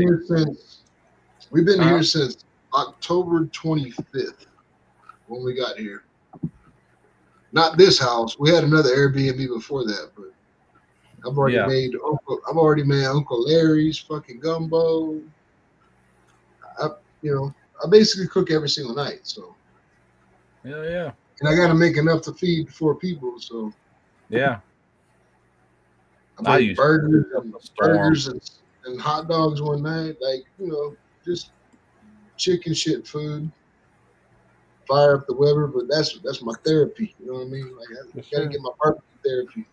here since October 25th when we got here. Not this house. We had another Airbnb before that, but I've already made Uncle Larry's fucking gumbo. I basically cook every single night. So yeah. And I gotta make enough to feed 4 people. So yeah. I made burgers and hot dogs one night. Like, just chicken shit food. Fire up the Weber, but that's my therapy. You know what I mean? Like, I gotta get my barbecue therapy.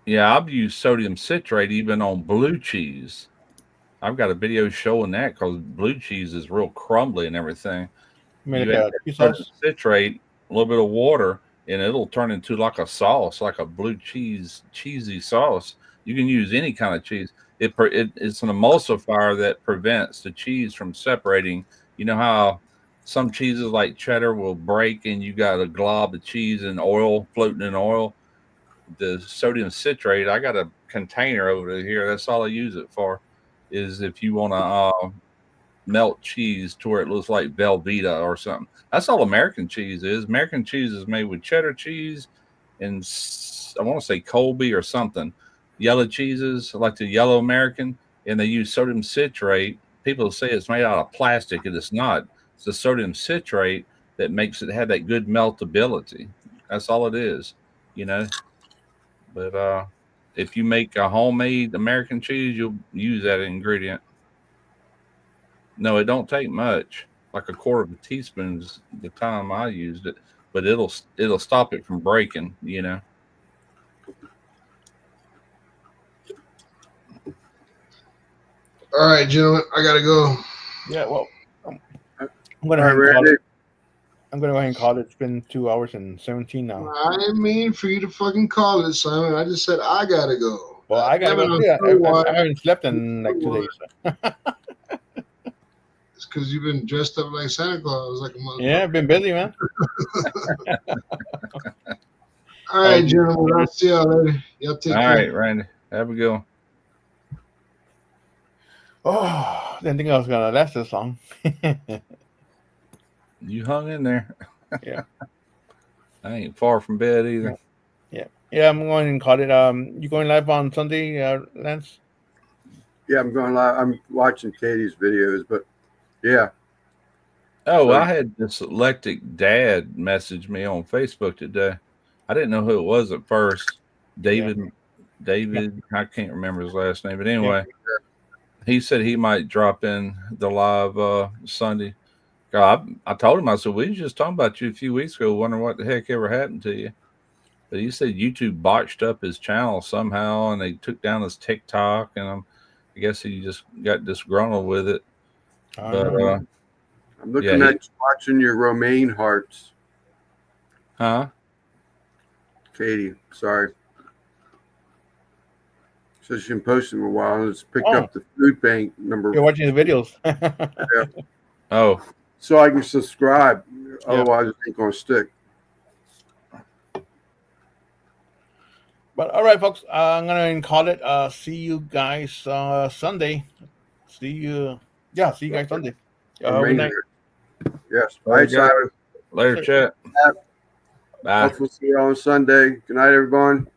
Yeah, I've used sodium citrate even on blue cheese. I've got a video showing that because blue cheese is real crumbly and everything. You add sodium citrate, a little bit of water, and it'll turn into like a sauce, like a blue cheesy sauce. You can use any kind of cheese. It's an emulsifier that prevents the cheese from separating. You know how some cheeses like cheddar will break and you got a glob of cheese and oil floating in oil? The sodium citrate, I got a container over here. That's all I use it for, is if you want to melt cheese to where it looks like Velveeta or something. That's all American cheese is. American cheese is made with cheddar cheese and I want to say Colby or something. Yellow cheeses, like the yellow American, and they use sodium citrate. People say it's made out of plastic, and it's not. It's the sodium citrate that makes it have that good meltability. That's all it is, But if you make a homemade American cheese, you'll use that ingredient. No, it don't take much. Like a quarter of a teaspoon is the time I used it, but it'll stop it from breaking. All right, gentlemen, I gotta go. Yeah, well, I'm gonna go ahead and call it. It's been 2 hours and 17 now. I didn't mean for you to fucking call it, Simon. I just said I gotta go. Well, I gotta go. Yeah, I haven't slept in like 2 days. It's because you've been dressed up like Santa Claus, like a motherfucker. Yeah, I've been busy, man. All right, gentlemen. I'll see y'all later. Y'all take care. All right, Randy. Have a good one. Oh, didn't think I was gonna last this long. You hung in there. Yeah. I ain't far from bed either. Yeah, I'm going and call it. You going live on Sunday, Lance? Yeah, I'm going live. I'm watching Katie's videos, but yeah. Oh, I had dyslexic dad message me on Facebook today. I didn't know who it was at first. David, I can't remember his last name, but anyway, he said he might drop in the live Sunday. I told him, I said, we were just talking about you a few weeks ago, wondering what the heck ever happened to you. But he said YouTube botched up his channel somehow, and they took down his TikTok, and I guess he just got disgruntled with it. But I'm looking at watching your romaine hearts. Huh? Katie, sorry. So she been posting a while, and it's picked up the food bank number. You're watching the videos. Yeah. Oh. So I can subscribe. Otherwise, it ain't going to stick. But all right, folks, I'm going to call it. See you guys Sunday. See you guys Sunday. Good night. Yes. All All right, right, guys. Simon. Later, Chet. Bye. Hopefully see you on Sunday. Good night, everyone.